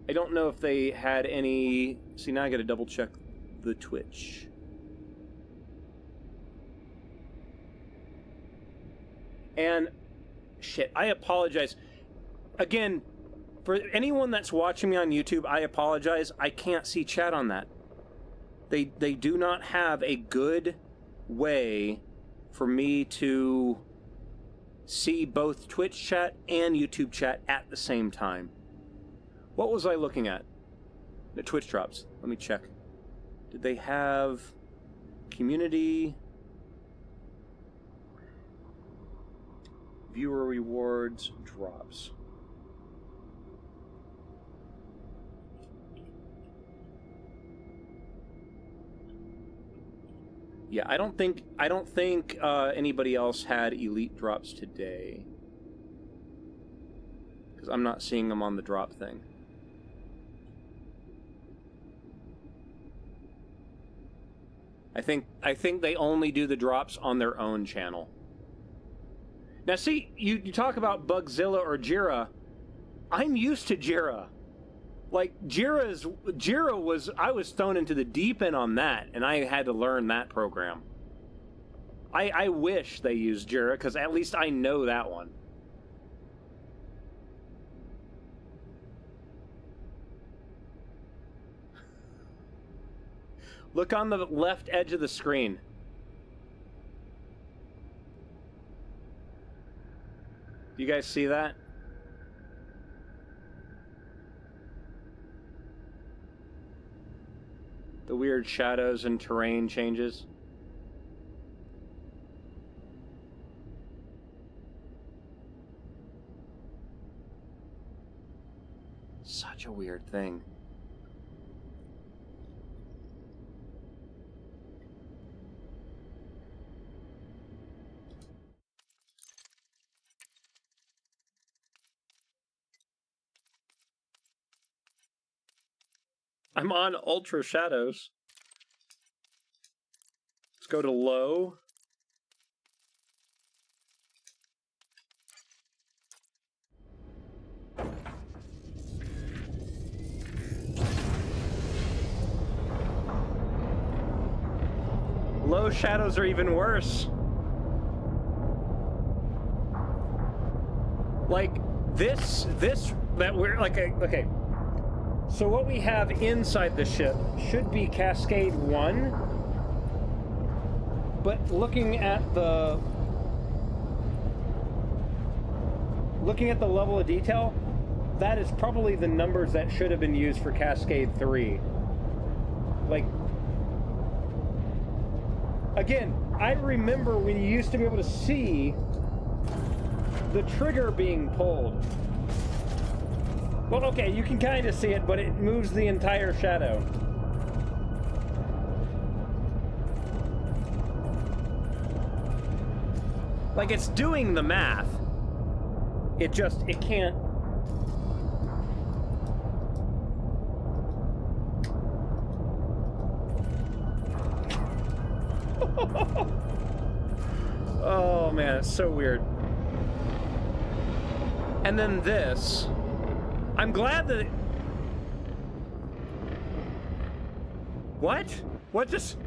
I don't know if they had any... See, now I gotta double check the Twitch. And, shit, I apologize. Again, for anyone that's watching me on YouTube, I apologize. I can't see chat on that. They do not have a good way for me to see both Twitch chat and YouTube chat at the same time. What was I looking at? The Twitch drops. Let me check. Did they have community? Viewer rewards drops. Yeah, I don't think anybody else had elite drops today. Because I'm not seeing them on the drop thing. I think they only do the drops on their own channel. Now see, you talk about Bugzilla or Jira. I'm used to Jira. Like, I was thrown into the deep end on that, and I had to learn that program. I wish they used Jira, because at least I know that one. Look on the left edge of the screen. Do you guys see that? The weird shadows and terrain changes. Such a weird thing. I'm on Ultra Shadows. Let's go to low. Low shadows are even worse. Like this that we're like okay. So what we have inside the ship should be Cascade 1, but looking at the level of detail, that is probably the numbers that should have been used for Cascade 3. Like, again, I remember when you used to be able to see the trigger being pulled. Well, okay, you can kind of see it, but it moves the entire shadow. Like, it's doing the math. It can't. Oh, man, it's so weird. And then this. I'm glad that... What? What just...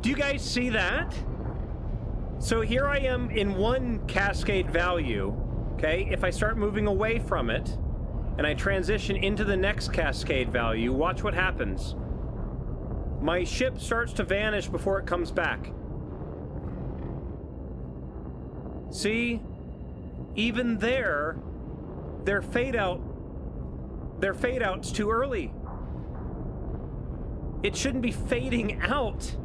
Do you guys see that? So here I am in one cascade value, okay? If I start moving away from it, and I transition into the next cascade value, watch what happens. My ship starts to vanish before it comes back. See? Even their fadeout's too early. It shouldn't be fading out.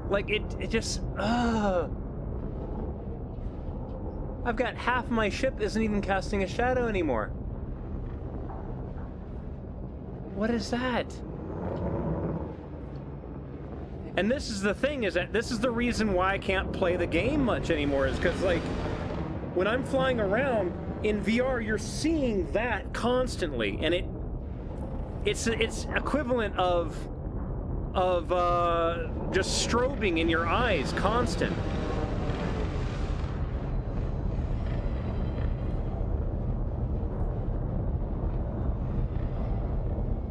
Like, it just, I've got half my ship isn't even casting a shadow anymore. What is that? And this is the thing, is that this is the reason why I can't play the game much anymore, is because, like, when I'm flying around in VR, you're seeing that constantly, and it's equivalent of just strobing in your eyes, constant.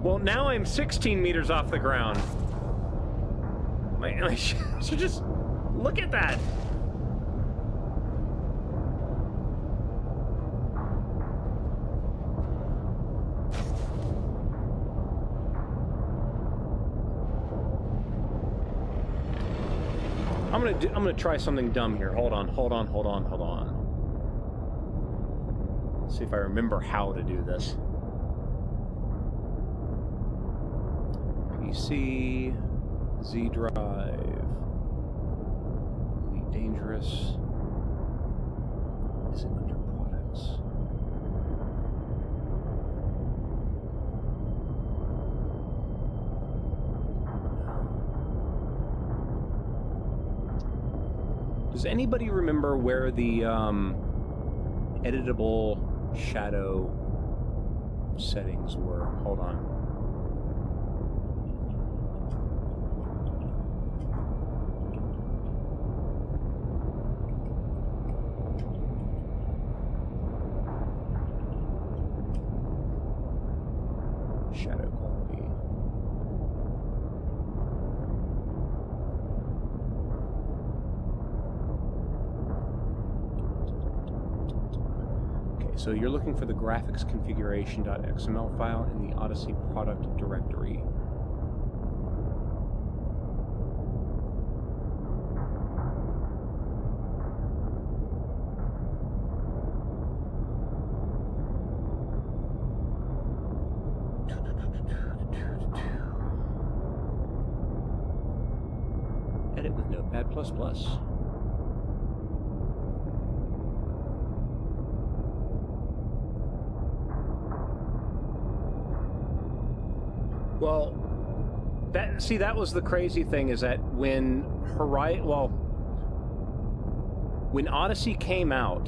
Well, now I'm 16 meters off the ground. So just look at that. I'm gonna try something dumb here. Hold on. Let's see if I remember how to do this. PC, Z drive, Elite Dangerous. Is it under products? Does anybody remember where the editable shadow settings were? Hold on. Shadow quality. Okay, so you're looking for the graphics configuration.xml file in the Odyssey product directory. Edit with Notepad++. Well, that was the crazy thing, is that when when Odyssey came out,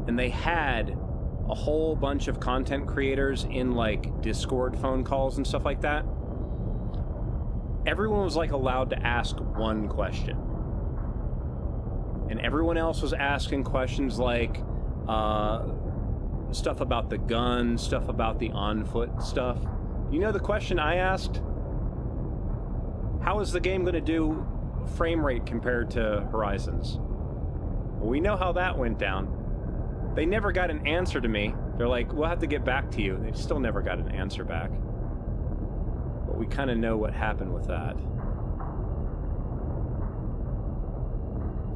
and they had a whole bunch of content creators in like Discord phone calls and stuff like that, everyone was like allowed to ask one question. And everyone else was asking questions like stuff about the gun, stuff about the on-foot stuff. You know the question I asked? How is the game going to do frame rate compared to Horizons? Well, we know how that went down. They never got an answer to me. They're like, we'll have to get back to you. They still never got an answer back. But we kind of know what happened with that.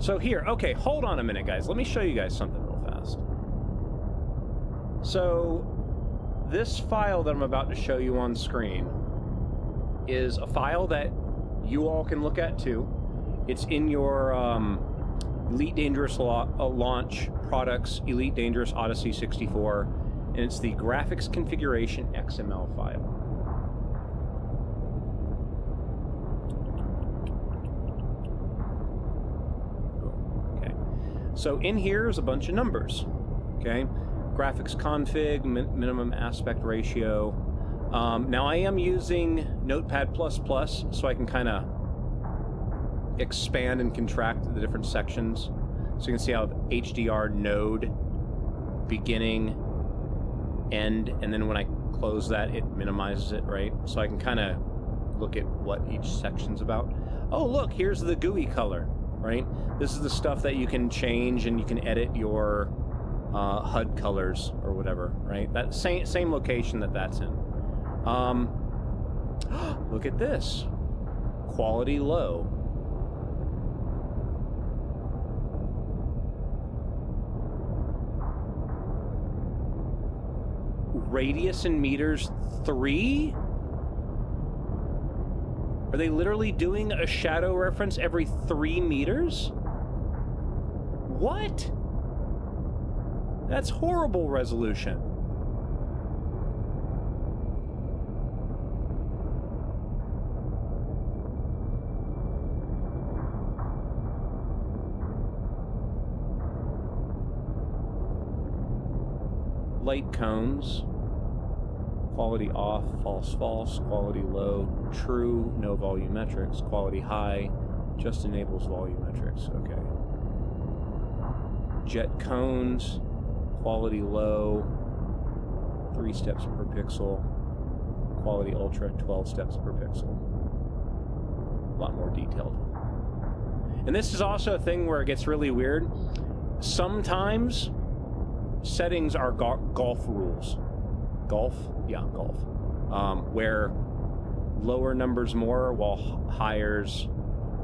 So here, okay, hold on a minute, guys. Let me show you guys something real fast. So, this file that I'm about to show you on screen is a file that you all can look at too. It's in your Elite Dangerous Launch Products, Elite Dangerous Odyssey 64, and it's the graphics configuration XML file. Okay. So in here is a bunch of numbers, okay? Graphics config, minimum aspect ratio. Now I am using Notepad++, so I can kind of expand and contract the different sections. So you can see how HDR node, beginning, end, and then when I close that, it minimizes it, right? So I can kind of look at what each section's about. Oh, look, here's the GUI color, right? This is the stuff that you can change, and you can edit your HUD colors or whatever, right? That same location that's in. Look at this. Quality low. Radius in meters 3? Are they literally doing a shadow reference every 3 meters? What? That's horrible resolution. Light cones. Quality off, false, false. Quality low, true, no volumetrics. Quality high, just enables volumetrics. Okay. Jet cones. Quality low, 3 steps per pixel. Quality ultra, 12 steps per pixel. A lot more detailed. And this is also a thing where it gets really weird. Sometimes settings are golf rules. Golf? Yeah, golf. Where lower numbers more, while higher's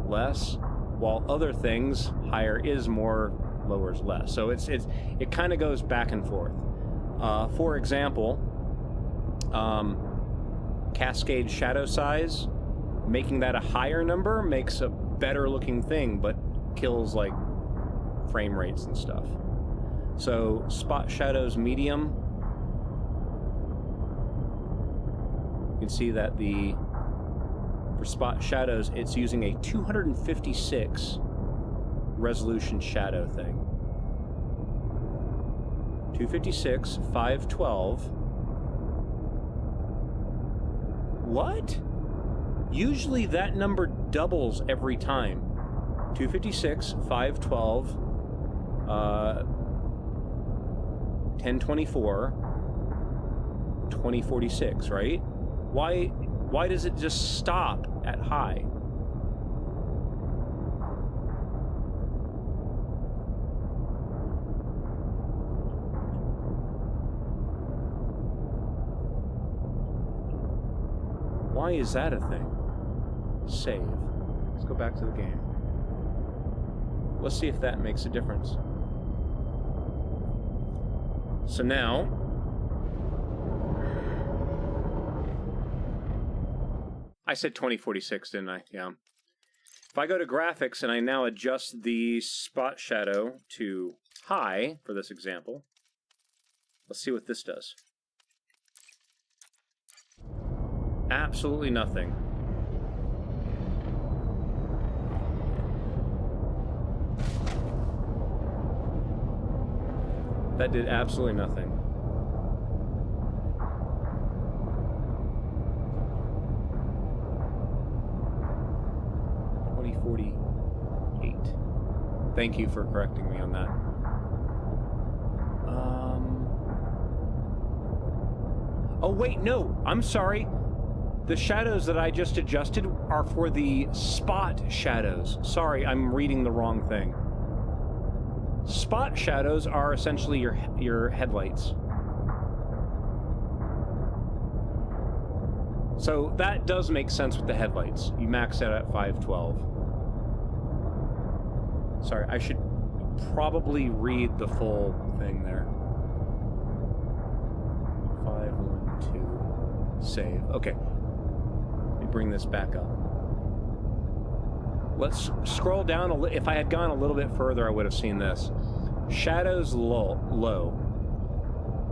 less. While other things, higher is more, lower's less. So it kind of goes back and forth. For example, cascade shadow size, making that a higher number makes a better looking thing, but kills like frame rates and stuff. So spot shadows medium. You can see that for spot shadows, it's using a 256 resolution shadow thing. 256, 512. What? Usually that number doubles every time. 256, 512, 1024, 2046, right? Why does it just stop at high? Why is that a thing? Save. Let's go back to the game. Let's see if that makes a difference. So now, I said 2046, didn't I? Yeah. If I go to graphics and I now adjust the spot shadow to high for this example, let's see what this does. Absolutely nothing. That did absolutely nothing. Thank you for correcting me on that. Oh wait, no, I'm sorry. The shadows that I just adjusted are for the spot shadows. Sorry, I'm reading the wrong thing. Spot shadows are essentially your headlights. So that does make sense with the headlights. You max out at 512. Sorry, I should probably read the full thing there. 512 save. Okay. Let me bring this back up. Let's scroll down a little. If I had gone a little bit further, I would have seen this. Shadows low.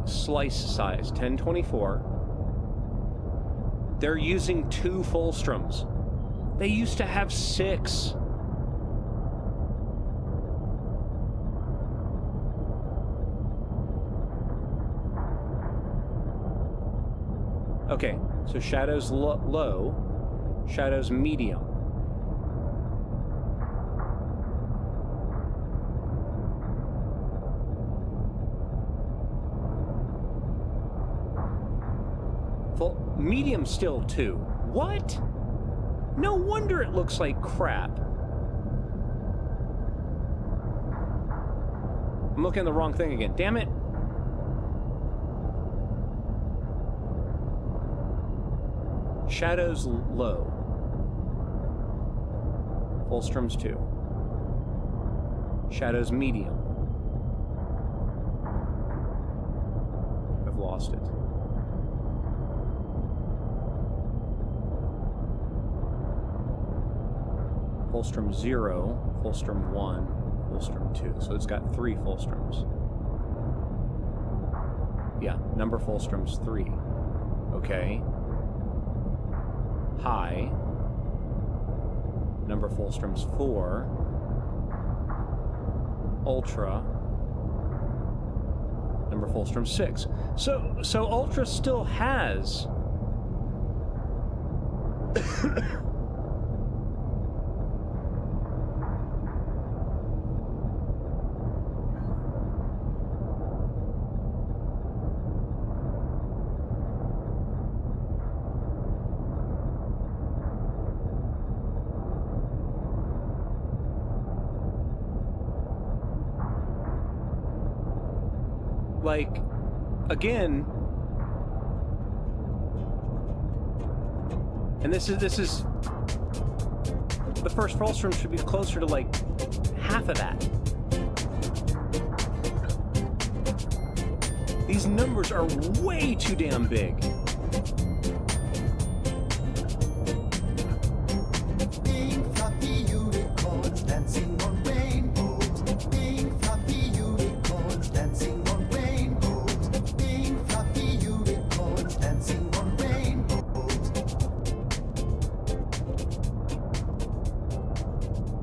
Slice size 1024. They're using 2 Fulstroms. They used to have 6. Okay, so shadows low, shadows medium. Medium still 2. What? No wonder it looks like crap. I'm looking at the wrong thing again. Damn it. Shadows low. Fulstroms 2. Shadows medium. I've lost it. Fulstrom 0, Fulstrom 1, Fulstrom 2. So it's got 3 Fulstroms. Yeah, number Fulstrom's 3. Okay. High. Number Fulstrom's 4. Ultra. Number Fulstrom's 6. So Ultra still has like, again, and this is the first Fulstrom should be closer to like half of that. These numbers are way too damn big. Pink fluffy unicorns dancing on rainbows. Pink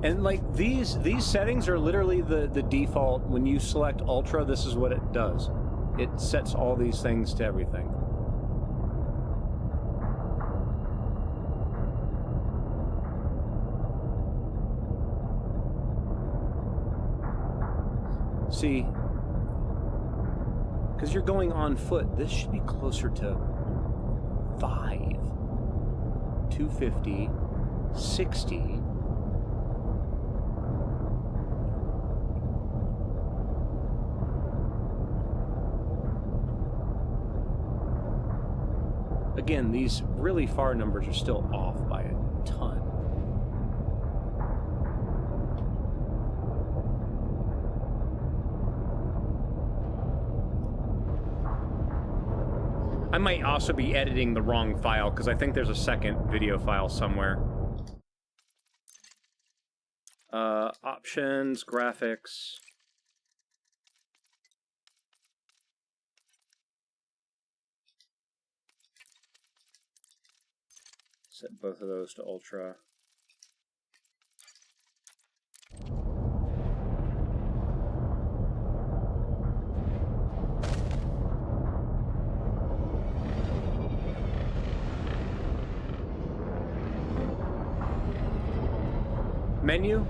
And like these settings are literally the default. When you select Ultra, this is what it does. It sets all these things to everything. See, because you're going on foot, this should be closer to 5, 250, 60. Again, these really far numbers are still off by a ton. I might also be editing the wrong file because I think there's a second video file somewhere. Options, graphics. Set both of those to Ultra. Menu.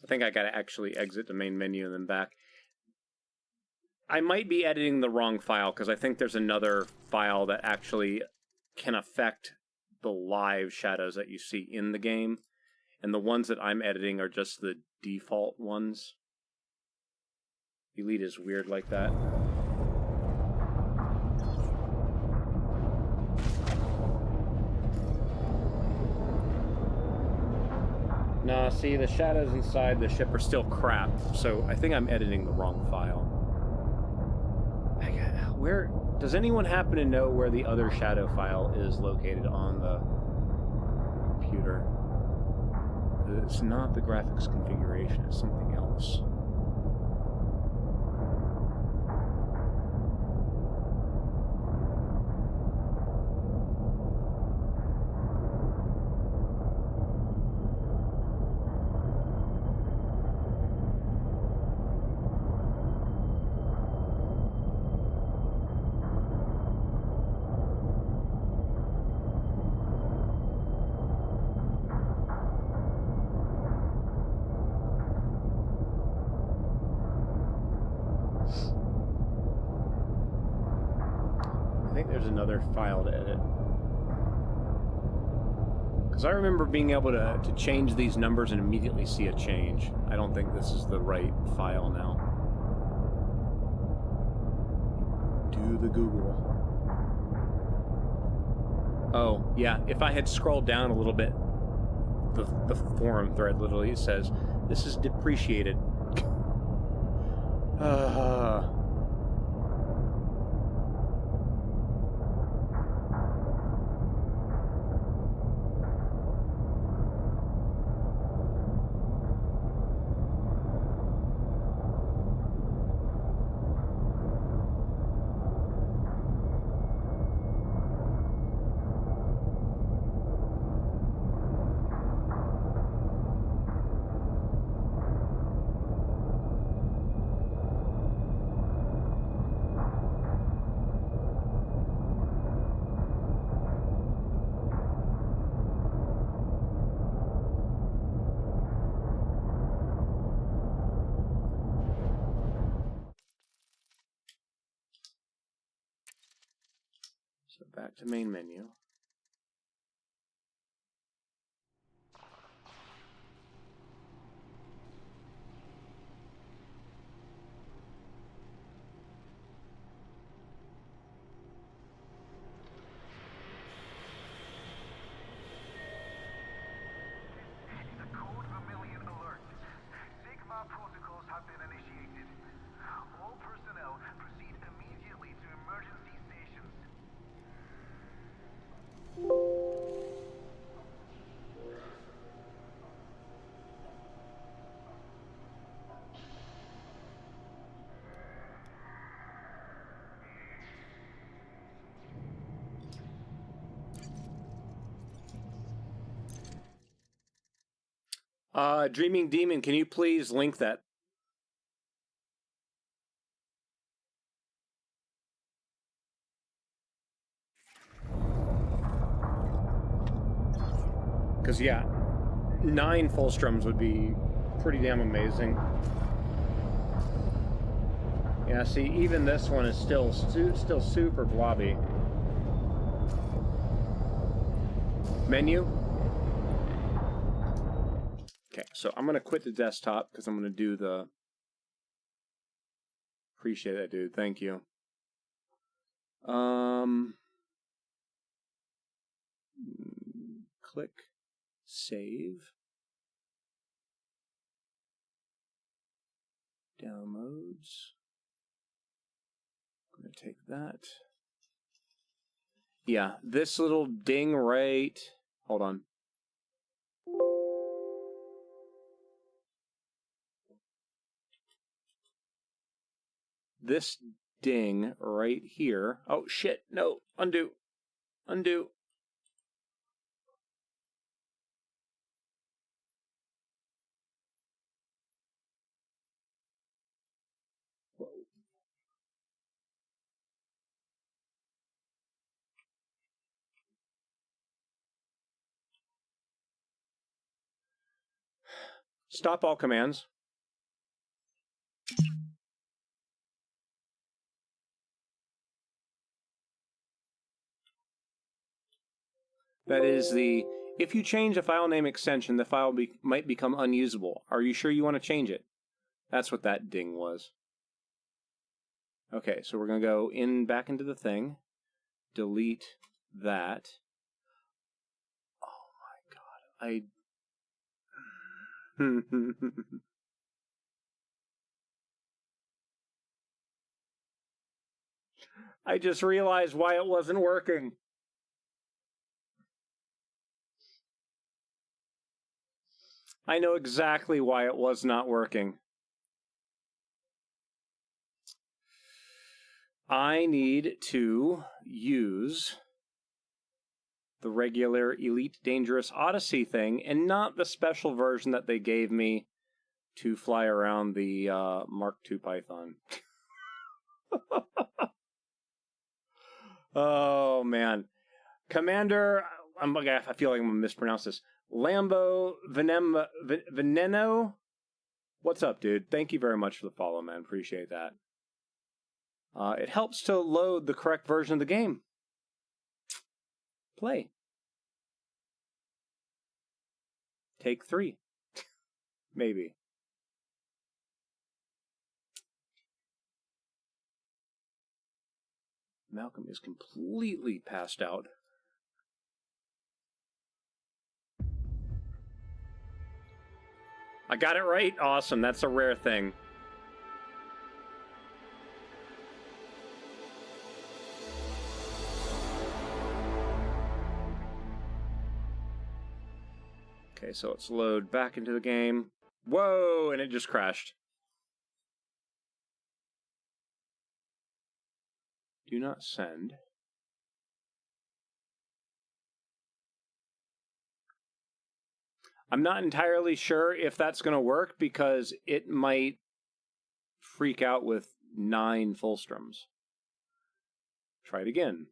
I think I gotta actually exit the main menu and then back. I might be editing the wrong file because I think there's another file that actually can affect the live shadows that you see in the game. And the ones that I'm editing are just the default ones. Elite is weird like that. Nah, see, the shadows inside the ship are still crap, so I think I'm editing the wrong file. Where does anyone happen to know where the other shadow file is located on the computer? It's not the graphics configuration, it's something else. I think there's another file to edit. Because I remember being able to change these numbers and immediately see a change. I don't think this is the right file now. Do the Google. Oh, yeah, if I had scrolled down a little bit, the forum thread literally says, this is depreciated. So back to main menu. Protocols have been initiated. All personnel proceed immediately to emergency stations. Dreaming Demon, can you please link that? Because, yeah, 9 Fullstroms would be pretty damn amazing. Yeah, see, even this one is still super blobby. Menu. Okay, so I'm going to quit the desktop because I'm going to do the... Appreciate that, dude. Thank you. Click save. Downloads. I'm going to take that. Yeah, this little ding right... Hold on. This ding right here... Oh, shit. No. Undo. Undo. Whoa. Stop all commands. That is the... If you change a file name extension, the file might become unusable. Are you sure you want to change it? That's what that ding was. Okay, so we're going to go back into the thing. Delete that. Oh my god. I just realized why it wasn't working. I know exactly why it was not working. I need to use the regular Elite Dangerous Odyssey thing and not the special version that they gave me to fly around the Mark II Python. Oh, man. Commander, I feel like I'm going to mispronounce this. Lambo Veneno? What's up, dude? Thank you very much for the follow, man. Appreciate that. It helps to load the correct version of the game. Play. Take 3. Maybe. Malcolm is completely passed out. I got it right? Awesome. That's a rare thing. Okay, so let's load back into the game. Whoa, and it just crashed. Do not send. I'm not entirely sure if that's going to work because it might freak out with 9 Fullstroms. Try it again.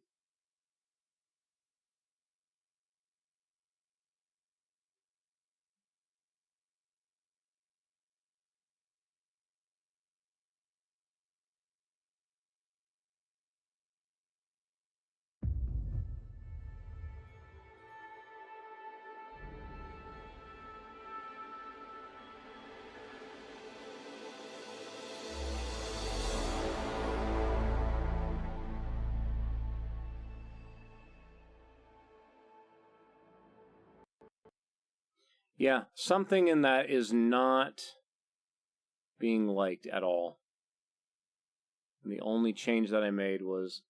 Yeah, something in that is not being liked at all. And the only change that I made was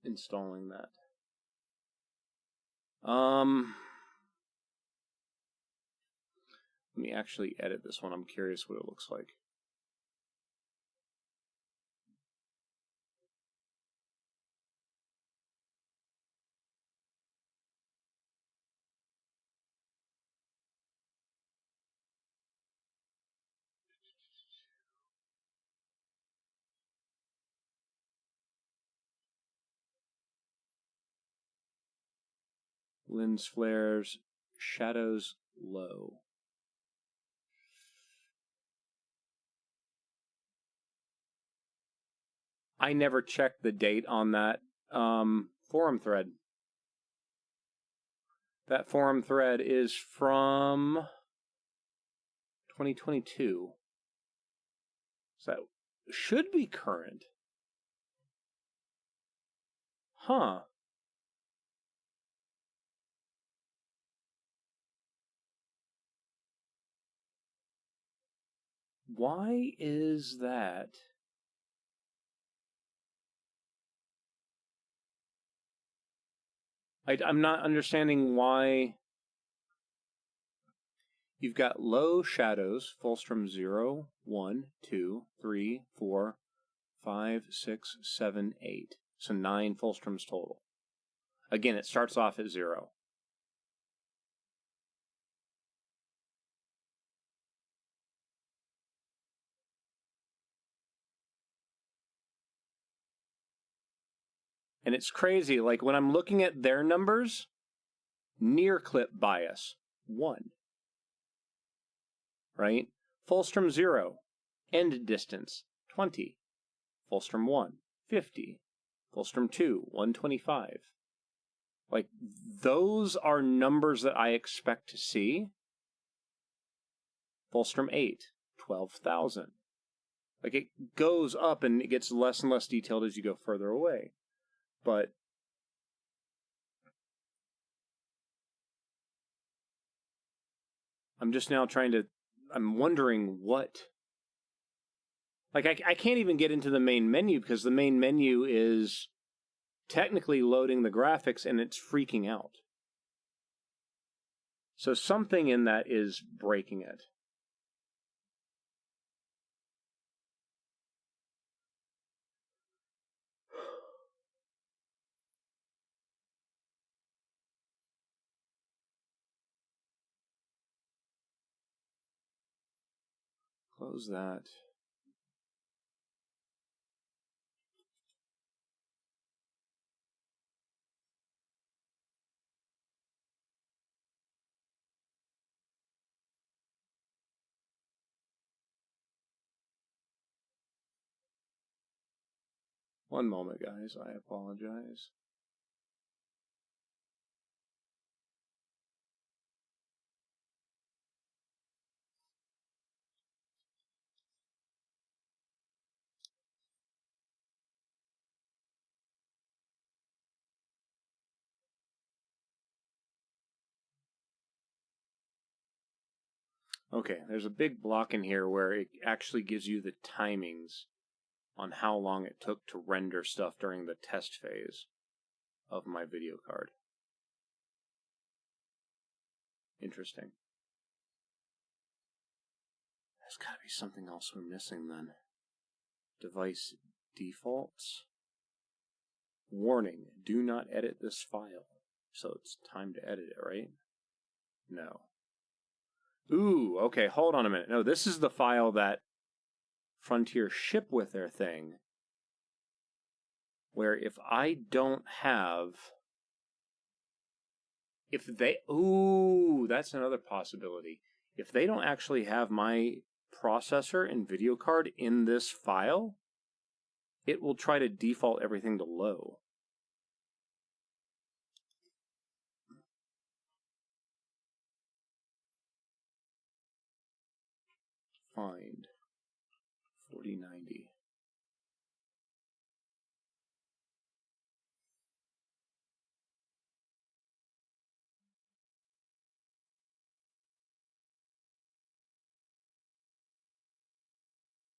installing that. Let me actually edit this one. I'm curious what it looks like. Lens flares, shadows low. I never checked the date on that forum thread. That forum thread is from 2022. So that should be current. Huh. Why is that? I'm not understanding why you've got low shadows, Fulstrom 0, 1, 2, 3, 4, 5, 6, 7, 8. So 9 Fulstroms total. Again, it starts off at 0. And it's crazy, like when I'm looking at their numbers, near clip bias, 1. Right? Fulstrom 0, end distance, 20. Fulstrom 1, 50. Fulstrom 2, 125. Like, those are numbers that I expect to see. Fulstrom 8, 12,000. Like, it goes up and it gets less and less detailed as you go further away. But I'm just now I'm wondering what... Like, I can't even get into the main menu because the main menu is technically loading the graphics and it's freaking out. So something in that is breaking it. Close that. One moment, guys. I apologize. Okay, there's a big block in here where it actually gives you the timings on how long it took to render stuff during the test phase of my video card. Interesting. There's got to be something else we're missing then. Device defaults. Warning, do not edit this file. So it's time to edit it, right? No. Ooh, okay, hold on a minute. No, this is the file that Frontier ship with their thing. Where if I don't have... If they... Ooh, that's another possibility. If they don't actually have my processor and video card in this file, it will try to default everything to low. Find 4090.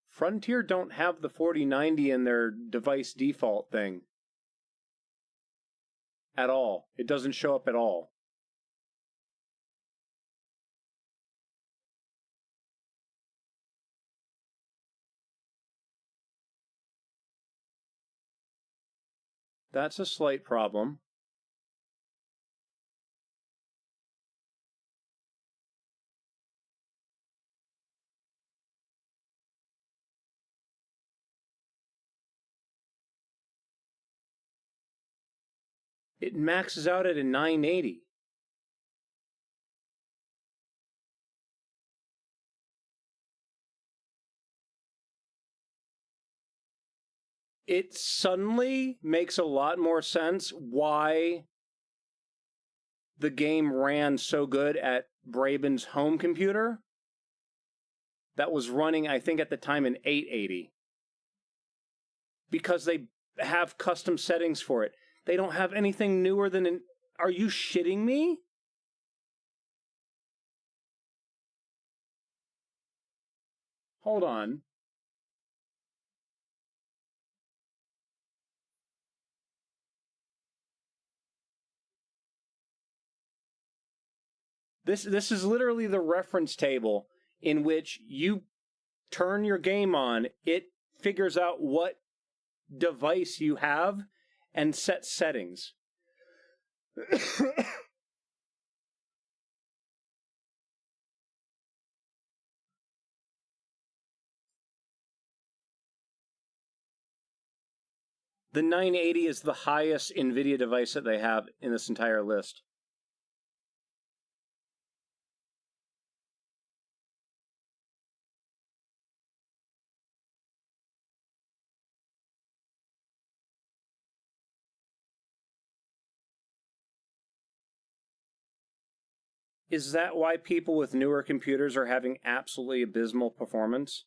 Frontier don't have the 4090 in their device default thing. At all. It doesn't show up at all. That's a slight problem. It maxes out at a 980. it suddenly makes a lot more sense why the game ran so good at Braben's home computer that was running, I think at the time, in 880. Because they have custom settings for it. They don't have anything newer than an... Are you shitting me? Hold on. This is literally the reference table in which you turn your game on, it figures out what device you have and sets settings. The 980 is the highest NVIDIA device that they have in this entire list. Is that why people with newer computers are having absolutely abysmal performance?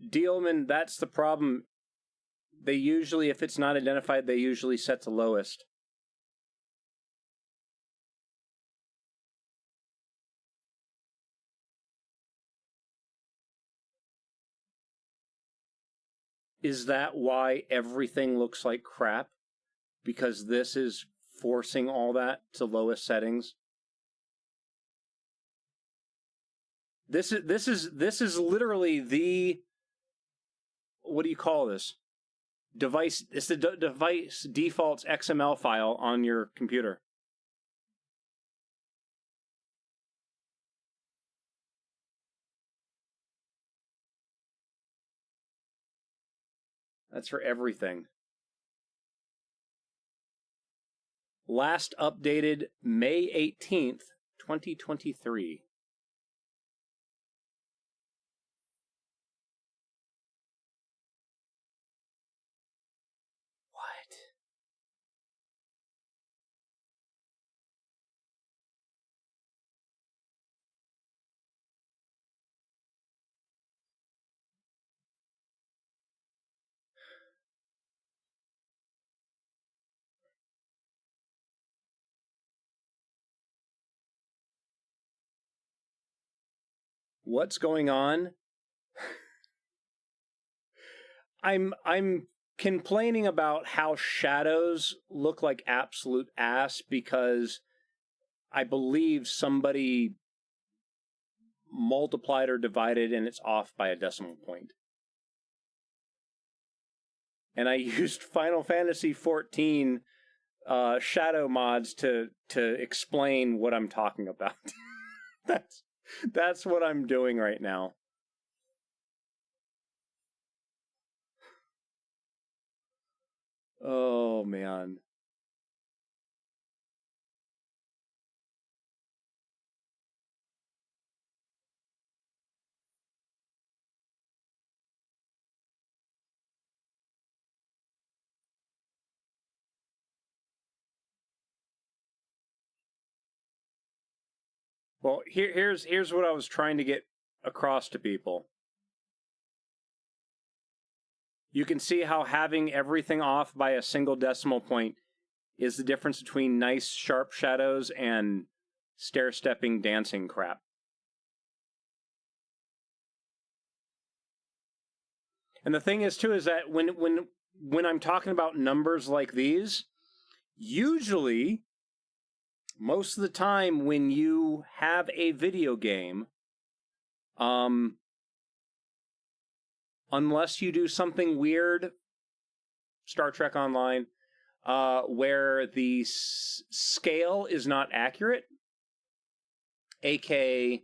Dealman, that's the problem. They usually, if it's not identified, they usually set the lowest. Is that why everything looks like crap? Because this is forcing all that to lowest settings? This is literally the, what do you call this? Device. It's the device defaults XML file on your computer. That's for everything. Last updated May 18th, 2023. What? What's going on? I'm complaining about how shadows look like absolute ass because I believe somebody multiplied or divided and it's off by a decimal point. And I used Final Fantasy XIV shadow mods to explain what I'm talking about. That's what I'm doing right now. Oh, man. Well, here's what I was trying to get across to people. You can see how having everything off by a single decimal point is the difference between nice, sharp shadows and stair-stepping dancing crap. And the thing is, too, is that when I'm talking about numbers like these, usually, most of the time when you have a video game, unless you do something weird, Star Trek Online, where the scale is not accurate, aka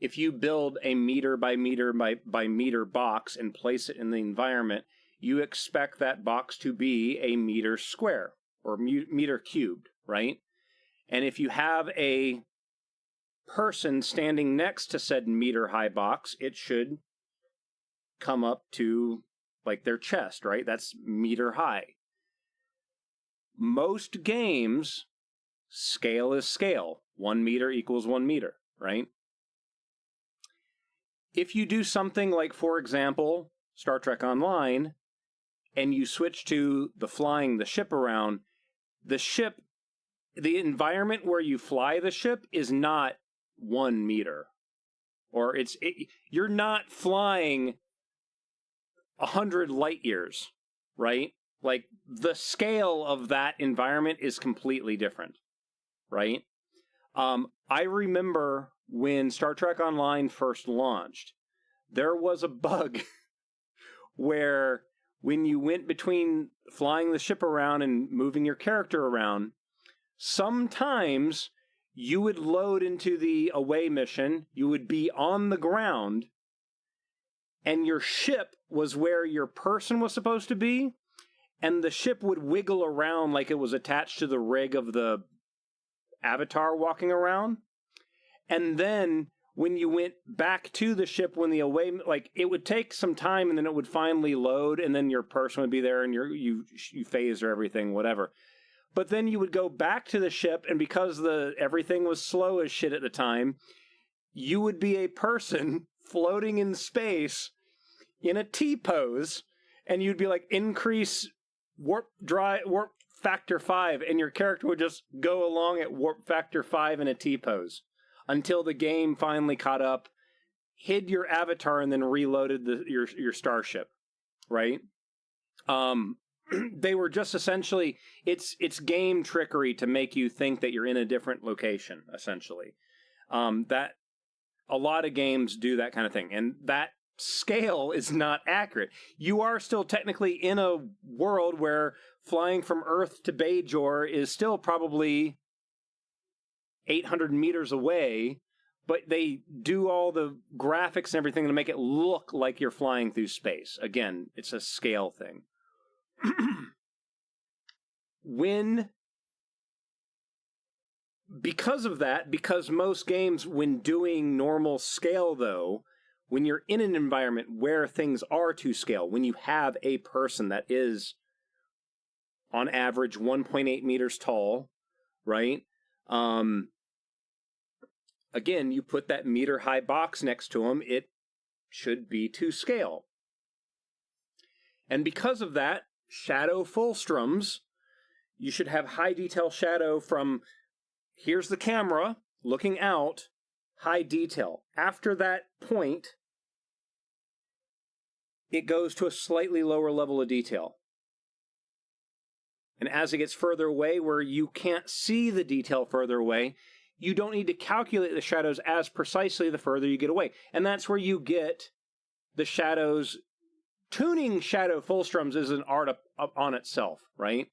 if you build a meter by meter by meter box and place it in the environment, you expect that box to be a meter square or meter cubed, right? And if you have a person standing next to said meter-high box, it should come up to, like, their chest, right? That's meter high. Most games, scale is scale. 1 meter equals 1 meter, right? If you do something like, for example, Star Trek Online, and you switch to the flying the ship around, the ship, the environment where you fly the ship is not 1 meter. Or you're not flying 100 light years, right? Like, the scale of that environment is completely different, right? I remember when Star Trek Online first launched, there was a bug where when you went between flying the ship around and moving your character around, sometimes you would load into the away mission, you would be on the ground, and your ship was where your person was supposed to be, and the ship would wiggle around like it was attached to the rig of the avatar walking around. And then when you went back to the ship, when the away, like, it would take some time, and then it would finally load, and then your person would be there, and you phaser everything, whatever. But then you would go back to the ship, and because everything was slow as shit at the time, you would be a person floating in space in a T-pose, and you'd be like, increase warp factor 5, and your character would just go along at warp factor 5 in a T-pose until the game finally caught up, hid your avatar, and then reloaded your starship, right? They were just essentially, it's game trickery to make you think that you're in a different location, essentially. That a lot of games do that kind of thing, and that scale is not accurate. You are still technically in a world where flying from Earth to Bajor is still probably 800 meters away, but they do all the graphics and everything to make it look like you're flying through space. Again, it's a scale thing. Because most games, when doing normal scale, though, when you're in an environment where things are to scale, when you have a person that is, on average, 1.8 meters tall, right? Again, you put that meter-high box next to them, it should be to scale. And because of that, shadow fulstroms, you should have high detail shadow from, here's the camera looking out, high detail. After that point, it goes to a slightly lower level of detail. And as it gets further away, where you can't see the detail further away, you don't need to calculate the shadows as precisely the further you get away. And that's where you get the shadows. Tuning shadow fulstroms is an art on itself, right?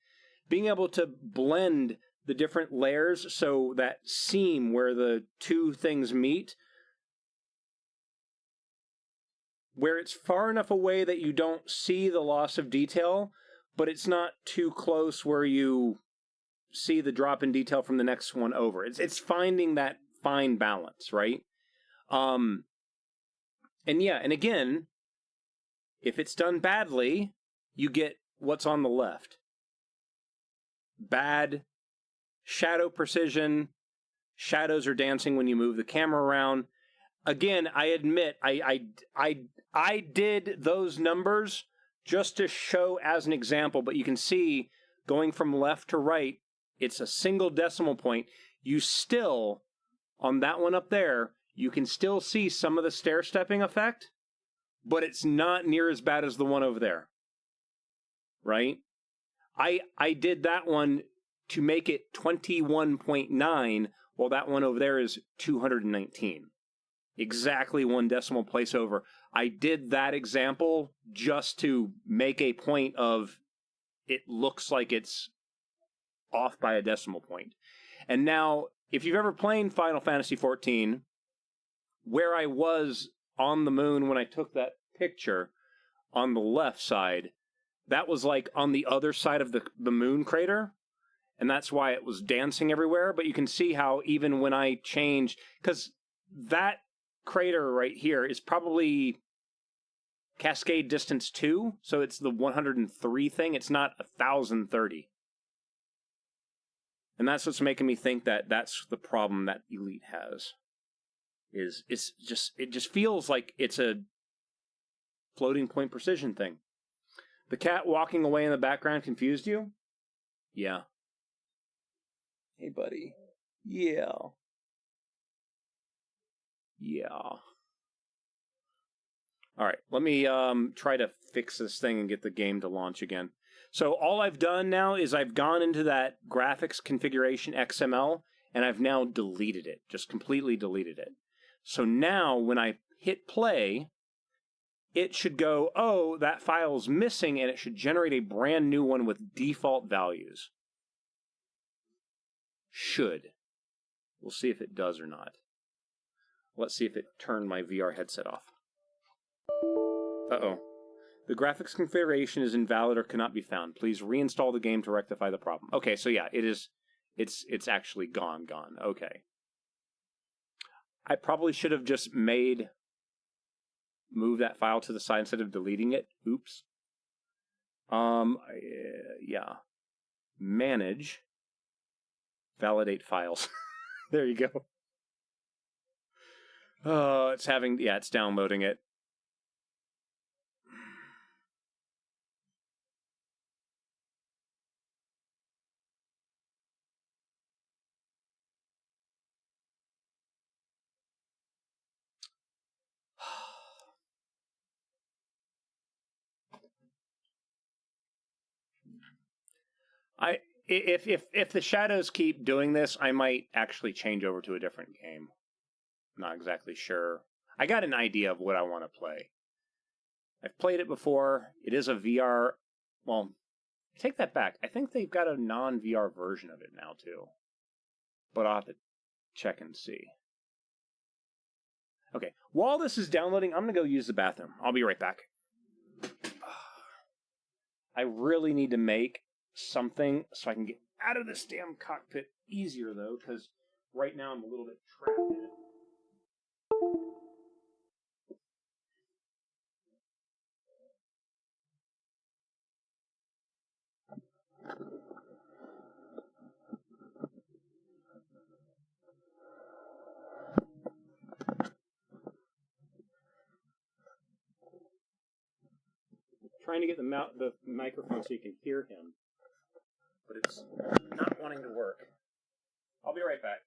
Being able to blend the different layers so that seam where the two things meet, where it's far enough away that you don't see the loss of detail, but it's not too close where you see the drop in detail from the next one over. It's finding that fine balance, right? And again, if it's done badly, you get what's on the left. Bad shadow precision. Shadows are dancing when you move the camera around. Again, I admit, I did those numbers just to show as an example, but you can see going from left to right, it's a single decimal point. You still, on that one up there, you can still see some of the stair-stepping effect, but it's not near as bad as the one over there, right? I did that one to make it 21.9, while that one over there is 219. Exactly one decimal place over. I did that example just to make a point of it looks like it's off by a decimal point. And now, if you've ever played Final Fantasy XIV, where I was on the moon when I took that picture on the left side, that was like on the other side of the moon crater. and that's why it was dancing everywhere. But you can see how even when I change, because that crater right here is probably cascade distance 2, so it's the 103 thing. It's not 1030. And that's what's making me think that that's the problem that Elite has. It just feels like it's a floating point precision thing. The cat walking away in the background confused you? Yeah. Hey, buddy. Yeah. Yeah. All right, let me try to fix this thing and get the game to launch again. So all I've done now is I've gone into that graphics configuration XML, and I've now deleted it, just completely deleted it. So now when I hit play, it should go, oh, that file's missing, and it should generate a brand new one with default values. Should. We'll see if it does or not. Let's see if it turned my VR headset off. Uh-oh. The graphics configuration is invalid or cannot be found. Please reinstall the game to rectify the problem. Okay, so yeah, it's actually gone. Okay. I probably should have just move that file to the side instead of deleting it. Oops. Yeah. Manage. Validate files. There you go. Oh, it's downloading it. If the shadows keep doing this, I might actually change over to a different game. Not exactly sure. I got an idea of what I want to play. I've played it before. It is a VR. Well, take that back. I think they've got a non-VR version of it now too. But I'll have to check and see. Okay, while this is downloading, I'm going to go use the bathroom. I'll be right back. I really need to make something so I can get out of this damn cockpit easier, though, because right now I'm a little bit trapped in it. Trying to get the microphone so you can hear him, but it's not wanting to work. I'll be right back.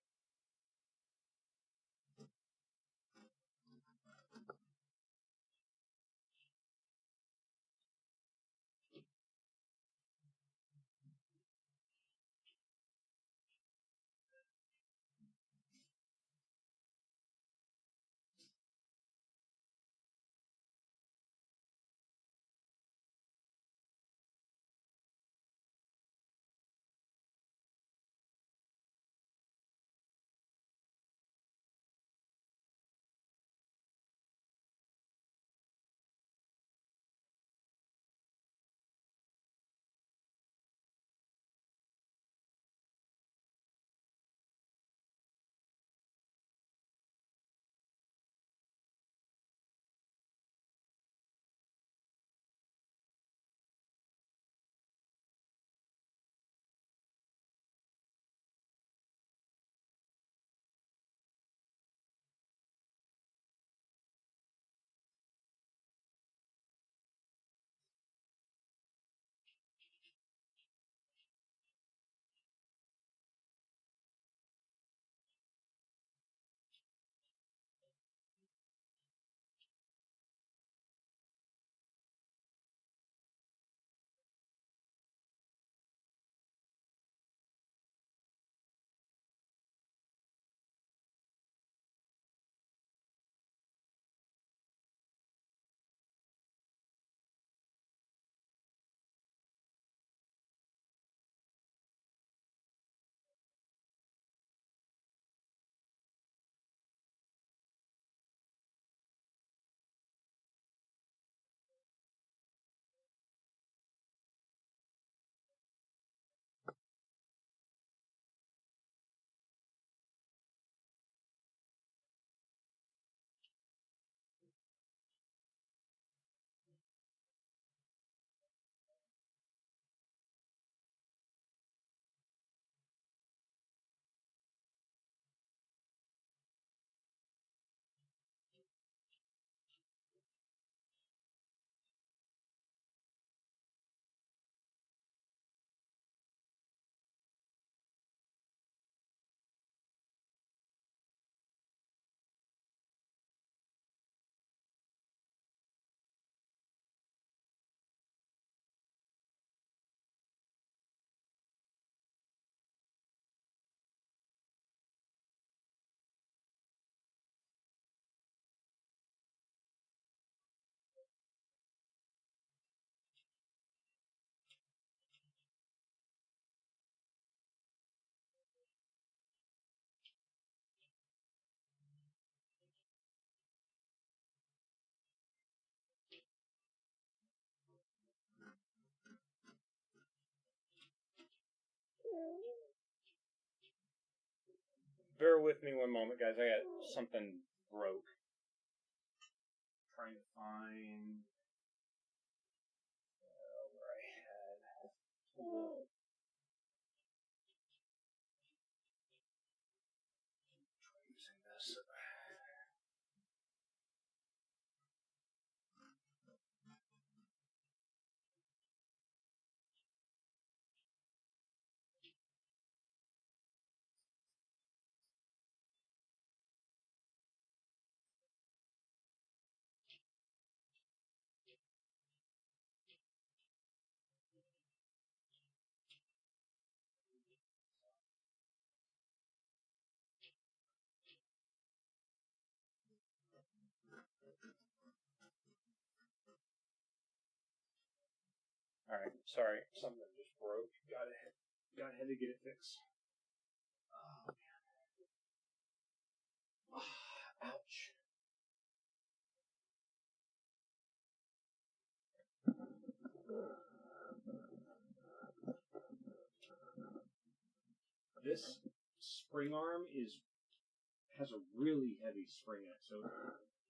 bear with me one moment, guys. I got something broke. Trying to find where I had. Try using this. Alright, sorry. Something just broke. Got ahead to get it fixed. Oh, man. Ouch. This spring arm has a really heavy spring in it, so it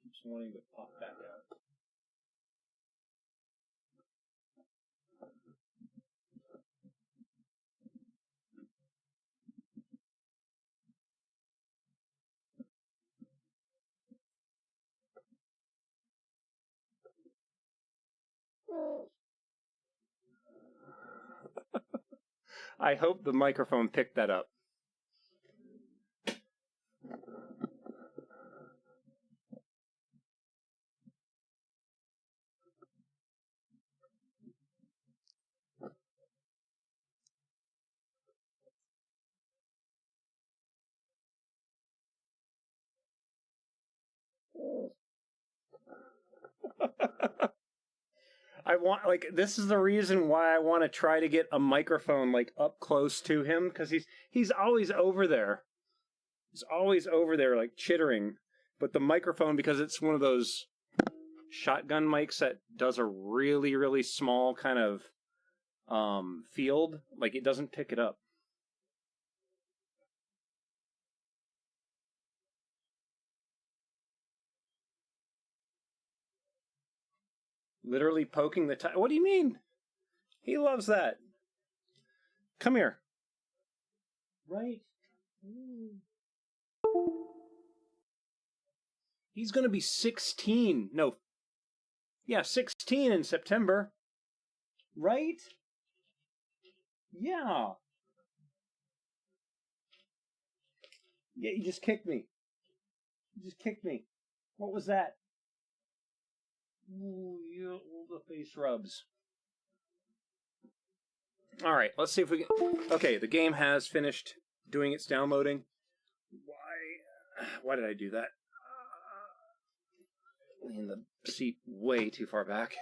keeps wanting to pop back out. I hope the microphone picked that up. I want, like, this is the reason why I want to try to get a microphone, like, up close to him, because he's always over there. He's always over there, like, chittering. But the microphone, because it's one of those shotgun mics that does a really, really small kind of field, like, it doesn't pick it up. Literally poking the What do you mean? He loves that. Come here. Right. He's going to be 16. No. Yeah, 16 in September. Right? Yeah. Yeah, you just kicked me. You just kicked me. What was that? Ooh, the face rubs. All right, let's see if we can... Okay, the game has finished doing its downloading. Why did I do that? In the seat way too far back.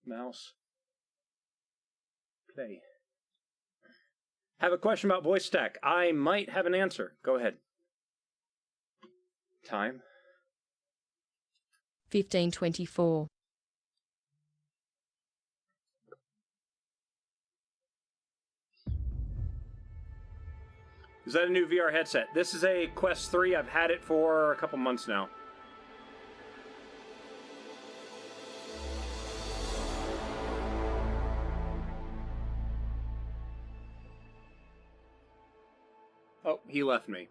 Mouse. Play. Have a question about voice stack. I might have an answer. Go ahead. Time. 15:24. Is that a new VR headset? This is a Quest 3. I've had it for a couple months now. Oh, he left me.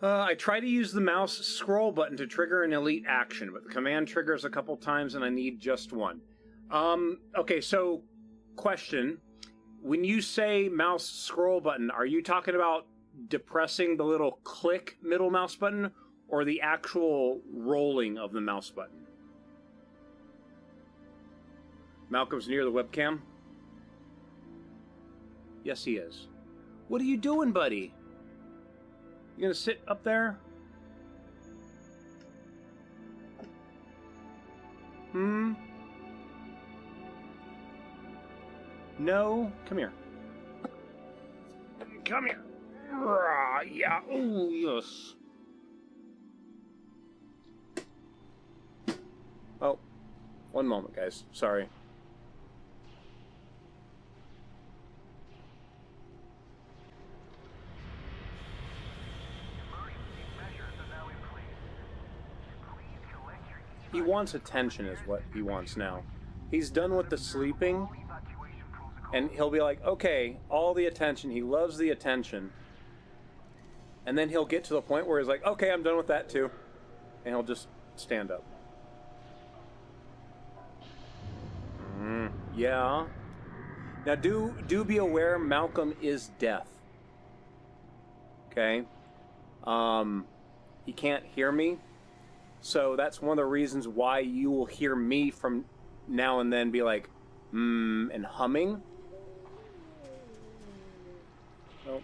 I try to use the mouse scroll button to trigger an elite action, but the command triggers a couple times and I need just one. Okay, so question. When you say mouse scroll button, are you talking about depressing the little click middle mouse button or the actual rolling of the mouse button? Malcolm's near the webcam? Yes, he is. What are you doing, buddy? You gonna sit up there? No? Come here. Come here. Yeah. Oh, yes. Oh, one moment, guys. Sorry. He wants attention is what he wants now. He's done with the sleeping, and he'll be like, okay, all the attention. He loves the attention. And then he'll get to the point where he's like, okay, I'm done with that too. And he'll just stand up. Yeah. Now do be aware, Malcolm is deaf. Okay? He can't hear me. So that's one of the reasons why you will hear me from now and then be like, and humming. Oh.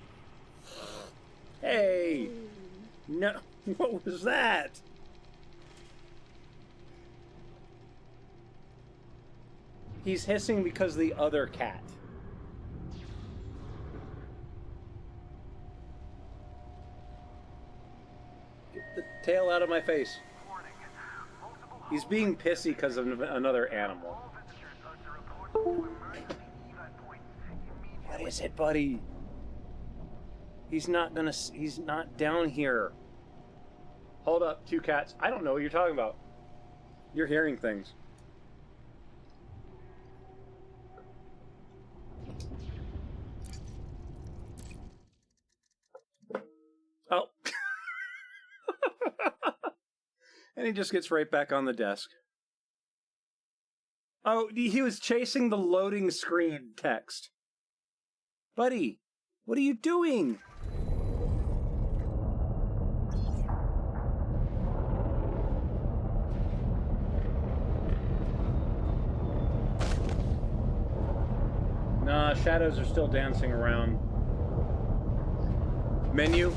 Hey! No, what was that? He's hissing because of the other cat. Get the tail out of my face. He's being pissy because of another animal. What is it, buddy? He's not down here. Hold up, 2 cats. I don't know what you're talking about. You're hearing things. Oh. And he just gets right back on the desk. Oh, he was chasing the loading screen text. Buddy, what are you doing? Nah, shadows are still dancing around. Menu.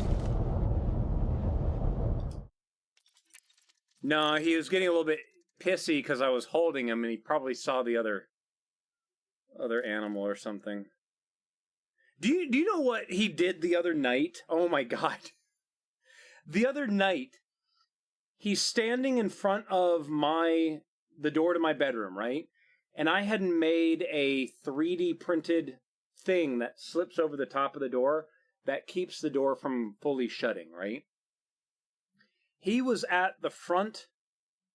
No, he was getting a little bit pissy because I was holding him, and he probably saw the other animal or something. Do you know what he did the other night? Oh my god. The other night, he's standing in front of the door to my bedroom, right? And I had made a 3D printed thing that slips over the top of the door that keeps the door from fully shutting, right? He was at the front.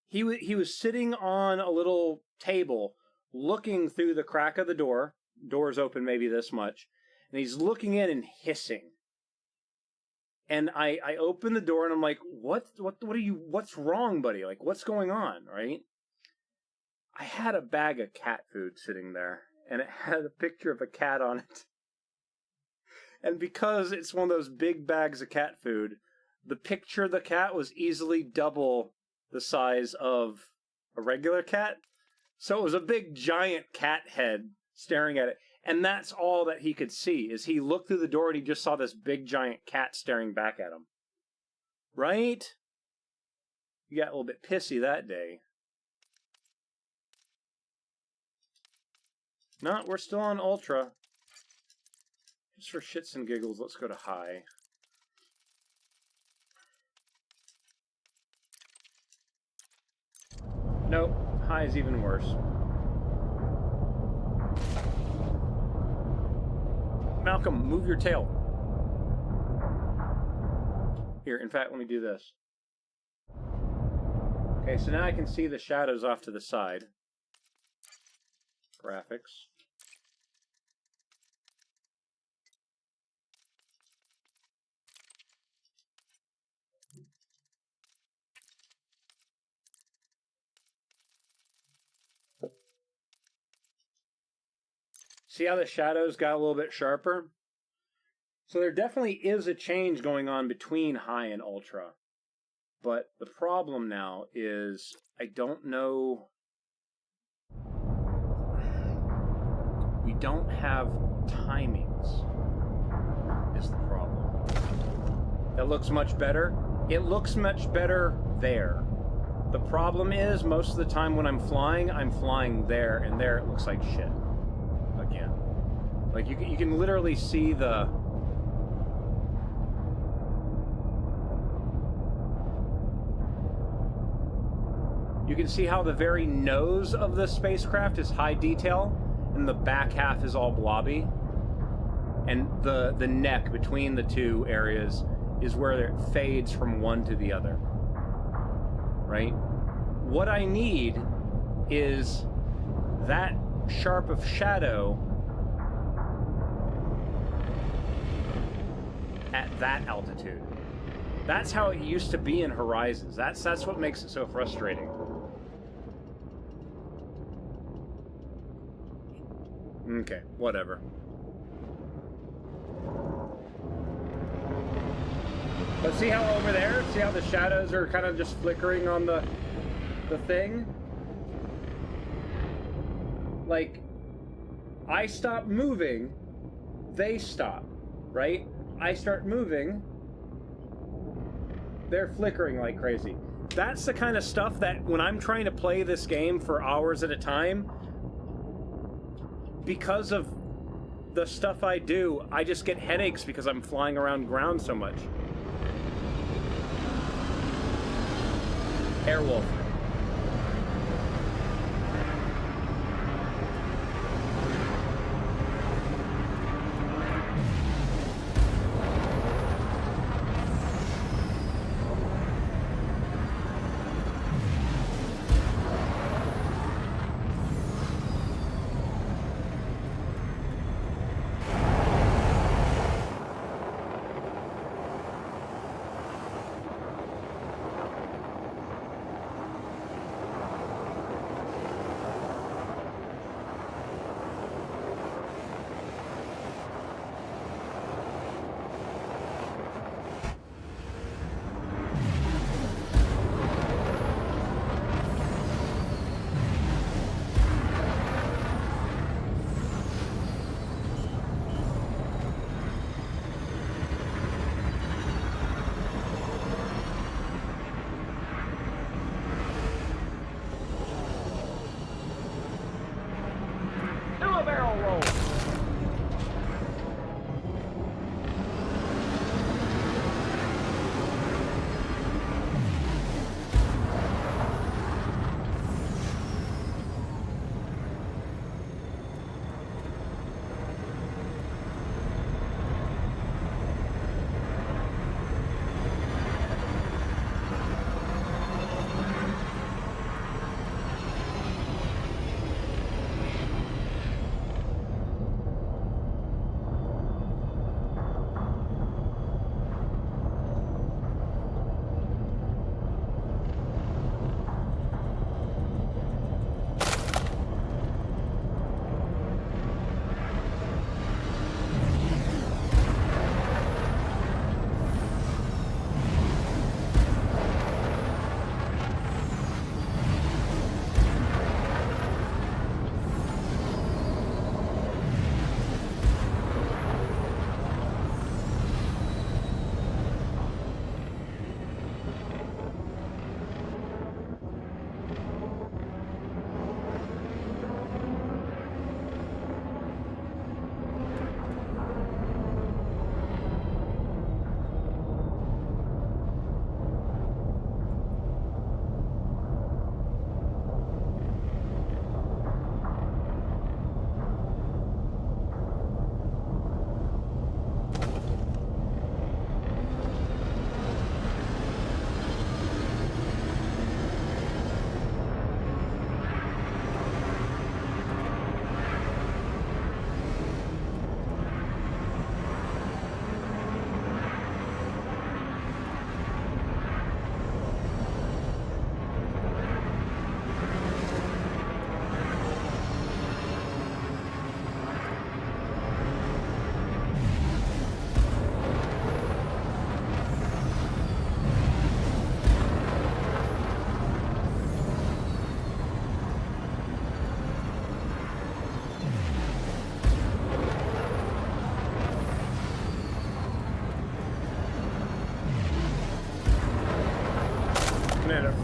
He was sitting on a little table looking through the crack of the door. Door's open maybe this much. And he's looking in and hissing. And I open the door and I'm like, what's wrong, buddy? Like, what's going on, right? I had a bag of cat food sitting there, and it had a picture of a cat on it. And because it's one of those big bags of cat food, the picture of the cat was easily double the size of a regular cat. So it was a big giant cat head staring at it. And that's all that he could see, is he looked through the door and he just saw this big giant cat staring back at him. Right? You got a little bit pissy that day. No, we're still on Ultra. Just for shits and giggles, let's go to High. Nope, High is even worse. Malcolm, move your tail. Here, in fact, let me do this. Okay, so now I can see the shadows off to the side. Graphics. See how the shadows got a little bit sharper? So there definitely is a change going on between High and Ultra. But the problem now is I don't know. We don't have timings, is the problem. That looks much better. It looks much better there. The problem is, most of the time when I'm flying there, and there it looks like shit. Again. Like, you can literally see the... You can see how the very nose of the spacecraft is high detail, and the back half is all blobby. And the neck between the two areas is where it fades from one to the other. Right? what I need is that sharp of shadow at that altitude. That's how it used to be in Horizons. That's what makes it so frustrating. Okay, whatever. But see how over there, see how the shadows are kind of just flickering on the thing? Like, I stop moving, they stop, right? I start moving, they're flickering like crazy. That's the kind of stuff that when I'm trying to play this game for hours at a time, because of the stuff I do, I just get headaches because I'm flying around ground so much. Airwolf.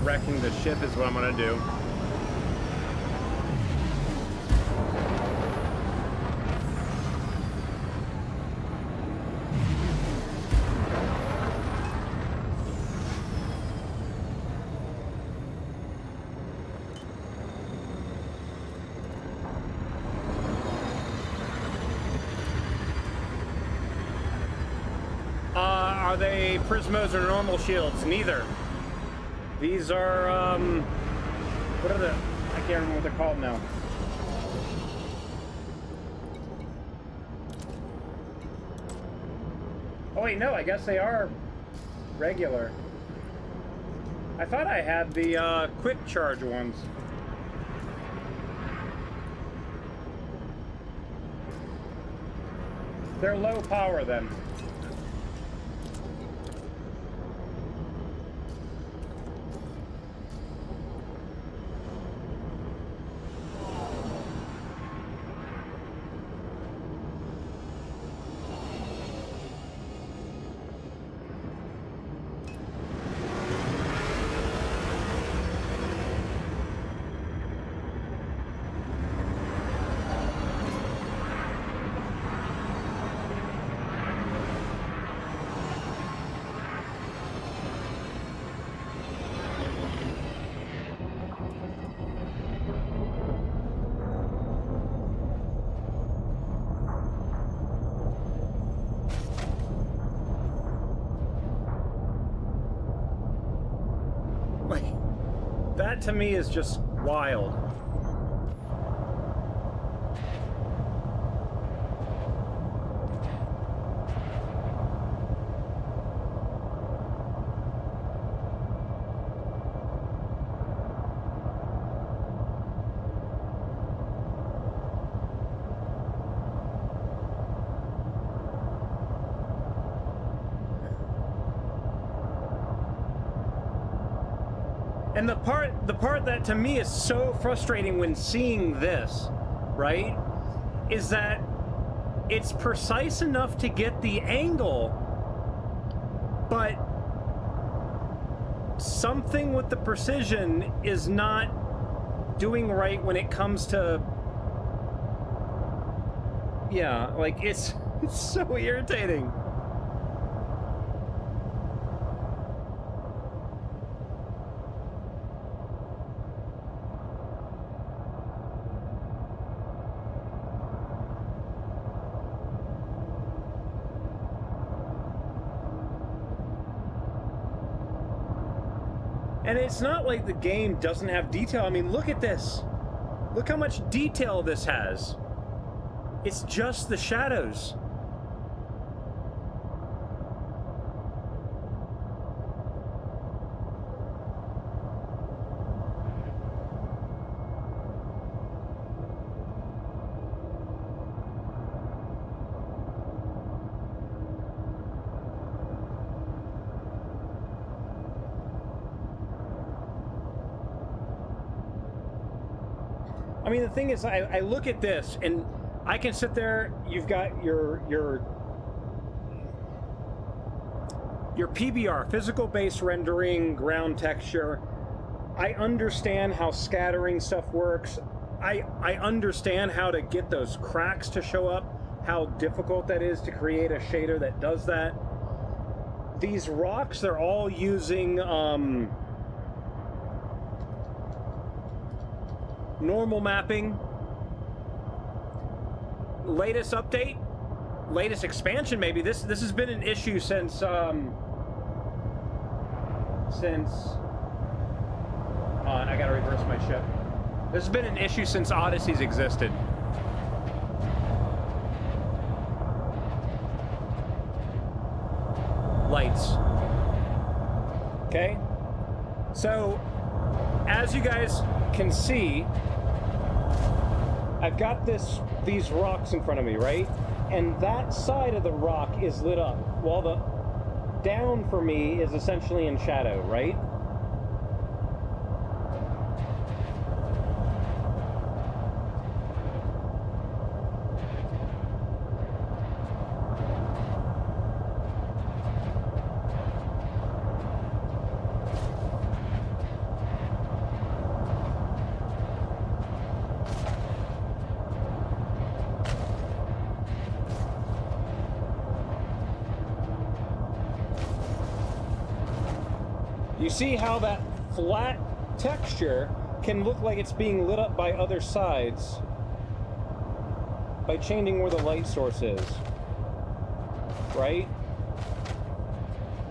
Wrecking the ship is what I'm gonna do. Are they Prismos or normal shields? Neither. These are, What are the... I can't remember what they're called now. Oh wait, no, I guess they are regular. I thought I had the quick charge ones. They're low power then. That to me is just wild. And the part that to me is so frustrating when seeing this, right, is that it's precise enough to get the angle, but something with the precision is not doing right when it comes to, yeah, like it's so irritating. And it's not like the game doesn't have detail. I mean, look at this. Look how much detail this has. It's just the shadows. I mean, the thing is, I look at this, and I can sit there, you've got your PBR, physical-based rendering, ground texture. I understand how scattering stuff works. I understand how to get those cracks to show up, how difficult that is to create a shader that does that. These rocks, they're all using normal mapping. Latest update, latest expansion maybe. This has been an issue since I gotta reverse my ship. This has been an issue since Odyssey's existed. Lights. Okay? So, as you guys can see, I've got these rocks in front of me, right? And that side of the rock is lit up, while the down for me is essentially in shadow, right? You see how that flat texture can look like it's being lit up by other sides by changing where the light source is, right?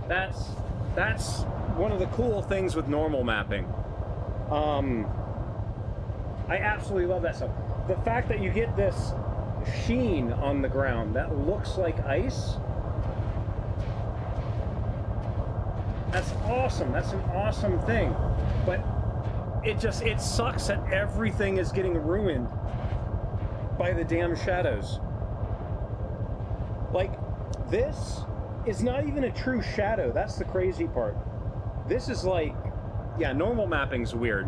That's one of the cool things with normal mapping. I absolutely love that stuff. The fact that you get this sheen on the ground that looks like ice, that's awesome. That's an awesome thing. But it sucks that everything is getting ruined by the damn shadows. Like, this is not even a true shadow. That's the crazy part. This is like, yeah, normal mapping's weird.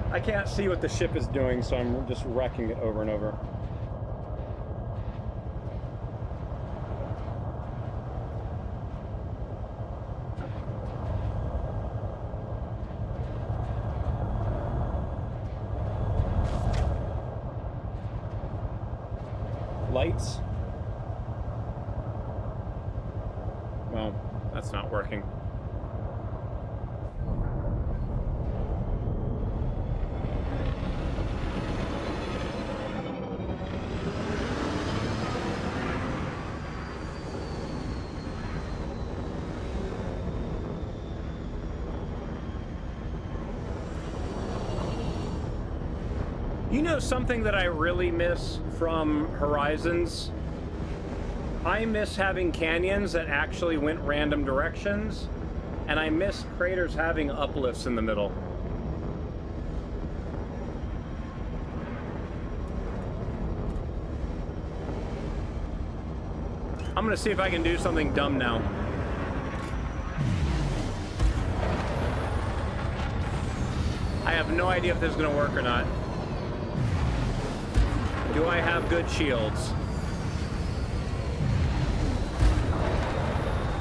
I can't see what the ship is doing, so I'm just wrecking it over and over. Lights. Well, that's not working. You know something that I really miss from Horizons? I miss having canyons that actually went random directions, and I miss craters having uplifts in the middle. I'm gonna see if I can do something dumb now. I have no idea if this is gonna work or not. Do I have good shields?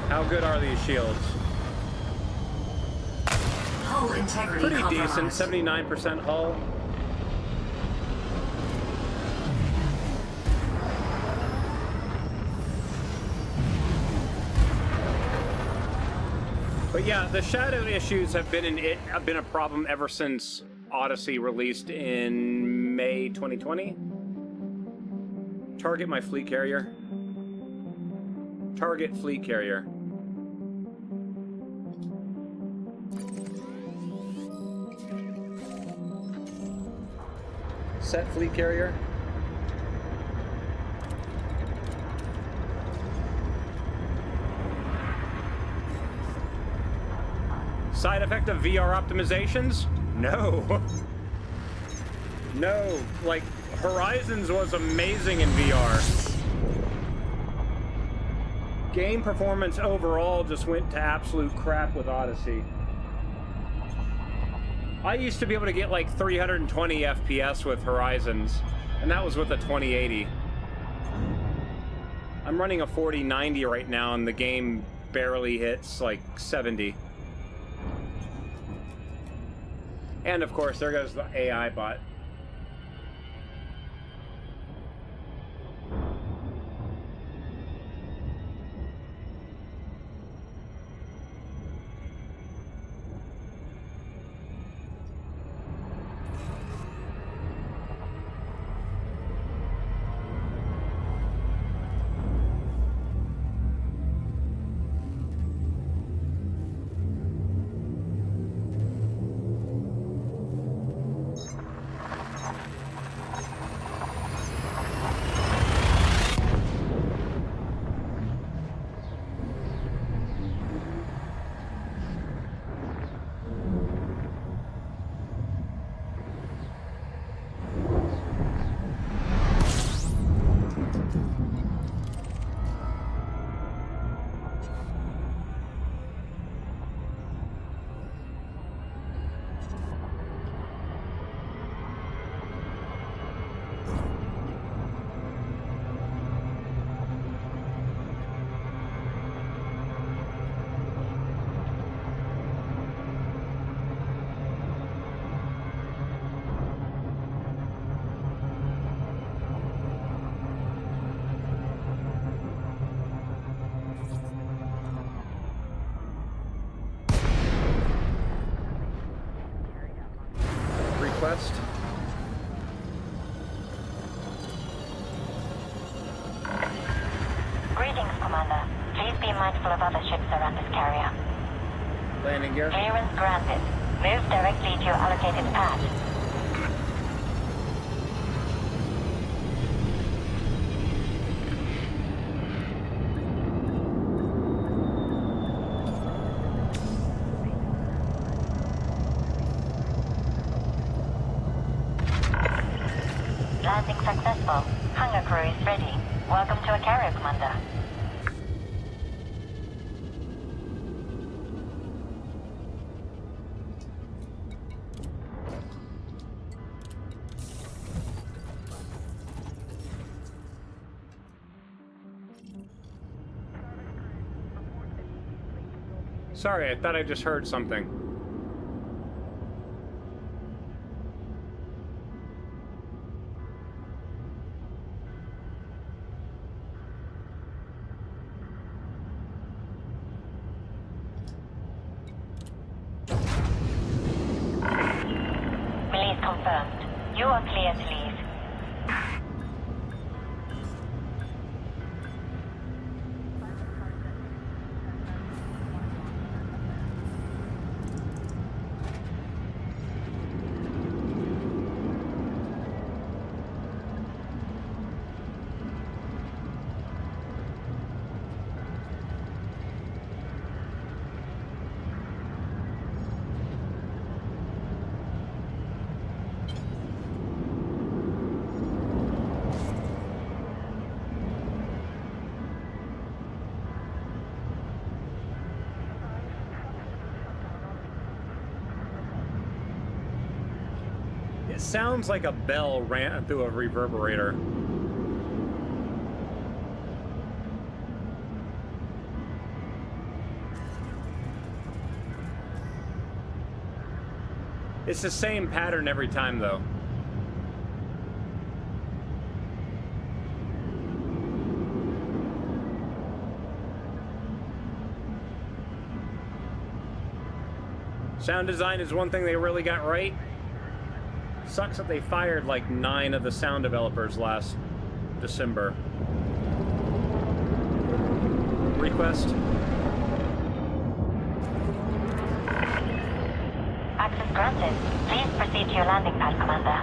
How good are these shields? Hull integrity Pretty decent, compromised. 79% hull. But yeah, the shadow issues have been a problem ever since Odyssey released in May 2020. Target my fleet carrier. Target fleet carrier. Set fleet carrier. Side effect of VR optimizations? No. No, like Horizons was amazing in VR. Game performance overall just went to absolute crap with Odyssey. I used to be able to get like 320 FPS with Horizons, and that was with a 2080. I'm running a 4090 right now, and the game barely hits like 70. And of course, there goes the AI bot. surface carrier. Landing gear. Clearance granted. Move directly to your allocated pad. Landing successful. Hangar crew is ready. Welcome to a carrier, Commander. Sorry, I thought I just heard something. Release confirmed. You are clear to leave. It sounds like a bell ran through a reverberator. It's the same pattern every time, though. Sound design is one thing they really got right. Sucks that they fired like 9 of the sound developers last December. Request. Access granted. Please proceed to your landing pad, Commander.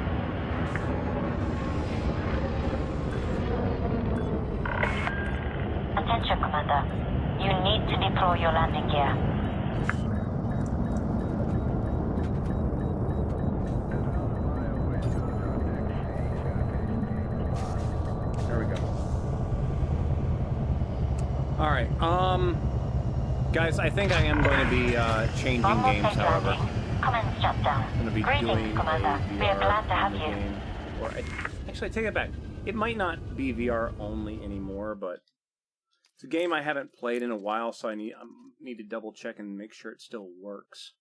Attention, Commander. You need to deploy your landing gear. Alright, guys, I think I am going to be changing games, however. Commence shutdown. I'm going to be Greetings, doing Commander. We are glad to have you. game. Or actually, I take it back. It might not be VR only anymore, but it's a game I haven't played in a while, so I need to double check and make sure it still works.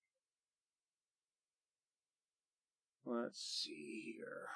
Let's see here.